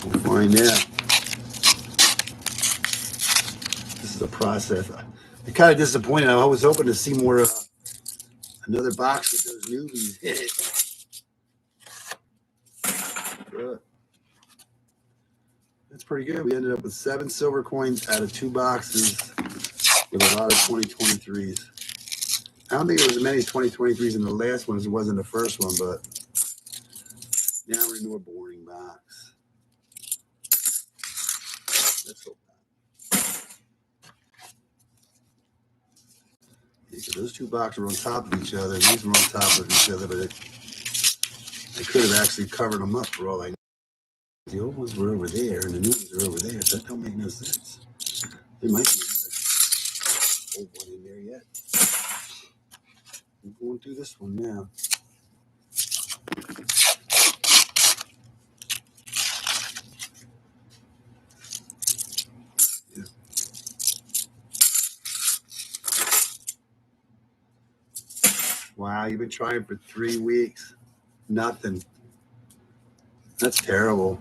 Speaker 1: We'll find out. This is a process. I'm kind of disappointed. I was hoping to see more another box with those newbies in it. Good. That's pretty good. We ended up with 7 silver coins out of 2 boxes with a lot of 2023s. I don't think there was as many 2023s in the last one as it was in the first one, but now we're into a boring box. Let's hope not. Yeah, those 2 boxes were on top of each other. These were on top of each other, but they could have actually covered them up for all I know. The old ones were over there, and the new ones are over there, so that don't make no sense. There might be another old one in there yet. I'm going through this one now. Yeah. Wow, you've been trying for 3 weeks. Nothing. That's terrible.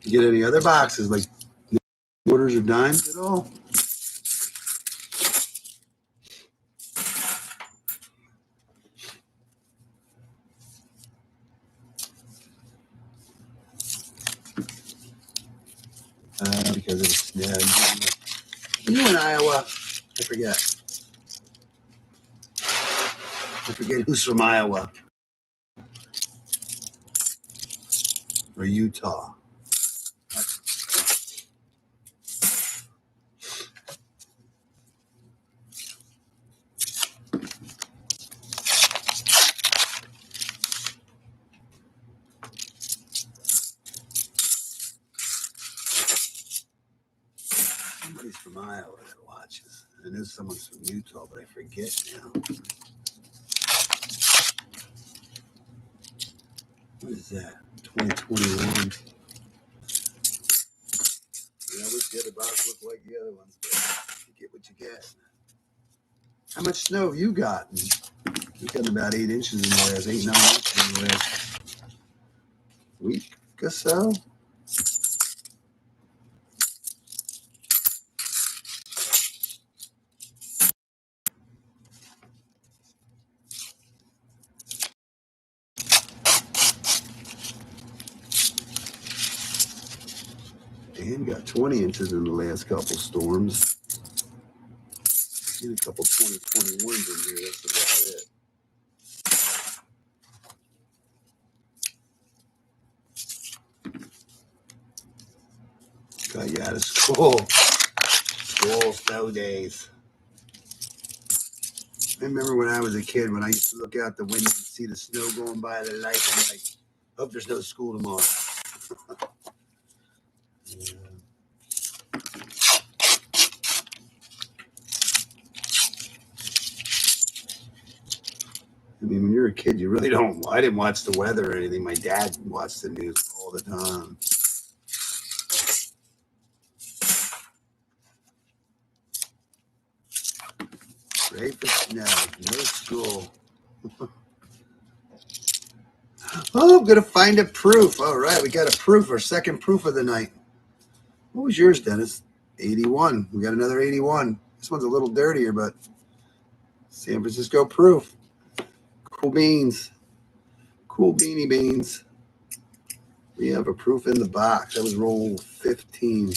Speaker 1: You get any other boxes, like quarters or dimes at all? because of the snow. You in Iowa? I forget. I forget who's from Iowa or Utah. Somebody's from Iowa that watches. I know someone's from Utah, but I forget now. What is that? 2021. Yeah, I wish the other box looked like the other ones, but you get what you get. How much snow have you gotten? We've gotten about 8 inches in the last 8, 9 inches in the last week or so. Dan got 20 inches in the last couple storms. Seen a couple 2021s in here. That's about it. Got you out of school. School snow days. I remember when I was a kid, when I used to look out the window and see the snow going by the light, I'm like, hope there's no school tomorrow. Yeah. I mean, when you're a kid, you really don't. I didn't watch the weather or anything. My dad watched the news all the time. Great for snow. No school. Oh, I'm going to find a proof. All right, we got a proof, our second proof of the night. What was yours, Dennis? 81. We got another 81. This one's a little dirtier, but San Francisco proof. Cool beans. Cool beanie beans. We have a proof in the box. That was roll 15.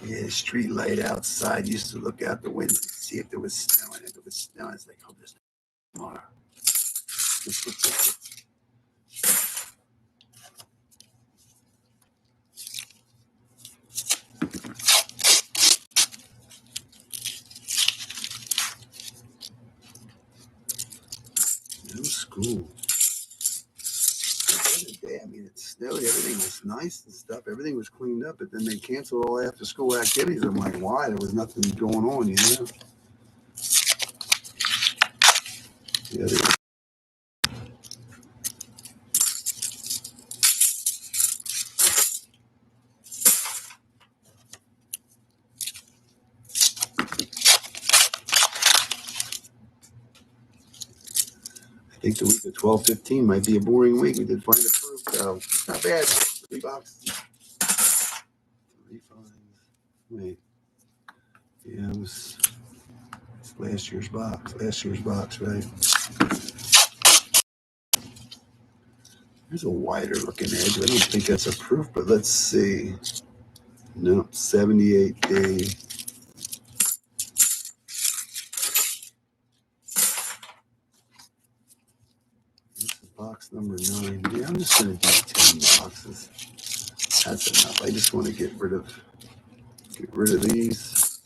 Speaker 1: Yeah, the street light outside used to look out the window to see if there was snow. And if there was snow, it's like, hope there's no tomorrow. No school. I mean, it snowed. Everything was nice and stuff. Everything was cleaned up, but then they canceled all after school activities. I'm like, why? There was nothing going on, you know? Yeah, I think the week of 12/15 might be a boring week. We did find a proof, so not bad. 3 boxes. 3 finds. Wait. Yeah, it was last year's box. Last year's box, right? There's a wider looking edge. I don't think that's a proof, but let's see. No, 78 day. Box number 9. Yeah, I'm just going to do 10 boxes. That's enough. I just want to get rid of these.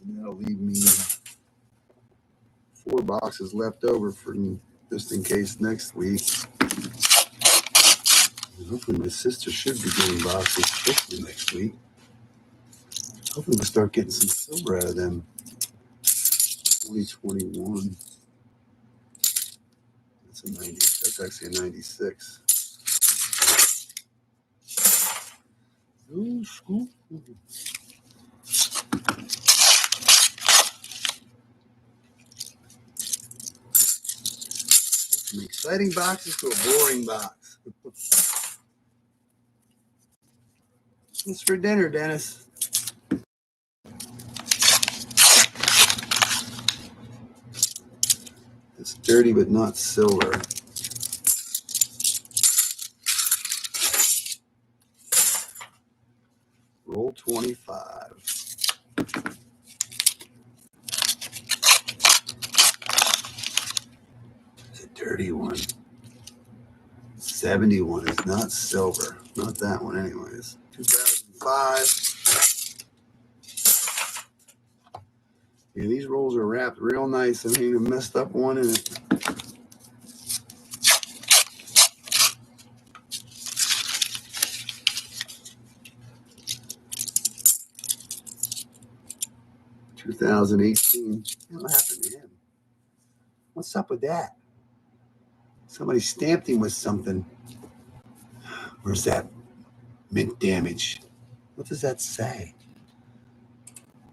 Speaker 1: And that'll leave me 4 boxes left over for just in case next week. And hopefully my sister should be getting boxes quickly next week. Hopefully we'll start getting some silver out of them. 2021. That's a 90. That's actually a 96. Oh, school. From exciting boxes to a boring box. What's for dinner, Dennis? It's dirty but not silver. Roll 25. It's a dirty one. 71 is not silver. Not that one anyways. 2005. Yeah, these rolls are wrapped real nice. I mean, a messed up one in it. $2018. What happened to him? What's up with that? Somebody stamped him with something. Where's that? Mint damage. What does that say?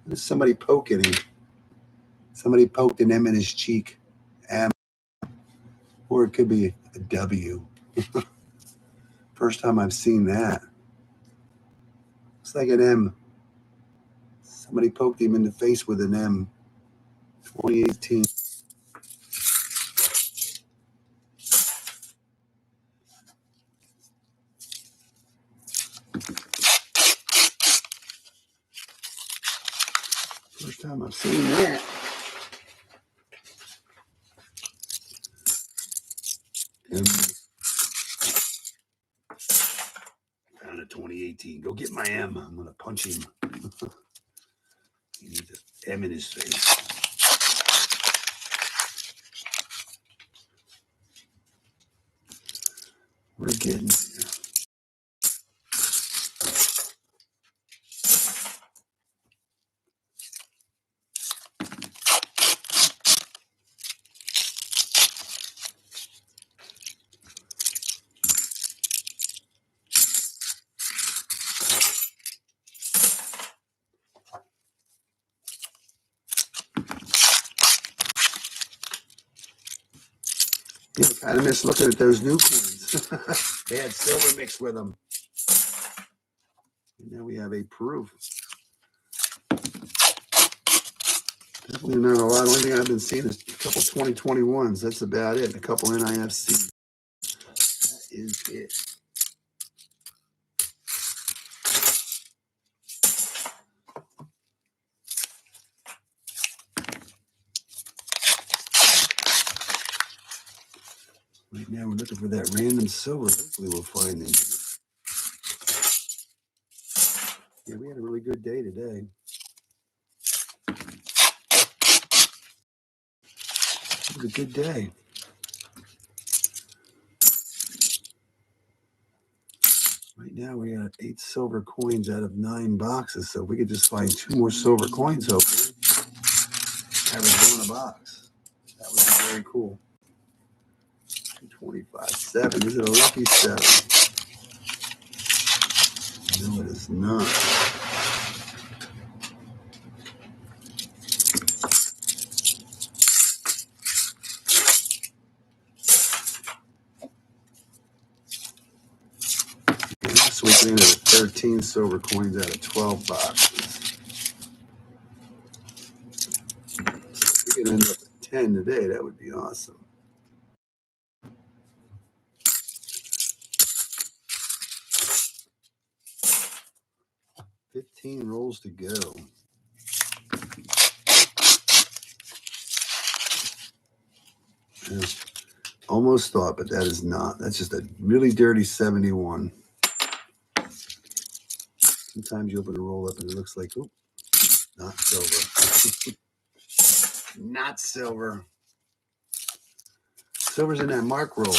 Speaker 1: There's somebody poking him. Somebody poked an M in his cheek. M. Or it could be a W. First time I've seen that. Looks like an M. Somebody poked him in the face with an M. 2018. First time I've seen that. Found a 2018. Go get my M. I'm going to punch him. He needs an M in his face. We're getting there. Yeah, kind of miss looking at those new coins. They had silver mixed with them. And now we have a proof. Definitely not a lot. The only thing I've been seeing is a couple 2021s. That's about it. A couple NIFC. That is it. Right now we're looking for that random silver. Hopefully we'll find them. Yeah, we had a really good day today. It was a good day. Right now we got 8 silver coins out of 9 boxes. So if we could just find 2 more silver coins, hopefully, average 1 a box. That would be very cool. 225, 7. Is it a lucky 7? No, it is not. Sweeping into 13 silver coins out of 12 boxes. If we could end up at 10 today, that would be awesome. 15 rolls to go. Yeah, almost thought, but that is not. That's just a really dirty 71. Sometimes you open a roll up and it looks like, oh, not silver. Not silver. Silver's in that mark roll.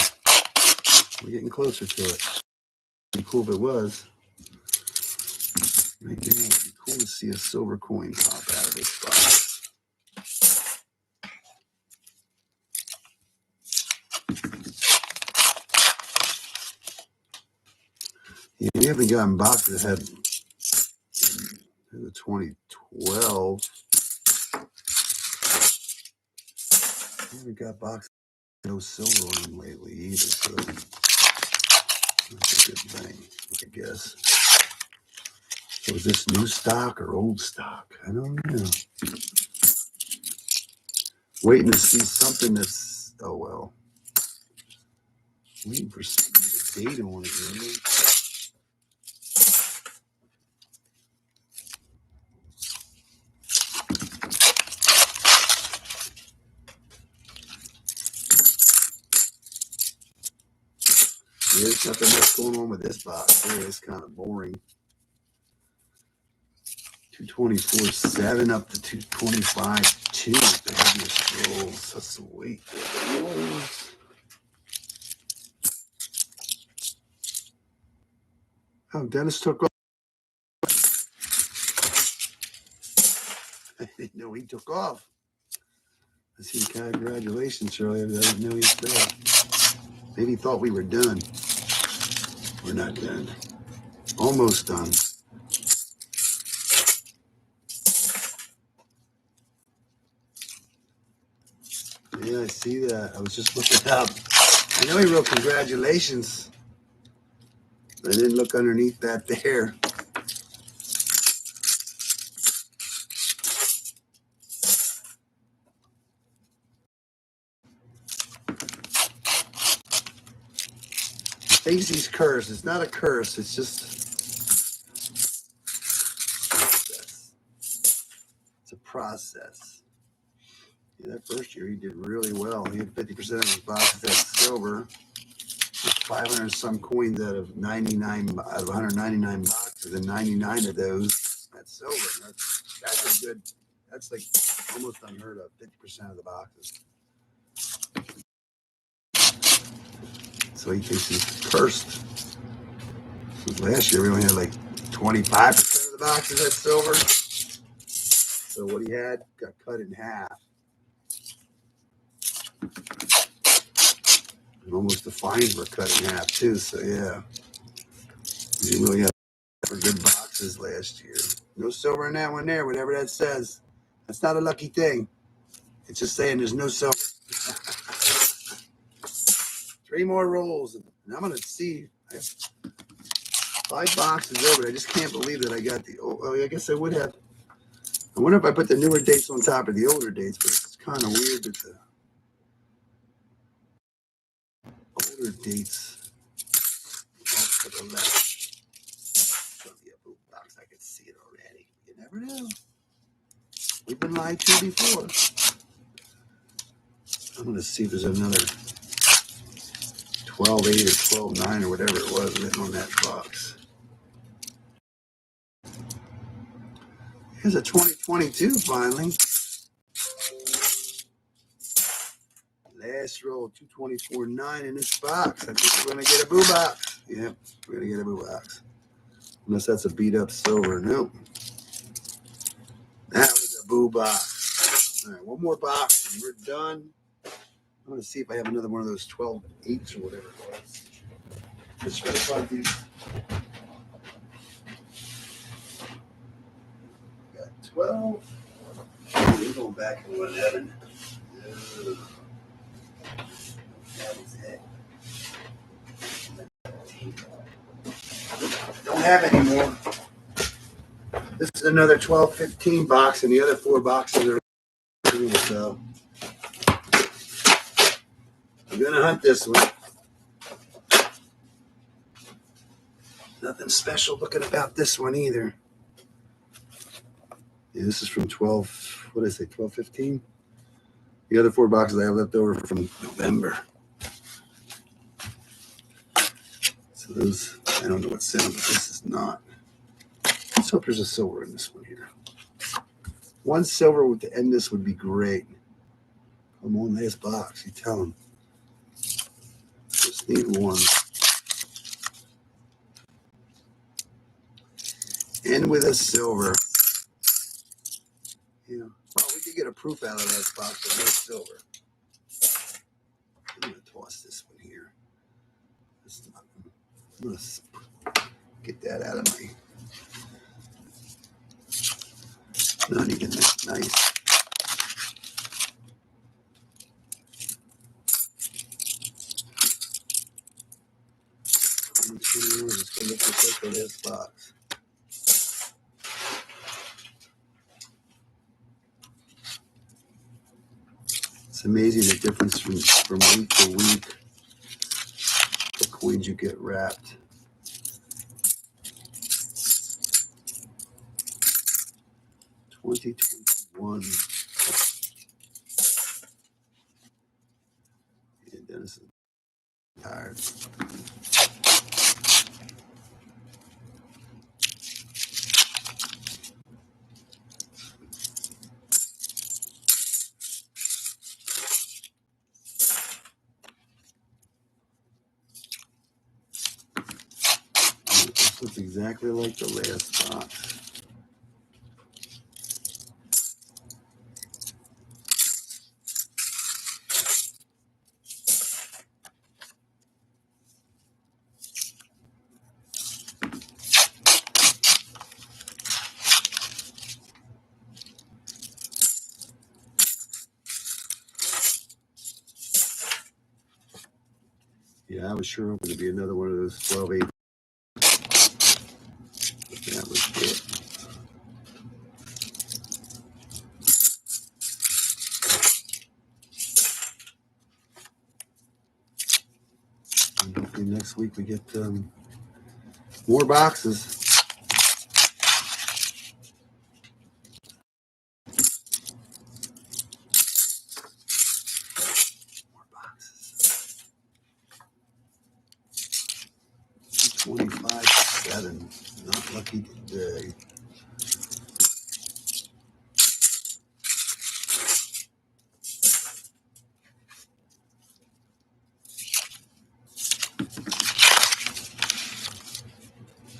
Speaker 1: We're getting closer to it. It'd be cool if it was. Right now, it'd be cool to see a silver coin pop out of this box. Yeah, we haven't gotten boxes that had the 2012. We haven't got boxes with no silver on them lately either, so that's a good thing, I guess. So is this new stock or old stock? I don't know. Waiting to see something that's, oh well. Waiting for something with a date on it, really. There's nothing else going on with this box. It's kind of boring. 224.7 up to 225.2 is the heaviest rolls. That's the weight. Oh, Dennis took off. I didn't know he took off. I see congratulations, Shirley. I didn't know he was there. Maybe he thought we were done. We're not done. Almost done. Yeah, I see that. I was just looking up. I know he wrote congratulations. I didn't look underneath that there. Stacy's curse. It's not a curse. It's just process. It's a process. Yeah, that first year he did really well. He had 50% of his boxes at silver. 500 some coins out of 199 boxes, and 99 of those at silver. That's a good. That's like almost unheard of. 50% of the boxes. So he thinks he's cursed. Last year we only had like 25% of the boxes at silver. So what he had got cut in half. And almost the fines were cut in half too. So yeah, we didn't really have good boxes last year. No silver in that one there, whatever that says. That's not a lucky thing. It's just saying there's no silver. 3 more rolls, and I'm gonna see. I have 5 boxes over. I just can't believe that I got the. Oh, I guess I would have. I wonder if I put the newer dates on top of the older dates, but it's kind of weird that the older dates off to the left. Show me a boot box. I can see it already. You never know. We've been lied to before. I'm gonna see if there's another 12.8 or 12.9 or whatever it was written on that box. Here's a 2022 finally. Last roll, 224.9 in this box. I think we're going to get a boo box. Yep, we're going to get a boo box. Unless that's a beat up silver. Nope. That was a boo box. All right, one more box and we're done. I'm going to see if I have another one of those 12.8s or whatever it was. Just try to find these. Got 12. We're going back to 11. That was it. Don't have any more. This is another 12-15 box, and the other 4 boxes are cool, so I'm gonna hunt this one. Nothing special looking about this one either. Yeah, this is from 12. What did I say? 12-15. The other 4 boxes I have left over from November. So those, I don't know what's in them, but this is not. Let's hope there's a silver in this one here. One silver to end this would be great. Come on, last box. You tell them. Just need one. End with a silver. Yeah. Well, we could get a proof out of that box, but no silver. I'm going to toss this one here. I'm going to get that out of my. Not even that nice. Just going to look just like this box. It's amazing the difference from week to week. The coins you get wrapped. $20.21. Yeah, Dennis is tired. This looks exactly like the last box. Yeah, I was sure hoping to be another one of those 12/8. But that was it. And hopefully next week we get more boxes. More boxes. 25/7. Not lucky today.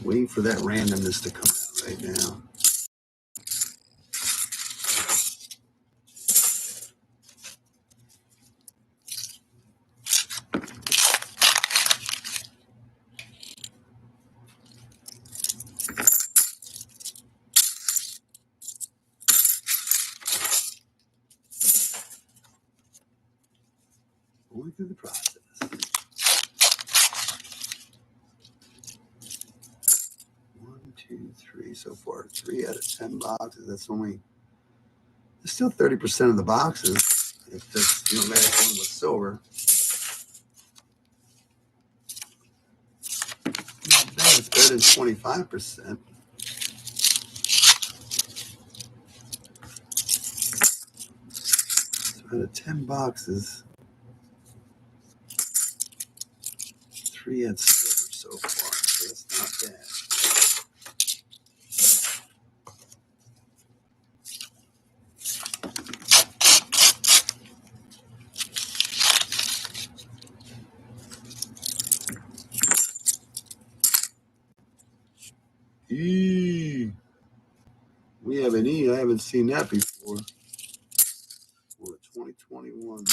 Speaker 1: Waiting for that randomness to come out right now. Going through the process. 1, 2, 3 so far. 3 out of 10 boxes. That's only. There's still 30% of the boxes. If this, you know, last one was silver. It's better than 25%. So out of 10 boxes, 3 had silver so far. So that's not bad. E. We have an E. I haven't seen that before. For 2021.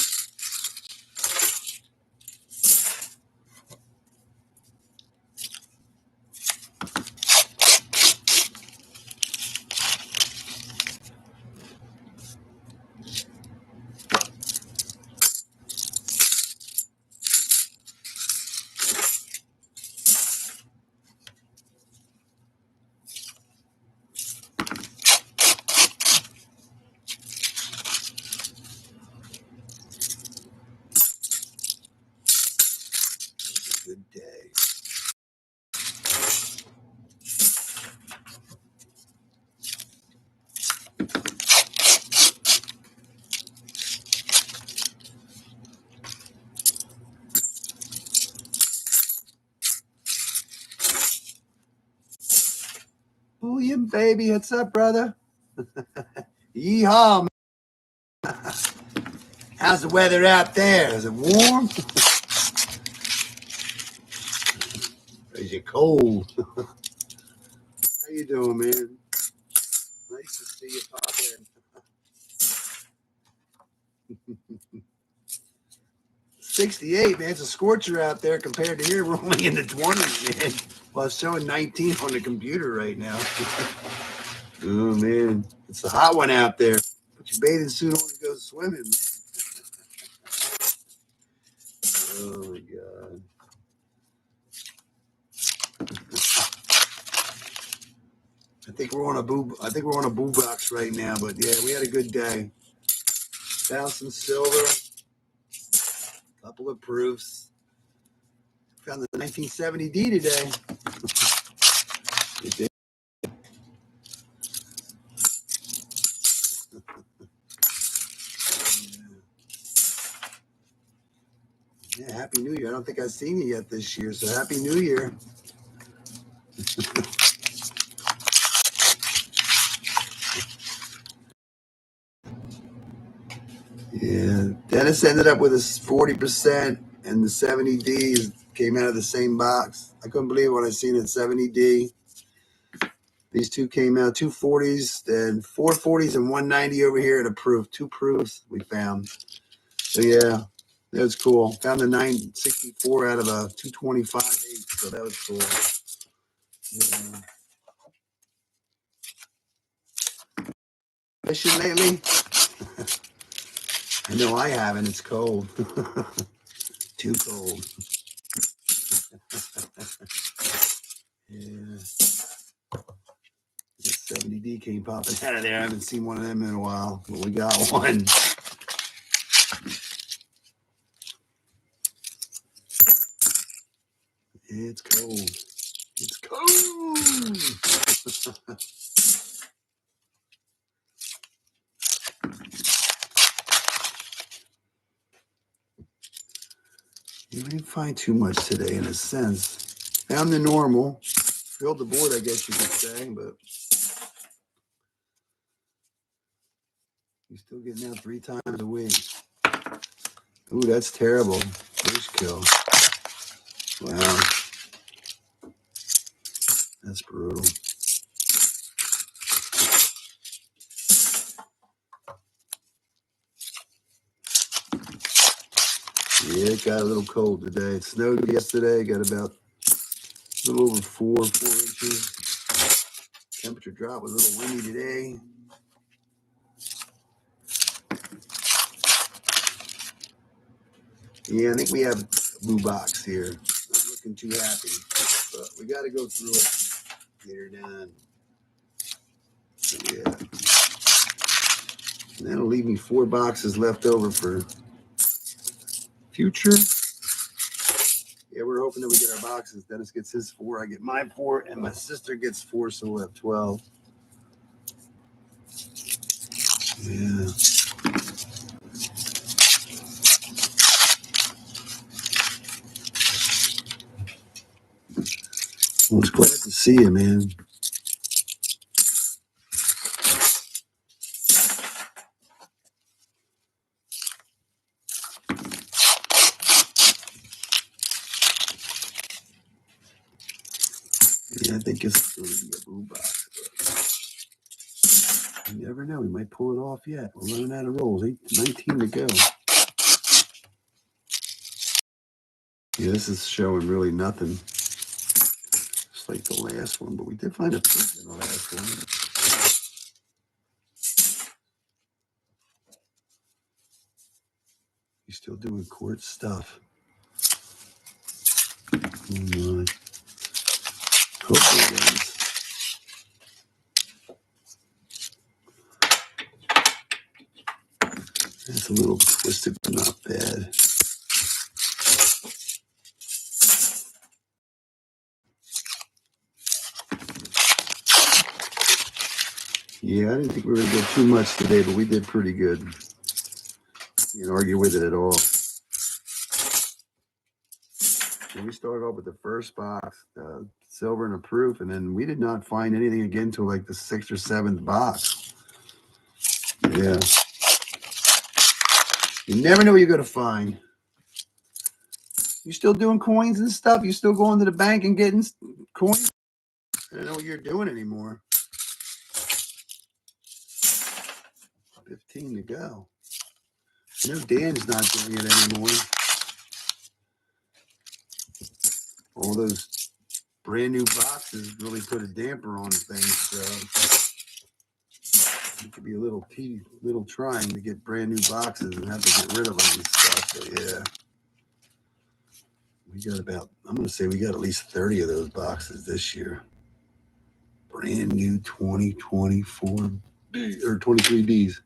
Speaker 1: Good day. Bullion, baby. What's up, brother? Yeehaw, man. How's the weather out there? Is it warm? Is it cold? How you doing, man? Nice to see you pop in. 68, man. It's a scorcher out there compared to here. We're only in the 20s, man. Well, it's showing 19 on the computer right now. Oh, man. It's a hot one out there. Put your bathing suit on and go swimming. Oh, my God. I think we're on a boo box right now, but yeah, we had a good day. Found some silver. A couple of proofs. Found the 1970 D today. Yeah, Happy New Year. I don't think I've seen you yet this year, so Happy New Year. Yeah, Dennis ended up with a 40%, and the 70D came out of the same box. I couldn't believe it when I seen it, 70D. These two came out, 240s and 440s and 190 over here at a proof. Two proofs we found. So yeah, that was cool. Found the 964 out of a 225 8, so that was cool. Yeah. Fishing lately? I know I haven't. It's cold. Too cold. Yeah. The 70D came popping out of there. I haven't seen one of them in a while, but we got one. It's cold. It's cold. We didn't find too much today in a sense. Found the normal. Filled the board, I guess you could say, but you're still getting out 3 times a week. Ooh, that's terrible. First kill. Wow. That's brutal. Yeah, it got a little cold today. It snowed yesterday. Got about a little over 4 inches. Temperature drop was a little windy today. Yeah, I think we have a blue box here. Not looking too happy, but we got to go through it. Get her done. So, yeah. And that'll leave me 4 boxes left over for future. Yeah, we're hoping that we get our boxes. Dennis gets his 4, I get my 4, and my sister gets 4, so we'll have 12. Yeah. Well, it's glad to see you, man. Yeah, I think it's going to be a blue box. But you never know. We might pull it off yet. We're running out of rolls. 19 to go. Yeah, this is showing really nothing. Just like the last one, but we did find a proof in the last one. He's still doing court stuff. Oh my. Hopefully it ends. It's a little twisted, but not bad. Yeah, I didn't think we were going to get too much today, but we did pretty good. You can't argue with it at all. And we started off with the first box, silver and a proof, and then we did not find anything again until like the 6th or 7th box. Yeah. You never know what you're going to find. You still doing coins and stuff? You still going to the bank and getting coins? I don't know what you're doing anymore. 15 to go. I know Dan's not doing it anymore. All those brand new boxes really put a damper on things, so it could be a little trying to get brand new boxes and have to get rid of them and stuff. So yeah, we got about, I'm going to say we got at least 30 of those boxes this year. Brand new 2024 or 23 Ds.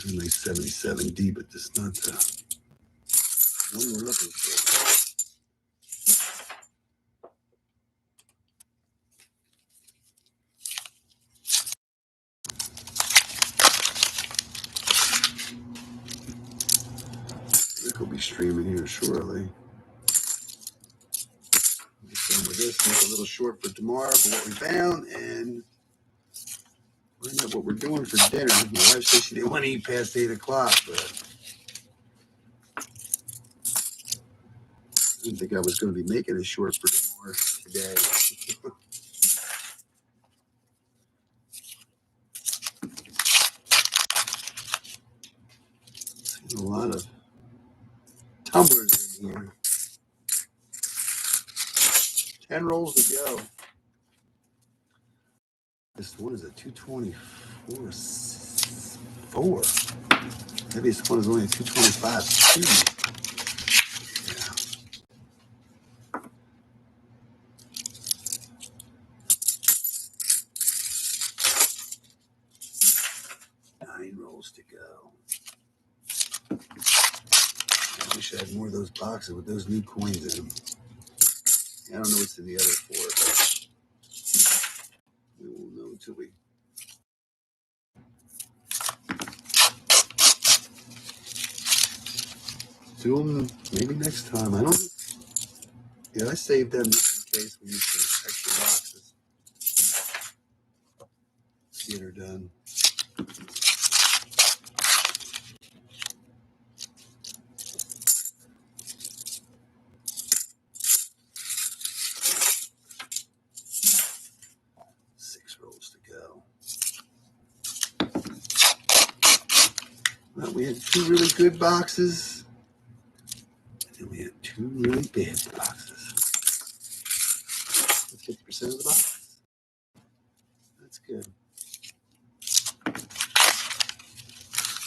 Speaker 1: A nice 77D, but this is not the one we're looking for. Rick will be streaming here shortly. Just done with this, make a little short for tomorrow for what we found, and find out what we're doing for dinner. My wife said she didn't want to eat past 8 o'clock, but I didn't think I was going to be making a short for tomorrow today. A lot of tumblers in here. 10 rolls to go. This one is a 224. Maybe this one is only a 225. Yeah. 9 rolls to go. I wish I had more of those boxes with those new coins in them. I don't know what's in the other 4, but we won't know until we. Do them maybe next time. I don't. Yeah, I saved them just in case we need some extra boxes. Get her done. Well, we had 2 really good boxes, and then we had 2 really bad boxes. That's 50% of the box. That's good.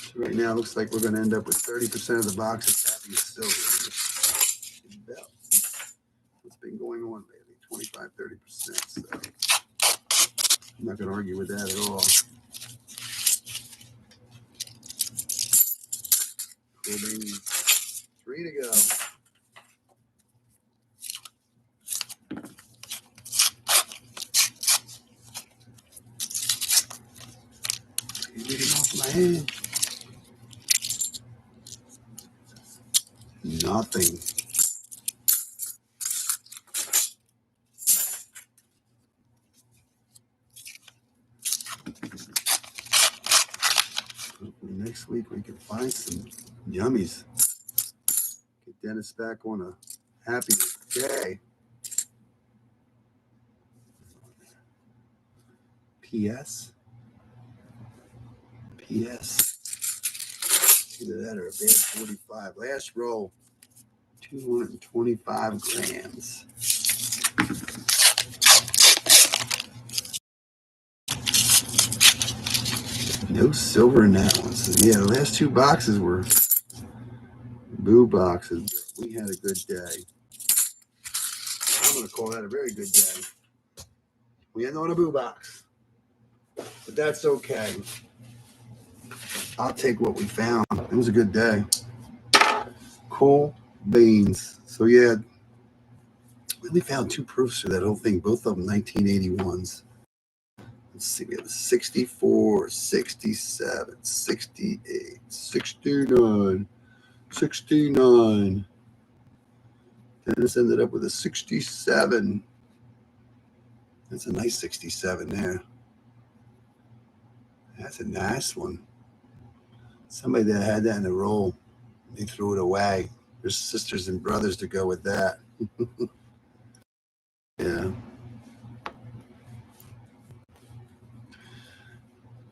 Speaker 1: So right now, it looks like we're going to end up with 30% of the boxes having silver. About what's been going on lately, 25-30%. So I'm not going to argue with that at all. Cool beans. 3 to go. Getting off my hand. Nothing. Next week we can find some yummies. Get Dennis back on a happy day. P.S. Either that or a bad 45. Last roll, 225 grams. No silver in that one. So yeah, the last 2 boxes were boo boxes, but we had a good day. I'm going to call that a very good day. We end on a boo box, but that's okay. I'll take what we found. It was a good day. Cool beans. So yeah, we only found 2 proofs for that whole thing, both of them 1981s. Let's see, we have 64, 67, 68, 69, 69. Dennis ended up with a 67. That's a nice 67 there. That's a nice one. Somebody that had that in a roll, they threw it away. There's sisters and brothers to go with that. Yeah.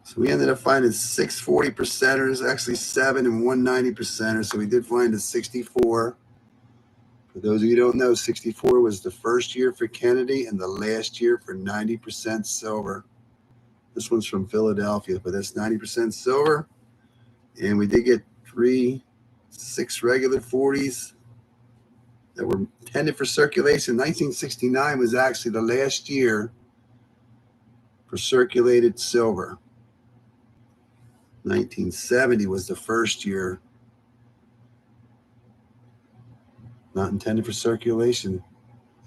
Speaker 1: So we ended up finding 6 40%ers, actually 7 and 1 90%er. So we did find a 64. For those of you who don't know, 64 was the first year for Kennedy and the last year for 90% silver. This one's from Philadelphia, but that's 90% silver. And we did get 6 regular 40s that were intended for circulation. 1969 was actually the last year for circulated silver. 1970 was the first year. Not intended for circulation.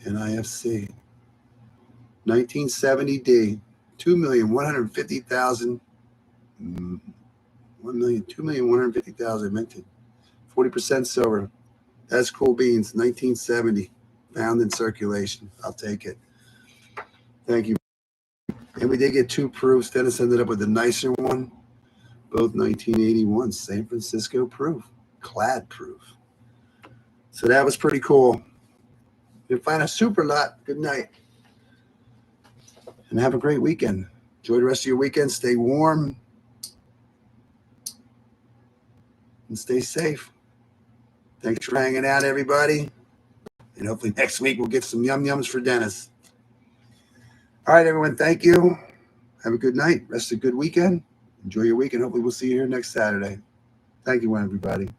Speaker 1: NIFC. 1970 D. 2,150,000. 2,150,000 minted. 40% silver. That's cool beans. 1970. Found in circulation. I'll take it. Thank you. And we did get 2 proofs. Dennis ended up with a nicer one. Both 1981. San Francisco proof. Clad proof. So that was pretty cool. You'll find a super lot. Good night. And have a great weekend. Enjoy the rest of your weekend. Stay warm. And stay safe. Thanks for hanging out, everybody. And hopefully next week we'll get some yum-yums for Dennis. All right, everyone. Thank you. Have a good night. Rest of a good weekend. Enjoy your weekend. Hopefully we'll see you here next Saturday. Thank you, everybody.